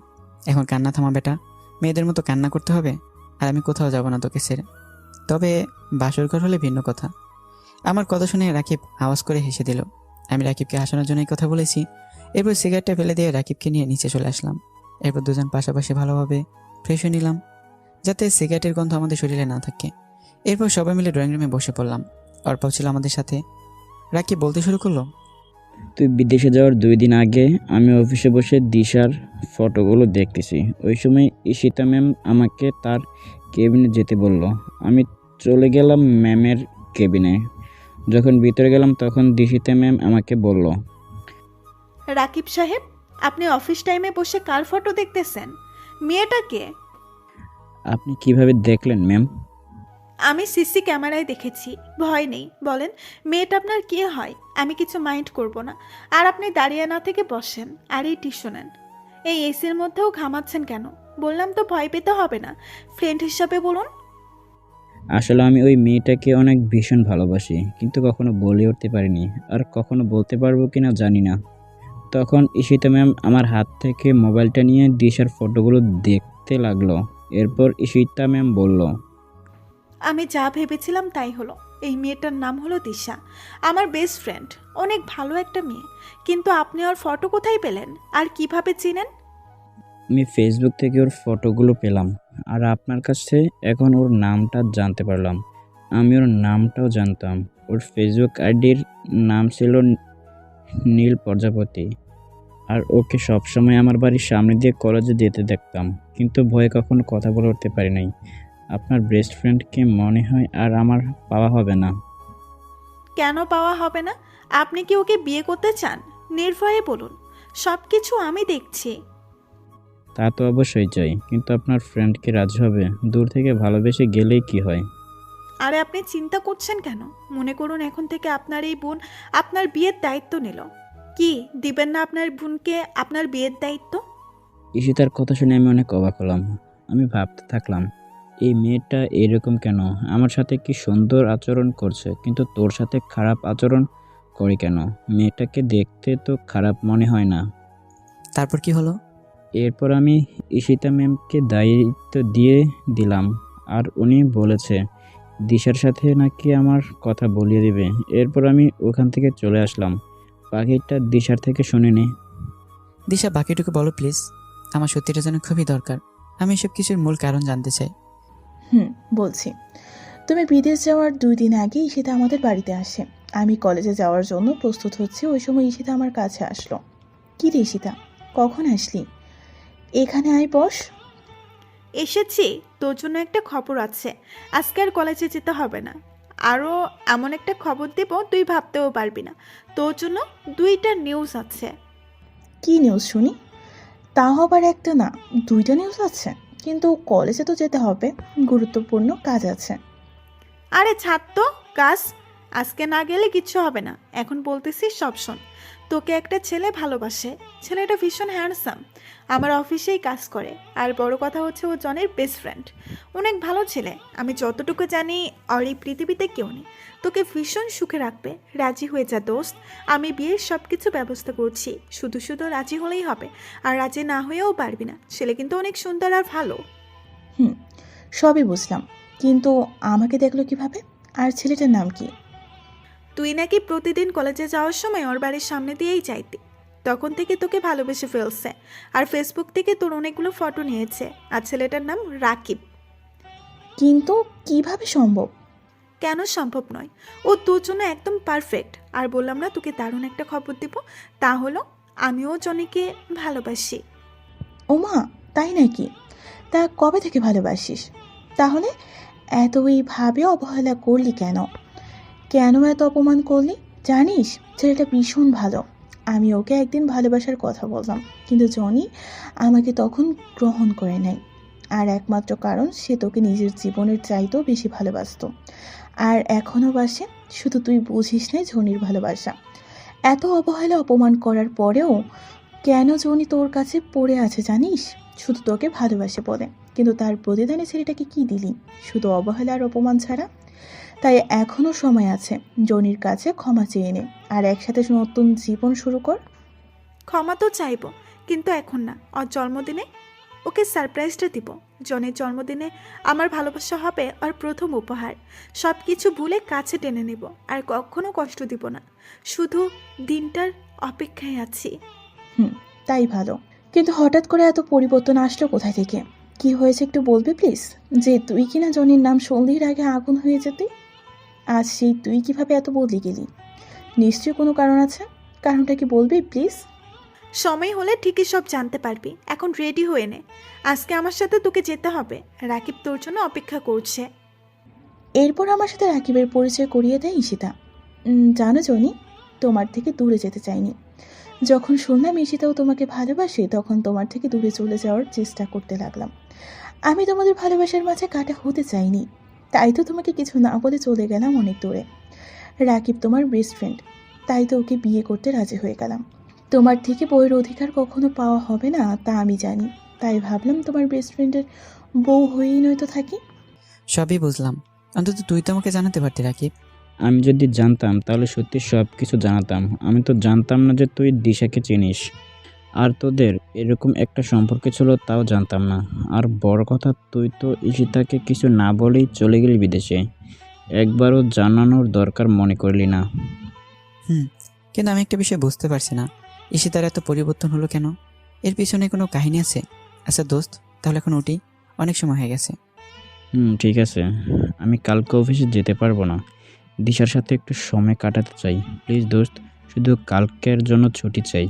এখন কান্না থামা বেটা, মেয়েদের মতো কান্না করতে হবে। আর আমি কোথাও যাব না তোকে ছেড়ে। তবে বাসর ঘর হলে ভিন্ন কথা। আমার কথা শুনে রাকিব আওয়াজ করে হেসে দিল। আমি রাকিবকে হাসানোর জন্যই কথা বলেছি। এরপর সিগারেটটা ফেলে দিয়ে রাকিবকে নিয়ে নিচে চলে আসলাম। এরপর দুজন পাশাপাশি ভালোভাবে ফ্রেশ হয়ে নিলাম, যাতে সিগারেটের গন্ধ আমাদের শরীরে না থাকে। এরপর সবাই মিলে ড্রয়িং রুমে বসে পড়লাম। অর্পাও ছিল আমাদের সাথে। রাকিব বলতে শুরু করলো, তুই বিদেশে যাওয়ার 2 দিন আগে আমি অফিসে বসে দিশার ফটোগুলো দেখতেছি। ওই সময় ঈশিতা ম্যাম আমাকে তার কেবিনে যেতে বলল। আমি চলে গেলাম ম্যামের কেবিনে। যখন ভিতরে গেলাম তখন দিশিতা ম্যাম আমাকে বলল, রাকিব সাহেব, আপনি অফিস টাইমে বসে কার ফটো দেখতেছেন? মেয়েটাকে? আপনি কিভাবে দেখলেন ম্যাম? আমি সিসি ক্যামেরায় দেখেছি। ভয় নেই, বলেন মেয়েটা আপনার কি হয়? আমি কিছু মাইন্ড করব না। আর আপনি দাঁড়িয়ে না থেকে বসেন আর এই টিস্যু নেন। এই এসির মধ্যেও ঘামাচ্ছেন কেন? বললাম তো ভয় পেতে হবে না, ফ্রেন্ড হিসাবে বলুন। আসলে আমি ওই মেয়েটাকে অনেক ভীষণ ভালোবাসি, কিন্তু কখনো বলে উঠতে পারিনি, আর কখনো বলতে পারবো কিনা জানি না। তখন ঈশিতা ম্যাম আমার হাত থেকে মোবাইলটা নিয়ে দিশার ফটোগুলো দেখতে লাগলো। এরপর ঈশিতা ম্যাম বলল, আমি যা ভেবেছিলাম তাই হলো। এই মেয়েটার নাম হলো দিশা, আমার বেস্ট ফ্রেন্ড, অনেক ভালো একটা মেয়ে। কিন্তু আপনি ওর ফটো কোথায় পেলেন আর কিভাবে চিনেন? আমি ফেসবুক থেকে ওর ফটোগুলো পেলাম, আর আপনার কাছে এখন ওর নামটা জানতে পারলাম। আমি ওর নামটাও জানতাম। ওর ফেসবুক আইডির নাম ছিল নীল প্রজাপতি। আর ওকে সবসময় আমার বাড়ির সামনে দিয়ে কলেজে যেতে দেখতাম, কিন্তু ভয়ে কখনো কথা বলে উঠতে পারি নাই। আপনার বেস্ট ফ্রেন্ডকে মনে হয় আর আমার পাওয়া হবে না। কেন পাওয়া হবে না? আপনি কি ওকে বিয়ে করতে চান? নির্ভয়ে বলুন, সব কিছু আমি দেখছি। তা তো অবশ্যই চাই, কিন্তু আপনার ফ্রেন্ডকে রাজি হবে? দূর থেকে ভালোবেসে গেলেই কি হয়? আরে আপনি চিন্তা করছেন কেন? মনে করুন এখন থেকে আপনার এই বোন আপনার বিয়ের দায়িত্ব নিল। কি দিবেন না আপনার বোনকে আপনার বিয়ের দায়িত্ব? ঈশিতার কথা শুনে আমি অনেক অবাক হলাম। আমি ভাবতে থাকলাম, এই মেয়েটা এরকম কেন? আমার সাথে কি সুন্দর আচরণ করছে, কিন্তু তোর সাথে খারাপ আচরণ করে কেন? মেয়েটাকে দেখতে তো খারাপ মনে হয় না। তারপর কি হলো? এরপর আমি ঈশিতা ম্যামকে দায়িত্ব দিয়ে দিলাম, আর উনি বলেছে দিশার সাথে নাকি আমার কথা বলিয়ে দিবে। এরপর আমি ওখান থেকে চলে আসলাম। বাকিটা দিশার থেকে শুনিনি। দিশা, বাকিটুকু বলো প্লিজ। আমার সত্যিটা যেন খুবই দরকার। আমি এসব কিছুর মূল কারণ জানতে চাই। বলছি। তুমি বিদেশ যাওয়ার 2 দিন আগে ঈশিতা আমাদের বাড়িতে আসে। আমি কলেজে যাওয়ার জন্য প্রস্তুত হচ্ছি, ওই সময় ঈশিতা আমার কাছে আসলো। কি রে ঈশিতা, কখন আসলি? এখানে আয়, বস। এসেছি, তোর জন্য একটা খবর আছে। আজকে আর কলেজে যেতে হবে না। আরও এমন একটা খবর দেব তুই ভাবতেও পারবি না। তোর জন্য 2টা নিউজ আছে। কি নিউজ শুনি? তাও আবার একটা না, 2টা নিউজ আছে? কিন্তু কলেজে তো যেতে হবে, গুরুত্বপূর্ণ কাজ আছে। আরে ছাড় তো কাজ। আজকে না গেলে কিচ্ছু হবে না। এখন বলতেছি সব শোন। তোকে একটা ছেলে ভালোবাসে। ছেলেটা ভীষণ হ্যান্ডসাম, আমার অফিসেই কাজ করে। আর বড় কথা হচ্ছে ও জনের বেস্ট ফ্রেন্ড। অনেক ভালো ছেলে। আমি যতটুকু জানি আর এই পৃথিবীতে কেউ নেই। তোকে ভীষণ সুখে রাখবে। রাজি হয়ে যা দোস্ত। আমি বিয়ের সব কিছু ব্যবস্থা করছি, শুধু শুধু রাজি হলেই হবে। আর রাজি না হয়েও পারবি না। ছেলে কিন্তু অনেক সুন্দর আর ভালো। হুম, সবই বুঝলাম, কিন্তু আমাকে দেখলো কিভাবে? আর ছেলেটার নাম কি? তুই নাকি প্রতিদিন কলেজে যাওয়ার সময় ওর বাড়ির সামনে দিয়েই যাইতি। তখন থেকে তোকে ভালোবেসে ফেলছে। আর ফেসবুক থেকে তোর অনেকগুলো ফটো নিয়েছে। আর ছেলেটার নাম রাকিব। কিন্তু কিভাবে সম্ভব? কেন সম্ভব নয়? ও তোর জন্য একদম পারফেক্ট। আর বললাম না তোকে দারুণ একটা খবর দিব, তা হলো আমিও জনিকে ভালোবাসি। ওমা, তাই নাকি? তা কবে থেকে ভালোবাসিস? তাহলে এত এইভাবে অবহেলা করলি কেন? কেন এত অপমান করলি? জানিস, ছেলেটা ভীষণ ভালো। আমি ওকে একদিন ভালোবাসার কথা বললাম, কিন্তু জনি আমাকে তখন গ্রহণ করে নেয়। আর একমাত্র কারণ, সে তোকে নিজের জীবনের চাইতেও বেশি ভালোবাসতো। আর এখনও বাসে, শুধু তুই বুঝিস না জনির ভালোবাসা। এত অবহেলা অপমান করার পরেও কেন জনি তোর কাছে পড়ে আছে জানিস? শুধু তোকে ভালোবাসে বলে, কিন্তু তার প্রতিদানে ছেলেটাকে কি দিলি? শুধু অবহেলা আর অপমান ছাড়া। তাই এখনও সময় আছে, জনির কাছে ক্ষমা চেয়ে নে, আর একসাথে নতুন জীবন শুরু কর। ক্ষমা তো চাইবো, কিন্তু এখন না। ওর জন্মদিনে ওকে সারপ্রাইজটা দিব। জনের জন্মদিনে আমার ভালোবাসা হবে ওর প্রথম উপহার। সব কিছু ভুলে কাছে টেনে নেব, আর কখনো কষ্ট দিব না। শুধু দিনটার অপেক্ষায় আছি। তাই ভালো। কিন্তু হঠাৎ করে এত পরিবর্তন আসলো কোথায় থেকে? কি হয়েছে একটু বলবি প্লিজ? যে তুই কিনা জনির নাম সন্ধির আগে আগুন হয়ে যেতি, আজ সেই তুই কিভাবে এত বদলে গেলি? নিশ্চয়ই কোনো কারণ আছে। কারণটা কি বলবি প্লিজ? সময় হলে ঠিকই সব জানতে পারবি। এখন রেডি হয়ে নে, আজকে আমার সাথে তোকে যেতে হবে। রাকিব তোর জন্য অপেক্ষা করছে। এরপর আমার সাথে রাকিবের পরিচয় করিয়ে দেয় ঈশিতা। জানো জনি, তোমার থেকে দূরে যেতে চাইনি। যখন শুনলাম ঈশিতাও তোমাকে ভালোবাসে, তখন তোমার থেকে দূরে চলে যাওয়ার চেষ্টা করতে লাগলাম। আমি তোমাদের ভালোবাসার মাঝে কাটা হতে চাইনি, তাই তো তোমাকে কিছু না বলে চলে গেলাম অনেক দূরে। রাকিব তোমার বেস্ট ফ্রেন্ড, তাই তো ওকে বিয়ে করতে রাজি হয়ে গেলাম। তোমার থেকে বউয়ের অধিকার কখনো পাওয়া হবে না তা আমি জানি, তাই ভাবলাম তোমার বেস্ট ফ্রেন্ডের বউ হয়েই নয়তো থাকি। সবই বুঝলাম, অন্তত তুই তো আমাকে জানাতে পারতি রাকিব। আমি যদি জানতাম তাহলে সত্যি সব কিছু জানাতাম। আমি তো জানতাম না যে তুই দিশাকে চিনিস, আর তোদের এরকম একটা সম্পর্ক ছিল তাও জানতাম না। আর বড় কথা, তুই তো ঈশিতাকে কিছু না বলেই চলে গেলি বিদেশে। একবারও জানানোর দরকার মনে করলি না? কিন্তু আমি একটা বিষয় বুঝতে পারছি না, ঈশিতার এত পরিবর্তন হলো কেন? এর পিছনে কোনো কাহিনী আছে? আচ্ছা দোস্ত, তাহলে এখন উঠি, অনেক সময় হয়ে গেছে। ঠিক আছে, আমি কালকে অফিসে যেতে পারবো না। দিশার সাথে একটু সময় কাটাতে চাই। প্লিজ দোস্ত, শুধু কালকের জন্য ছুটি চাই।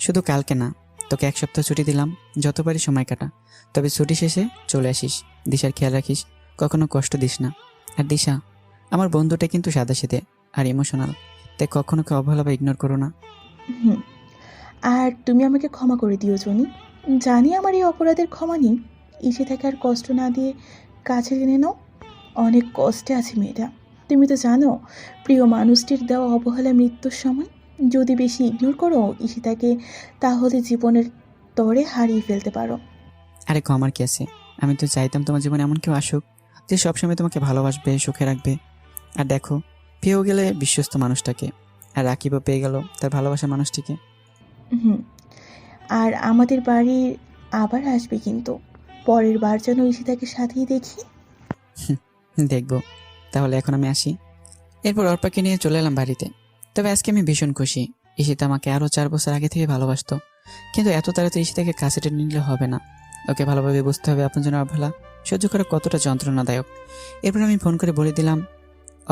শুধু কালকে না, তোকে 1 সপ্তাহ ছুটি দিলাম, যতবারই সময় কাটা, তবে ছুটি শেষে চলে আসিস। দিশার খেয়াল রাখিস, কখনো কষ্ট দিস না। আর দিশা, আমার বন্ধুটা কিন্তু সাদাসিধে আর ইমোশনাল, তাই কখনো কেউ অবহেলা বা ইগনোর করো না। হুম। আর তুমি আমাকে ক্ষমা করে দিও জনি। জানি আমার এই অপরাধের ক্ষমা নেই। এসে থেকে আর কষ্ট না দিয়ে কাছে টেনে নাও। অনেক কষ্টে আছে মেয়েটা। তুমি তো জানো, প্রিয় মানুষটির দেওয়া অবহেলা মৃত্যুর সময়। যদি বেশি ইগনোর করো ঈশিতাকে, তাহলে জীবনের তরে হারিয়ে ফেলতে পারো। আরে ক্ষমার কি আছে? আমি তো চাইতাম তোমার জীবনে এমন কেউ আসুক যে সবসময় তোমাকে ভালোবাসবে, সুখে রাখবে। আর দেখো, পেয়েও গেলে বিশ্বস্ত মানুষটাকে, আর রাকিবও পেয়ে গেল তার ভালোবাসার মানুষটিকে। হুম। আর আমাদের বাড়ি আবার আসবে কিন্তু। পরের বার যেন ঈশিতাকে সাথেই দেখি। দেখবো। তাহলে এখন আমি আসি। এরপর অর্পাকে নিয়ে চলে এলাম বাড়িতে। তবে আজকে আমি ভীষণ খুশি। ঈশিতা আমাকে আরও 4 বছর আগে থেকে ভালোবাসতো, কিন্তু এত তাড়াতাড়ি ঈশিতাকে কাছে টেনে নিলে হবে না। ওকে ভালোভাবে বুঝতে হবে আপনজনের অবহেলা সহ্য করা কতটা যন্ত্রণাদায়ক। এরপর আমি ফোন করে বলে দিলাম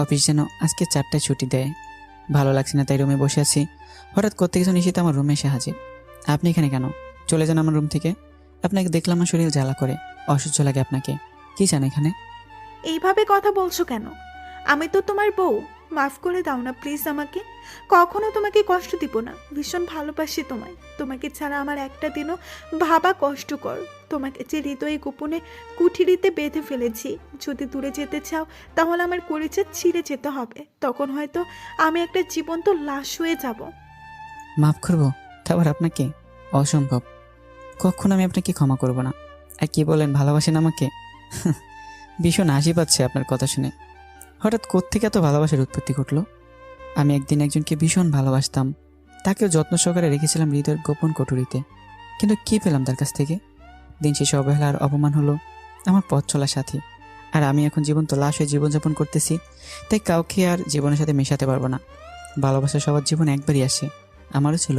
অফিস যেন আজকে 4টায় ছুটি দেয়। ভালো লাগছে না তাই রুমে বসে আছি। হঠাৎ কোত্থেকে ঈশিতা আমার রুমে এসে হাজির। আপনি এখানে কেন? চলে যান আমার রুম থেকে। আপনাকে দেখলাম আমার শরীর জ্বালা করে, অসহ্য লাগে আপনাকে। কি চান এখানে? এইভাবে কথা বলছো কেন? আমি তো তোমার বউ। মাফ করে দাও না প্লিজ আমাকে। কখনো তোমাকে কষ্ট দিব না। ভীষণ ভালোবাসি তোমায়। তোমাকে ছাড়া আমার একটা দিনও ভাবা কষ্টকর। তোমাকে যে হৃদয়ে গোপনে কুঠিরিতে বেঁধে ফেলেছি। যদি দূরে যেতে চাও তাহলে আমার কলিজা ছিঁড়ে যেতে হবে। তখন হয়তো আমি একটা জীবন্ত লাশ হয়ে যাব। মাফ করবো? তারপর আপনাকে? অসম্ভব। কখনো আমি আপনাকে ক্ষমা করব না। আর কি বলেন, ভালোবাসেন আমাকে? ভীষণ হাসি পাচ্ছে আপনার কথা শুনে। হঠাৎ কোত্থেকে এত ভালোবাসার উৎপত্তি ঘটলো? আমি একদিন একজনকে ভীষণ ভালোবাসতাম, তাকেও যত্ন সহকারে রেখেছিলাম হৃদয়ের গোপন কুঠুরিতে। কিন্তু কি পেলাম তার কাছ থেকে? দিন শেষে অবহেলা আর অপমান হলো আমার পথ চলার সাথী। আর আমি এখন জীবন্ত লাশ হয়ে জীবনযাপন করতেছি। তাই কাউকে আর জীবনের সাথে মেশাতে পারবো না। ভালোবাসা সবার জীবনে একবারই আসে, আমারও ছিল,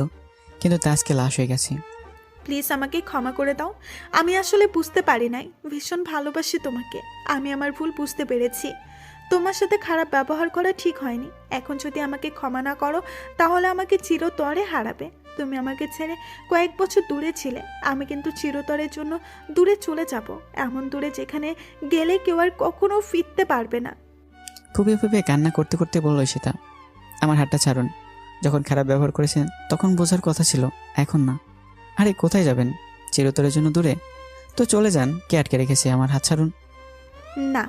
কিন্তু তা আজকে লাশ হয়ে গেছে। প্লিজ আমাকে ক্ষমা করে দাও। আমি আসলে বুঝতে পারি নাই। ভীষণ ভালোবাসি তোমাকে। আমি আমার ভুল বুঝতে পেরেছি। তোমার সাথে খারাপ ব্যবহার করা ঠিক হয়নি। এখন যদি আমাকে ক্ষমা না করো তাহলে আমাকে চিরতরে হারাবে। তুমি আমাকে ছেড়ে কয়েক বছর দূরে ছিলে। আমি কিন্তু চিরতরের জন্য দূরে চলে যাব, এমন দূরে যেখানে গেলে কেউ আর কখনো ফিরতে পারবে না। ফুপিয়ে ফুপিয়ে কান্না করতে করতে বলল ঈশিতা, আমার হাতটা ছাড়ুন। যখন খারাপ ব্যবহার করেছেন তখন বোঝার কথা ছিল, এখন না। আরে কোথায় যাবেন? চিরতরের জন্য দূরে? তো চলে যান, কে আটকে রেখেছে? আমার হাত ছাড়ুন। না,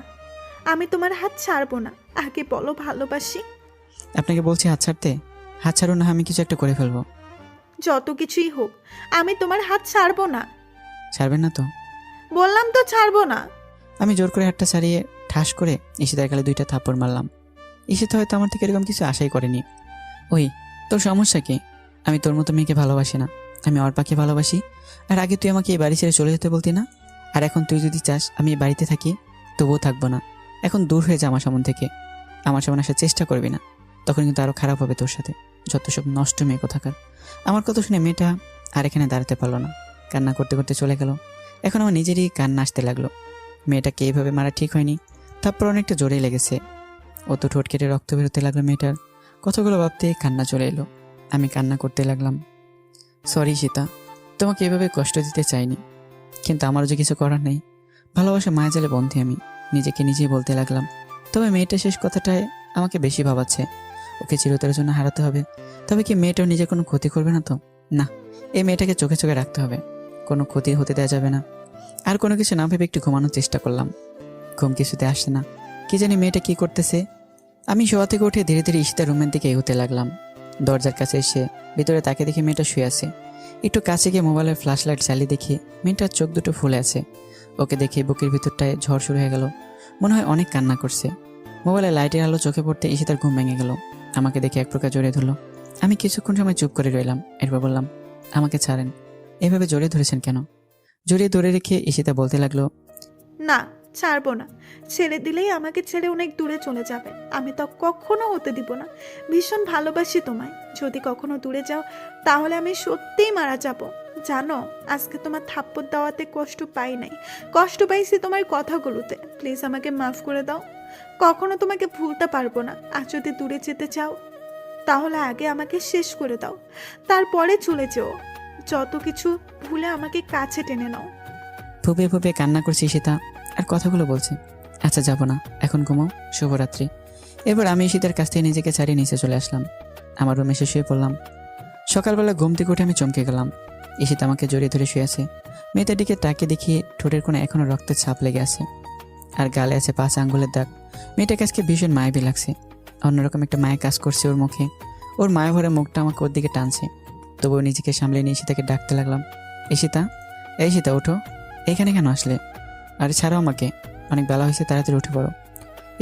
আমি তোমার হাত ছাড়বো না। আগে বলো ভালোবাসি। আপনাকে বলছি হাত ছাড়তে। হাত ছাড়ুন, না আমি কিছু একটা করে ফেলবো। যত কিছুই হোক, আমি তোমার হাত ছাড়বো না। ছাড়বেন না তো? বললাম তো ছাড়বো না। আমি জোর করে হাতটা ছাড়িয়ে ঠাস করে ঈশিতার গালে 2টা থাপ্পড় মারলাম। ঈশিতা হয়তো আমার থেকে এরকম কিছু আশাই করেনি। ওই, তোর সমস্যা কি? আমি তোর মতো মেয়েকে ভালোবাসি না, আমি অর্পাকে ভালোবাসি। আর আগে তুই আমাকে এই বাড়ি ছেড়ে চলে যেতে বলতি না? আর এখন তুই যদি চাস আমি এই বাড়িতে থাকি, তবুও থাকবো না। এখন দূর হয়ে যা আমার সামন থেকে। আমার সামনে আসার চেষ্টা করবি না, তখন কিন্তু আরও খারাপ হবে তোর সাথে। যত সব নষ্ট মেয়ে কোথাকার। আমার কথা শুনে মেয়েটা আর এখানে দাঁড়াতে পারলো না, কান্না করতে করতে চলে গেল। এখন আমার নিজেরই কান্না আসতে লাগলো। মেয়েটাকে এইভাবে মারা ঠিক হয়নি, তারপর অনেকটা জোরেই লেগেছে। ও তো ঠোঁট কেটে রক্ত বেরোতে লাগলো মেয়েটার। কথাগুলো ভাবতে কান্না চলে এলো। আমি কান্না করতে লাগলাম। সরি সীতা, তোমাকে এভাবে কষ্ট দিতে চাইনি, কিন্তু আমারও যে কিছু করার নেই। ভালোবাসা মায়াজালে বন্ধে আমি নিজেকে নিজেই বলতে লাগলাম। তবে মেয়েটা শেষ কথাটায় আমাকে বেশি ভাবাচ্ছে। ওকে চিরতরের জন্য হারাতে হবে। তবে কি মেয়েটাও নিজের কোনো ক্ষতি করবে না তো? না, এই মেয়েটাকে চোখে চোখে রাখতে হবে, কোনো ক্ষতি হতে দেওয়া যাবে না। আর কোনো কিছু না ভেবে একটু ঘুমানোর চেষ্টা করলাম। ঘুম কিছুতে আসছে না, কি জানি মেয়েটা কি করতেছে। আমি শোয়া থেকে উঠে ধীরে ধীরে ঈশিতার রুমের দিকে এগোতে লাগলাম। দরজার কাছে এসে ভিতরে তাকে দেখে মেয়েটা শুয়ে আছে। একটু কাছে গিয়ে মোবাইলের ফ্ল্যাশ লাইট চালিয়ে দেখি মেয়েটার চোখ দুটো ফুলে আছে। ওকে দেখে বুকের ভিতরটায় ঝড় শুরু হয়ে গেল, মনে হয় অনেক কান্না করছে। মোবাইলের লাইটের আলো চোখে পড়তে ঈশিতার ঘুম ভেঙে গেল। আমাকে দেখে এক প্রকার জড়িয়ে ধরলো। আমি কিছুক্ষণ সময় চুপ করে রইলাম। এরপর বললাম, আমাকে ছাড়েন। এভাবে জড়িয়ে ধরেছেন কেন? জড়িয়ে ধরে রেখে ঈশিতা বলতে লাগলো, না, ছাড়বো না। ছেড়ে দিলেই আমাকে ছেড়ে অনেক দূরে চলে যাবে। আমি তো কখনো হতে দিব না। ভীষণ ভালোবাসি তোমায়। যদি কখনো দূরে যাও তাহলে আমি সত্যিই মারা যাব। জানো, আজকে তোমার থাপ্পড় দেওয়াতে কষ্ট পাই নাই, কষ্ট পাইছি তোমার কথাগুলোতে। প্লিজ আমাকে মাফ করে দাও। কখনো তোমাকে ভুলতে পারবো না। আর যদি দূরে যেতে চাও তাহলে আগে আমাকে শেষ করে দাও, তারপরে চলে যেও। যত কিছু ভুলে আমাকে কাছে টেনে নাও। ফুপিয়ে ফুপিয়ে কান্না করছে ঈশিতা আর কথাগুলো বলছে। আচ্ছা যাবো না, এখন ঘুমাও, শুভরাত্রি। এবার আমি ঈশিতার কাছ থেকে নিজেকে ছাড়িয়ে নিচে চলে আসলাম। আমার রুমে এসে শুয়ে পড়লাম। সকালবেলা ঘুম থেকে উঠে আমি চমকে গেলাম। ঈশিতা আমাকে জড়িয়ে ধরে শুয়ে আছে। মেয়েটার দিকে তাকে দেখি ঠোঁটের কোণে এখনো রক্তের ছাপ লেগে আছে আর গালে আছে 5 আঙ্গুলের দাগ। মেয়েটাকে আজকে ভীষণ মায়াবী লাগছে। অন্যরকম একটা মায়া কাজ করছে ওর মুখে। ওর মায়া ভরে মুখটা আমাকে ওর দিকে টানছে। তবুও নিজেকে সামলে নিয়ে ঈশিতাকে ডাকতে লাগলাম। ঈশিতা, এই ঈশিতা ওঠো, এখানে কেন আসলে? আরে ছাড়ো আমাকে, অনেক বেলা হয়েছে, তাড়াতাড়ি উঠে পড়ো।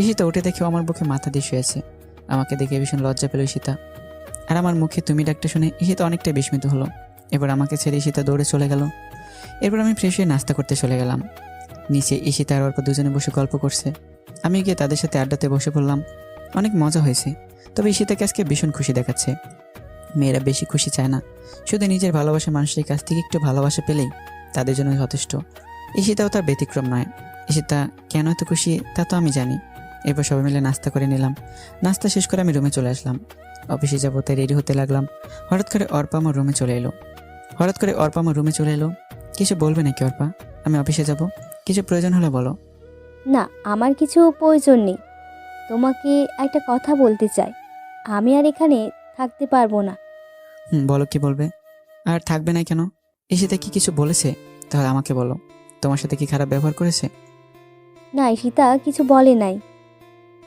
ঈশিতা উঠে দেখেও আমার বুকে মাথা দিয়ে শুয়েছে। আমাকে দেখে ভীষণ লজ্জা পেল ঈশিতা। আর আমার মুখে তুমি ডাকটা শুনে ঈশিতা অনেকটা বিস্মিত হলো। এবার আমাকে ছেড়ে ঈশিতা দৌড়ে চলে গেল। এরপর আমি ফ্রেশ হয়ে নাস্তা করতে চলে গেলাম। নিচে ঈশিতা আর অর্ক দুজনে বসে গল্প করছে। আমি গিয়ে তাদের সাথে আড্ডাতে বসে পড়লাম। অনেক মজা হয়েছে। তবে ঈশিতাকে আজকে ভীষণ খুশি দেখাচ্ছে। মেয়েরা বেশি খুশি চায় না, শুধু নিজের ভালোবাসা মানুষের কাছ থেকে একটু ভালোবাসা পেলেই তাদের জন্য যথেষ্ট। ঈশিতাও তার ব্যতিক্রম নয়। ঈশিতা কেন এত খুশি তা তো আমি জানি। এরপর সবাই মিলে নাস্তা করে নিলাম। নাস্তা শেষ করে আমি রুমে চলে আসলাম। অফিসে যাবো তাই রেডি হতে লাগলাম। হঠাৎ করে অর্পা আমার রুমে চলে এলো। কিছু বলবে নাকি অর্পা? আমি অফিসে যাব, কিছু প্রয়োজন হলে বলো। না, আমার কিছু প্রয়োজন নেই। তোমাকে একটা কথা বলতে চাই। আমি আর এখানে থাকতে পারবো না। বলো, কি বলবে? আর থাকবে না কেন? ঈশিতা কি কিছু বলেছে? তাহলে আমাকে বলো, তোমার সাথে কি খারাপ ব্যবহার করেছে? না, ঈশিতা কিছু বলে নাই।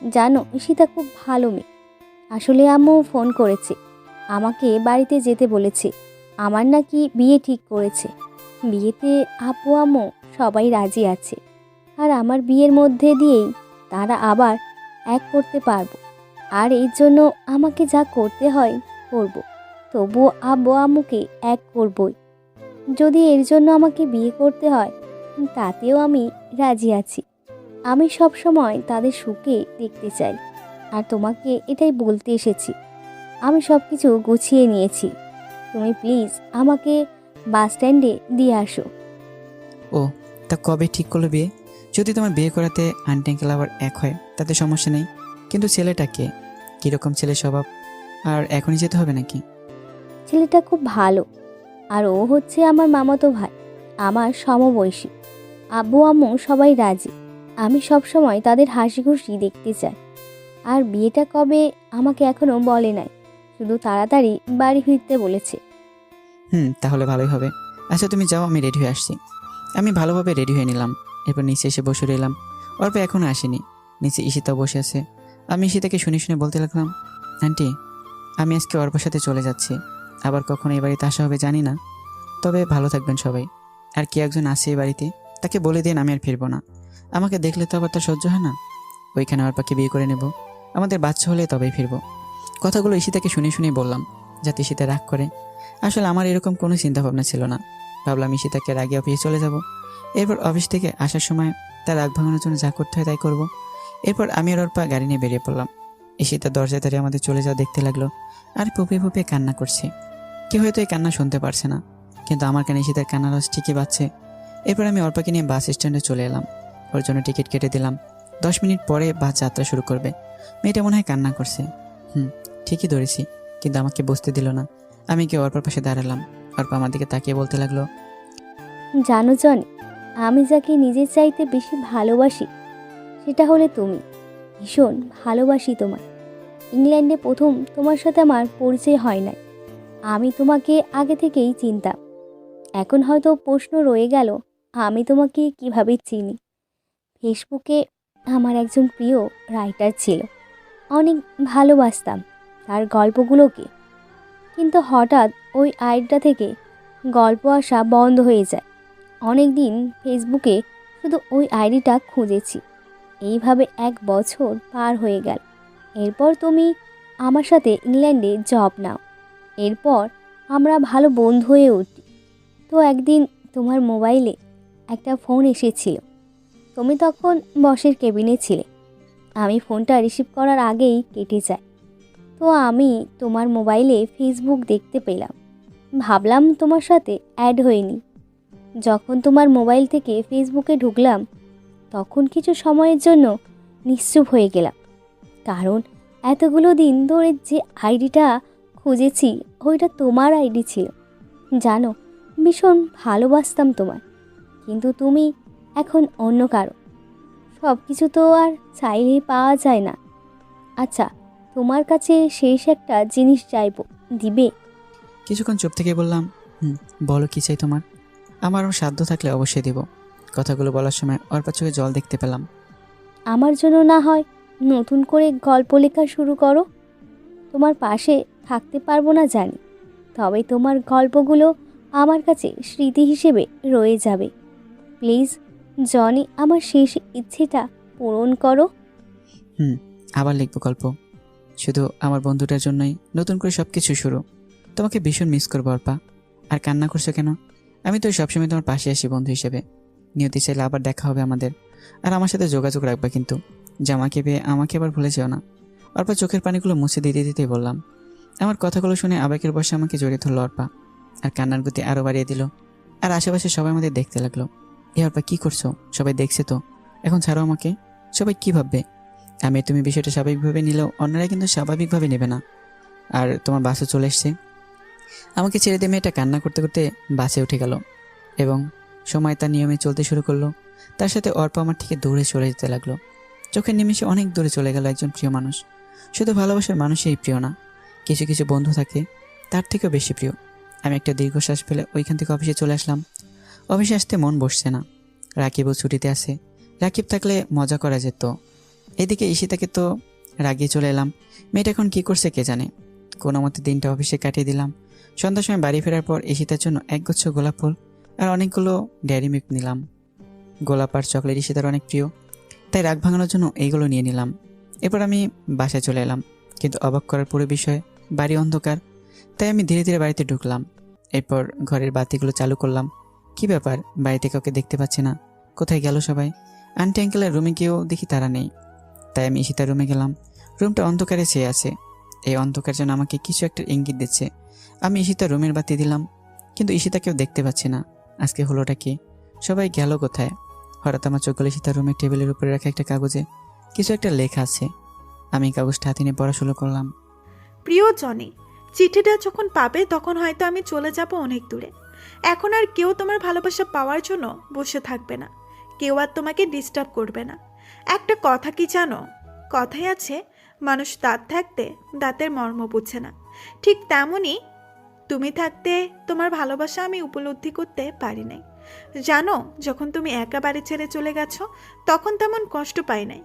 জানো, ঈশিতা খুব ভালো মেয়ে। আসলে আম্মু ফোন করেছে, আমাকে বাড়িতে যেতে বলেছে। আমার নাকি বিয়ে ঠিক করেছে। বিয়েতে আব্বু আম্মু সবাই রাজি আছে। আর আমার বিয়ের মধ্যে দিয়েই তারা আবার এক করতে পারবো। আর এর জন্য আমাকে যা করতে হয় করব। তবুও আব্বু আম্মুকে এক করবই। যদি এর জন্য আমাকে বিয়ে করতে হয় তাতেও আমি রাজি আছি। আমি সব সময় তাদের সুখে দেখতে চাই। আর তোমাকে এটাই বলতে এসেছি। আমি সব কিছু গুছিয়ে নিয়েছি। তুমি প্লিজ আমাকে বাস স্ট্যান্ডে দিয়ে আসো। ও, তা কবে ঠিক করলো বিয়ে? যদি তোমার বিয়ে করাতে আন্টি আঙ্কেল আবার এক হয় তাতে সমস্যা নেই, কিন্তু ছেলেটা কে, কীরকম ছেলে স্বভাব? আর এখনই যেতে হবে নাকি? ছেলেটা খুব ভালো। আর ও হচ্ছে আমার মামাতো ভাই, আমার সমবয়সী। আব্বু আম্মু সবাই রাজি। আমি সব সময় তাদের হাসি খুশি দেখতে চাই। আর বিয়েটা কবে আমাকে এখনো বলে নাই, শুধু তাড়াতাড়ি বাড়ি ফিরতে বলেছে। তাহলে ভালোই হবে। আচ্ছা তুমি যাও, আমি রেডি হয়ে আসছি। আমি ভালোভাবে রেডি হয়ে নিলাম। এরপর নিচে এসে বসে রইলাম। অল্প এখনও আসেনি। নিচে ঈশিতাও বসে আছে। আমি ঈশিতাকে শুনে শুনে বলতে লাগলাম, আন্টি, আমি আজকে অর্পর সাথে চলে যাচ্ছি। আবার কখনো এই বাড়িতে আসা হবে জানি না, তবে ভালো থাকবেন সবাই। আর কি একজন আসে এই বাড়িতে, তাকে বলে দিন আমি আর ফিরবো না। আমাকে দেখলে তো আবার তার সহ্য হয় না। ওইখানে অর্পাকে বিয়ে করে নেব, আমাদের বাচ্চা হলে তবেই ফিরবো। কথাগুলো ঈশিতাকে শুনে শুনেই বললাম, যাতে ঈশিতা রাগ করে। আসলে আমার এরকম কোনো চিন্তাভাবনা ছিল না। ভাবলাম ঈশিতাকে রাগে অফিসে চলে যাব। এরপর অফিস থেকে আসার সময় তার রাগ ভাঙানোর জন্য যা করতে হয় তাই করব। এরপর আমি আর অর্পা গাড়ি নিয়ে বেরিয়ে পড়লাম। ঈশিতা দরজায় দাঁড়িয়ে আমাদের চলে যাওয়া দেখতে লাগলো আর ফুপিয়ে ফুপিয়ে কান্না করছে। কেউ হয়তো এই কান্না শুনতে পারছে না, কিন্তু আমার কানে ঈশিতার কান্নার আওয়াজ ঠিকই বাজছে। এরপর আমি অর্পাকে নিয়ে বাস স্ট্যান্ডে চলে এলাম। ওর জন্য টিকিট কেটে দিলাম। 10 মিনিট পরে বাস যাত্রা শুরু করবে। মেয়েটা মনে হয় কান্না করছে। ঠিকই ধরেছি, কিন্তু আমাকে বসতে দিল না। আমি গিয়ে অর্পার পাশে দাঁড়ালাম। অর্পা আমার দিকে তাকিয়ে বলতে লাগলো, জানো জনি, আমি যাকে নিজের চাইতে বেশি ভালোবাসি সেটা হলে তুমি। ভীষণ ভালোবাসি তোমায়। ইংল্যান্ডে প্রথম তোমার সাথে আমার পরিচয় হয় নাই। আমি তোমাকে আগে থেকেই চিনতাম। এখন হয়তো প্রশ্ন রয়ে গেল, আমি তোমাকে কিভাবে চিনি। ফেসবুকে আমার একজন প্রিয় রাইটার ছিল, অনেক ভালোবাসতাম তার গল্পগুলোকে। কিন্তু হঠাৎ ওই আইডিটা থেকে গল্প আসা বন্ধ হয়ে যায়। অনেক দিন ফেসবুকে শুধু ওই আইডিটা খুঁজেছি। এইভাবে 1 বছর পার হয়ে গেল। এরপর তুমি আমার সাথে ইংল্যান্ডে জব নাও। এরপর আমরা ভালো বন্ধু হয়ে উঠি। তো একদিন তোমার মোবাইলে একটা ফোন এসেছিল। তুমি তখন বসের কেবিনে ছিলে। আমি ফোনটা রিসিভ করার আগেই কেটে যায়। তো আমি তোমার মোবাইলে ফেসবুক দেখতে পেলাম, ভাবলাম তোমার সাথে অ্যাড হয়নি। যখন তোমার মোবাইল থেকে ফেসবুকে ঢুকলাম তখন কিছু সময়ের জন্য নিশ্চুপ হয়ে গেলাম, কারণ এতগুলো দিন ধরে যে আইডিটা খুঁজেছি ওইটা তোমার আইডি ছিল। জানো, ভীষণ ভালোবাসতাম তোমায়, কিন্তু তুমি এখন অন্য কারো। সব কিছু তো আর চাইলেই পাওয়া যায় না। আচ্ছা, তোমার কাছে শেষ একটা জিনিস চাইবো, দিবে? কিছুক্ষণ চুপ থেকে বললাম, বলো কি চাই তোমার। আমারও সাধ্য থাকলে অবশ্যই দেব। কথাগুলো বলার সময় অর্পার চোখে জল দেখতে পেলাম। আমার জন্য না হয় নতুন করে গল্প লেখা শুরু করো। তোমার পাশে থাকতে পারবো না জানি, তবে তোমার গল্পগুলো আমার কাছে স্মৃতি হিসেবে রয়ে যাবে। প্লিজ জনি, আমার শেষ ইচ্ছেটা পূরণ করো। আবার লিখবো গল্প, শুধু আমার বন্ধুটার জন্যই নতুন করে সব কিছু শুরু। তোমাকে ভীষণ মিস করবো অর্পা। আর কান্না করছো কেন? আমি তো সবসময় তোমার পাশে আসি বন্ধু হিসেবে। নিয়তি চাইলে আবার দেখা হবে আমাদের। আর আমার সাথে যোগাযোগ রাখবা কিন্তু, জামাকে পেয়ে আমাকে আবার ভুলে যেও না। অর্পা চোখের পানিগুলো মুছে দিতে দিতেই বললাম। আমার কথাগুলো শুনে আবেগের বসে আমাকে জড়িয়ে ধরলো অর্পা, আর কান্নার গতি আরও বাড়িয়ে দিল। আর আশেপাশে সবাই আমাদের দেখতে লাগলো। অর্পা কি করছো? সবাই দেখছে তো, এখন ছাড়ো আমাকে। সবাই কি ভাববে? তুমি বিষয়টা স্বাভাবিকভাবে নিলেও অন্যরা কিন্তু স্বাভাবিকভাবে নেবে না। আর তোমার বাসে চলে এসছে। আমাকে ছেড়ে দিয়ে মেয়েটা কান্না করতে করতে বাসে উঠে গেল এবং সময় তার নিয়মে চলতে শুরু করলো। তার সাথে অর্পা আমার থেকে দূরে চলে যেতে লাগলো। চোখের নিমেষে অনেক দূরে চলে গেল একজন প্রিয় মানুষ। শুধু ভালোবাসার মানুষই প্রিয় না, কিছু কিছু বন্ধু থাকে তার থেকেও বেশি প্রিয়। আমি একটা দীর্ঘশ্বাস ফেলে ওইখান থেকে অফিসে চলে আসলাম। অফিসে আসতে মন বসছে না। রাকিবও ছুটিতে আছে, রাকিব থাকলে মজা করা যেত। এদিকে ঈশিতাকে তো রাগিয়ে চলে এলাম। মেয়েটা এখন কী করছে কে জানে। কোনো মতে দিনটা অফিসে কাটিয়ে দিলাম। সন্ধ্যার সময় বাড়ি ফেরার পর ঈশিতার জন্য একগুচ্ছ গোলাপ ফুল আর অনেকগুলো ডেয়ারি মিল্ক নিলাম। গোলাপ আর চকলেট ঈশিতার অনেক প্রিয়, তাই রাগ ভাঙানোর জন্য এইগুলো নিয়ে নিলাম। এরপর আমি বাসায় চলে এলাম, কিন্তু অবাক করার পুরো বিষয়, বাড়ি অন্ধকার। তাই আমি ধীরে ধীরে বাড়িতে ঢুকলাম। এরপর ঘরের বাতিগুলো চালু করলাম। কি ব্যাপার, বাড়িতে কাউকে দেখতে পাচ্ছি না। কোথায় গেল সবাই? আন্টি আঙ্কেলের রুমে গিয়েও দেখি তারা নেই। তাই আমি ঈশিতার রুমে গেলাম। রুমটা অন্ধকারে ছেয়ে আছে। এই অন্ধকার যেন আমাকে কিছু একটা ইঙ্গিত দিচ্ছে। আমি ঈশিতার রুমের বাতি দিলাম, কিন্তু ঈশিতাকেও দেখতে পাচ্ছি না। আজকে হলোটা কি? সবাই গেল কোথায়? হঠাৎ আমার চোখ গেল ঈশিতার রুমের টেবিলের উপরে রাখা একটা কাগজে কিছু একটা লেখা আছে। আমি কাগজটা হাতে নিয়ে পড়া শুরু করলাম। প্রিয় জনি, চিঠিটা যখন পাবে তখন হয়তো আমি চলে যাব অনেক দূরে। এখন আর কেউ তোমার ভালোবাসা পাওয়ার জন্য বসে থাকবে না, কেউ আর তোমাকে ডিস্টার্ব করবে না। একটা কথা কি জানো, কথাই আছে, মানুষ দাঁত থাকতে দাঁতের মর্ম বুঝে না। ঠিক তেমনই তুমি থাকতে তোমার ভালোবাসা আমি উপলব্ধি করতে পারি নাই। জানো, যখন তুমি একা বাড়ি ছেড়ে চলে গেছো তখন তেমন কষ্ট পাই নাই।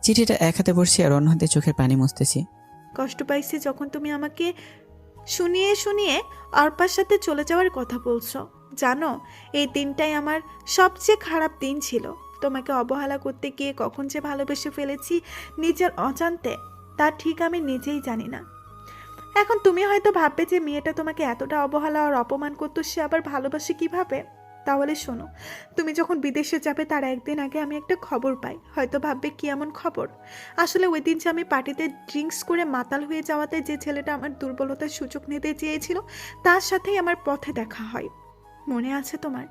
চিঠিটা এক হাতে পড়ছি আর অন্য হাতে চোখের পানি মুছতেছি। কষ্ট পাইছি যখন তুমি আমাকে শুনিয়ে শুনিয়ে অর্পার সাথে চলে যাওয়ার কথা বলছো। জানো, এই দিনটাই আমার সবচেয়ে খারাপ দিন ছিল। তোমাকে অবহেলা করতে গিয়ে কখন যে ভালোবেসে ফেলেছি নিজের অজান্তে, তা ঠিক আমি নিজেই জানি না। এখন তুমি হয়তো ভাববে যে মেয়েটা তোমাকে এতটা অবহেলা আর অপমান করতো, সে আবার ভালোবাসে কিভাবে। তাহলে শোনো, তুমি যখন বিদেশে যাবে তার একদিন আগে আমি একটা খবর পাই। হয়তো ভাববে কি এমন খবর। আসলে ওই দিন যে আমি পার্টিতে ড্রিঙ্কস করে মাতাল হয়ে যাওয়াতে যে ছেলেটা আমার দুর্বলতার সুযোগ নিতে চেয়েছিল তার সাথেই আমার পথে দেখা হয়। মনে আছে তোমার?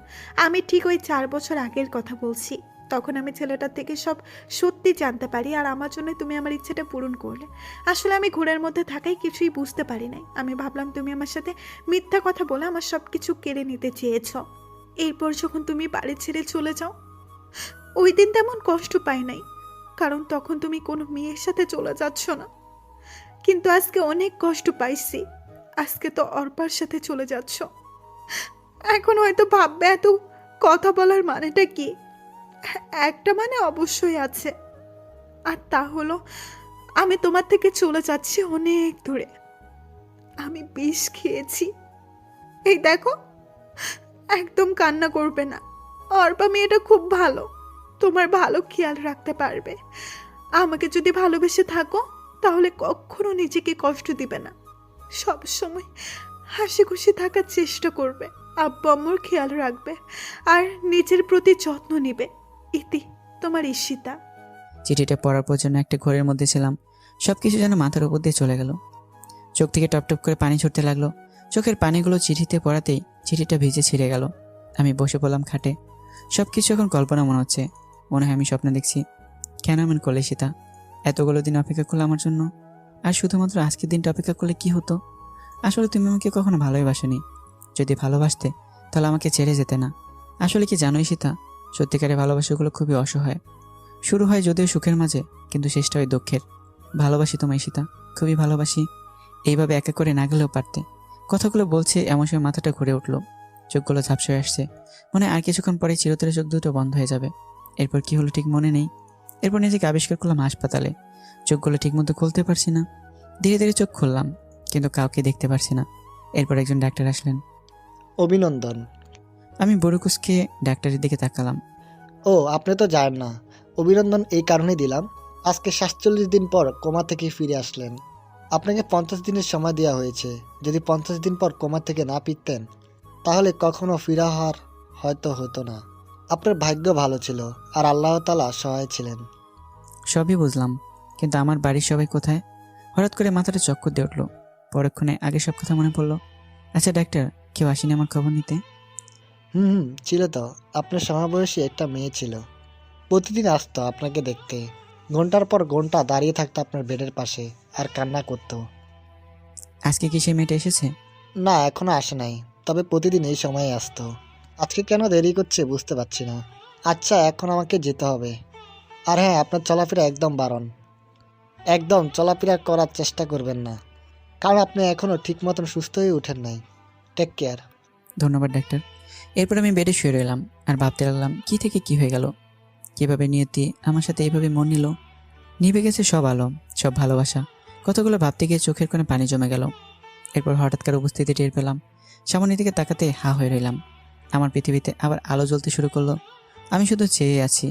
আমি ঠিক ওই 4 বছর আগের কথা বলছি। তখন আমি ছেলেটার থেকে সব সত্যি জানতে পারি, আর আমার জন্য তুমি আমার ইচ্ছেটা পূরণ করলে। আসলে আমি ঘোরের মধ্যে থাকাই কিছুই বুঝতে পারি নাই। আমি ভাবলাম তুমি আমার সাথে মিথ্যা কথা বলে আমার সব কিছু কেড়ে নিতে চেয়েছ। এরপর যখন তুমি বাড়ি ছেড়ে চলে যাও, ওই দিন তেমন কষ্ট পাই নাই, কারণ তখন তুমি কোনো মেয়ের সাথে চলে যাচ্ছ না। কিন্তু আজকে অনেক কষ্ট পাইছি। আজকে তো অর্পার সাথে চলে যাচ্ছ। এখন হয়তো ভাববে এত কথা বলার মানেটা কি। একটা মানে অবশ্যই আছে, আর তা হলো আমি তোমার থেকে চলে যাচ্ছি অনেক দূরে। আমি বিষ খেয়েছি। এই দেখো, একদম কান্না করবে না। অর্পা মেয়েটা খুব ভালো, তোমার ভালো খেয়াল রাখতে পারবে। আমাকে যদি ভালোবেসে থাকো তাহলে কখনো নিজেকে কষ্ট দিবে না। সব সময় হাসি খুশি থাকার চেষ্টা করবে, আব্বু আম্মুর খেয়াল রাখবে আর নিজের প্রতি যত্ন নিবে। ইতি। তোমার ঈশিতা। চিঠিটা পড়ার পর জন্য একটা ঘোরের মধ্যে ছিলাম। সব কিছু যেন মাথার উপর দিয়ে চলে গেল। চোখ থেকে টপ টপ করে পানি ছুটতে লাগলো। চোখের পানিগুলো চিঠিতে পড়াতেই চিঠিটা ভিজে ছিঁড়ে গেল। আমি বসে পড়লাম খাটে। সব কিছু এখন কল্পনা মনে হচ্ছে। মনে হয় আমি স্বপ্ন দেখছি। কেন এমন করলে সীতা? এতগুলো দিন অপেক্ষা করলে আমার জন্য, আর শুধুমাত্র আজকের দিনটা অপেক্ষা করলে কি হতো? আসলে তুমি আমাকে কখনো ভালোবাসোনি। যদি ভালোবাসতে তাহলে আমাকে ছেড়ে যেতে না। আসলে কি জানোই সীতা, সত্যিকারের ভালোবাসাগুলো খুবই অসহায়। শুরু হয় যদিও সুখের মাঝে, কিন্তু শেষটা হয় দুঃখের। ভালোবাসি তোমায় সীতা, খুবই ভালোবাসি। এইভাবে একা করে না গেলেও পারতে। কথাগুলো বলছে এমন সময় মাথাটা ঘুরে উঠলো, চোখগুলো ঝাপসা হয়ে আসছে। মনে হয় আর কিছুক্ষণ পরে চিরতরে চোখ দুটো বন্ধ হয়ে যাবে। এরপর কি হলো ঠিক মনে নেই। এরপর নিজেকে আবিষ্কার করলাম হাসপাতালে। চোখগুলো ঠিকমতো খুলতে পারছি না। ধীরে ধীরে চোখ খুললাম, কিন্তু কাউকে দেখতে পারছি না। এরপর একজন ডাক্তার আসলেন। অভিনন্দন। আমি বড়কুসকে ডাক্তারের দিকে তাকালাম। ও, আপনি তো জানেন না। অভিনন্দন এই কারণেই দিলাম, আজকে 47 দিন পর কোমা থেকে ফিরে আসলেন। আপনাকে 50 দিনের সময় দেওয়া হয়েছে। যদি 50 দিন পর কোমা থেকে না ফিরতেন তাহলে কখনো ফিরা হওয়ার হয়তো হতো না। আপনার ভাগ্য ভালো ছিল আর আল্লাহ তাআলা সহায় ছিলেন। সবই বুঝলাম, কিন্তু আমার বাড়ির সবাই কোথায়? হঠাৎ করে মাথাটা চক্কর দিয়ে উঠলো। পরক্ষণে আগে সব কথা মনে পড়লো। আচ্ছা ডাক্তার, কেউ আসেনি আমার খবর নিতে? ছিল তো। আপনার সমবয়সী একটা মেয়ে ছিল, প্রতিদিন আসতো আপনাকে দেখতে। ঘন্টার পর ঘন্টা দাঁড়িয়ে থাকতো আপনার বেডের পাশে আর কান্না করতো। আজকে কি সেই মেয়েটা এসেছে? না, এখনো আসে নাই, তবে প্রতিদিন এই সময়ে আসতো। আজকে কেন দেরি করছে বুঝতে পারছি না। আচ্ছা, এখন আমাকে যেতে হবে। আর হ্যাঁ, আপনার চলাফেরা একদম বারণ। একদম চলাফেরা করার চেষ্টা করবেন না, কারণ আপনি এখনও ঠিক মতন সুস্থ হয়ে ওঠেন নাই। Take care. ধন্যবাদ ডাক্তার। এরপর আমি বেডে শুয়ে রইলাম আর ভাবতে লাগলাম কি থেকে কি হয়ে গেল। কিভাবে নিয়তি আমার সাথে এইভাবে মন নিল। নিভে গেছে সব আলো, সব ভালোবাসা। কতগুলো ভাবতে গিয়ে চোখের কোণে পানি জমে গেল। এরপর হঠাৎকার উপস্থিতি টের পেলাম। সামনের দিকে তাকাতে হা হয়ে রইলাম। আমার পৃথিবীতে আবার আলো জ্বলতে শুরু করলো। আমি শুধু চেয়ে আছি।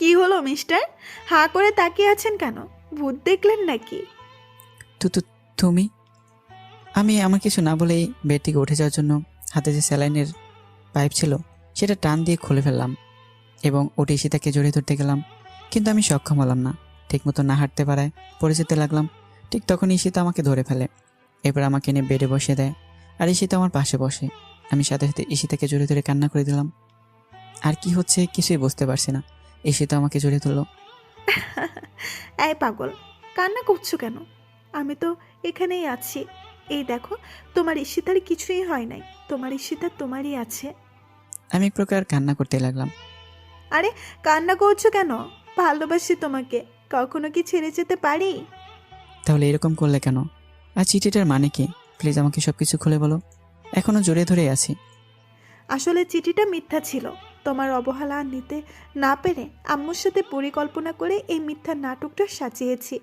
কি হলো মিস্টার, হাঁ করে তাকিয়ে আছেন কেন? ভূত দেখলেন নাকি? তুমি? আমি আমার কিছু না বলেই বেড থেকে উঠে যাওয়ার জন্য হাতে যে স্যালাইনের পাইপ ছিল সেটা টান দিয়ে খুলে ফেললাম এবং উঠে সীতাকে জড়িয়ে ধরতে গেলাম, কিন্তু আমি সক্ষম হলাম না। ঠিকমতো না হাঁটতে পারায় পড়ে যেতে লাগলাম। ঠিক তখন ঈশিতা আমাকে ধরে ফেলে। এরপর আমাকে নিয়ে বেডে বসিয়ে দেয় আর ঈশিতা আমার পাশে বসে। আমি সাথে সাথে ঈশিতাকে জড়িয়ে ধরে কান্না করে দিলাম। আর কি হচ্ছে কিছুই বুঝতে পারছি না। ঈশিতা আমাকে জড়িয়ে ধরলো। এই পাগল, কান্না করছো কেন? আমি তো এখানেই আছি। এই দেখো, তোমার ঈশিতার কিছুই হয় নাই। তোমার ঈশিতা তোমারই আছে। আমি এক প্রকার কান্না করতে লাগলাম। আরে কান্না করছো কেন? ভালোবাসি তোমাকে, কখনো কি ছেড়ে যেতে পারি? তাহলে এরকম করলে কেন? আর চিঠিটার মানে কি? প্লিজ আমাকে সব কিছু খুলে বলো। এখনো জড়িয়ে ধরে আছি। আসলে চিঠিটা মিথ্যা ছিল। তোমার অবহেলা নিতে না পেরে আম্মুর সাথে পরিকল্পনা করে এই মিথ্যা নাটকটা সাজিয়েছি।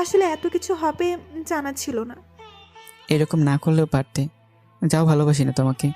আসলে এত কিছু হবে জানা ছিল না। এরকম না করলেও পারতে। যাও, ভালোবাসি না তোমাকে।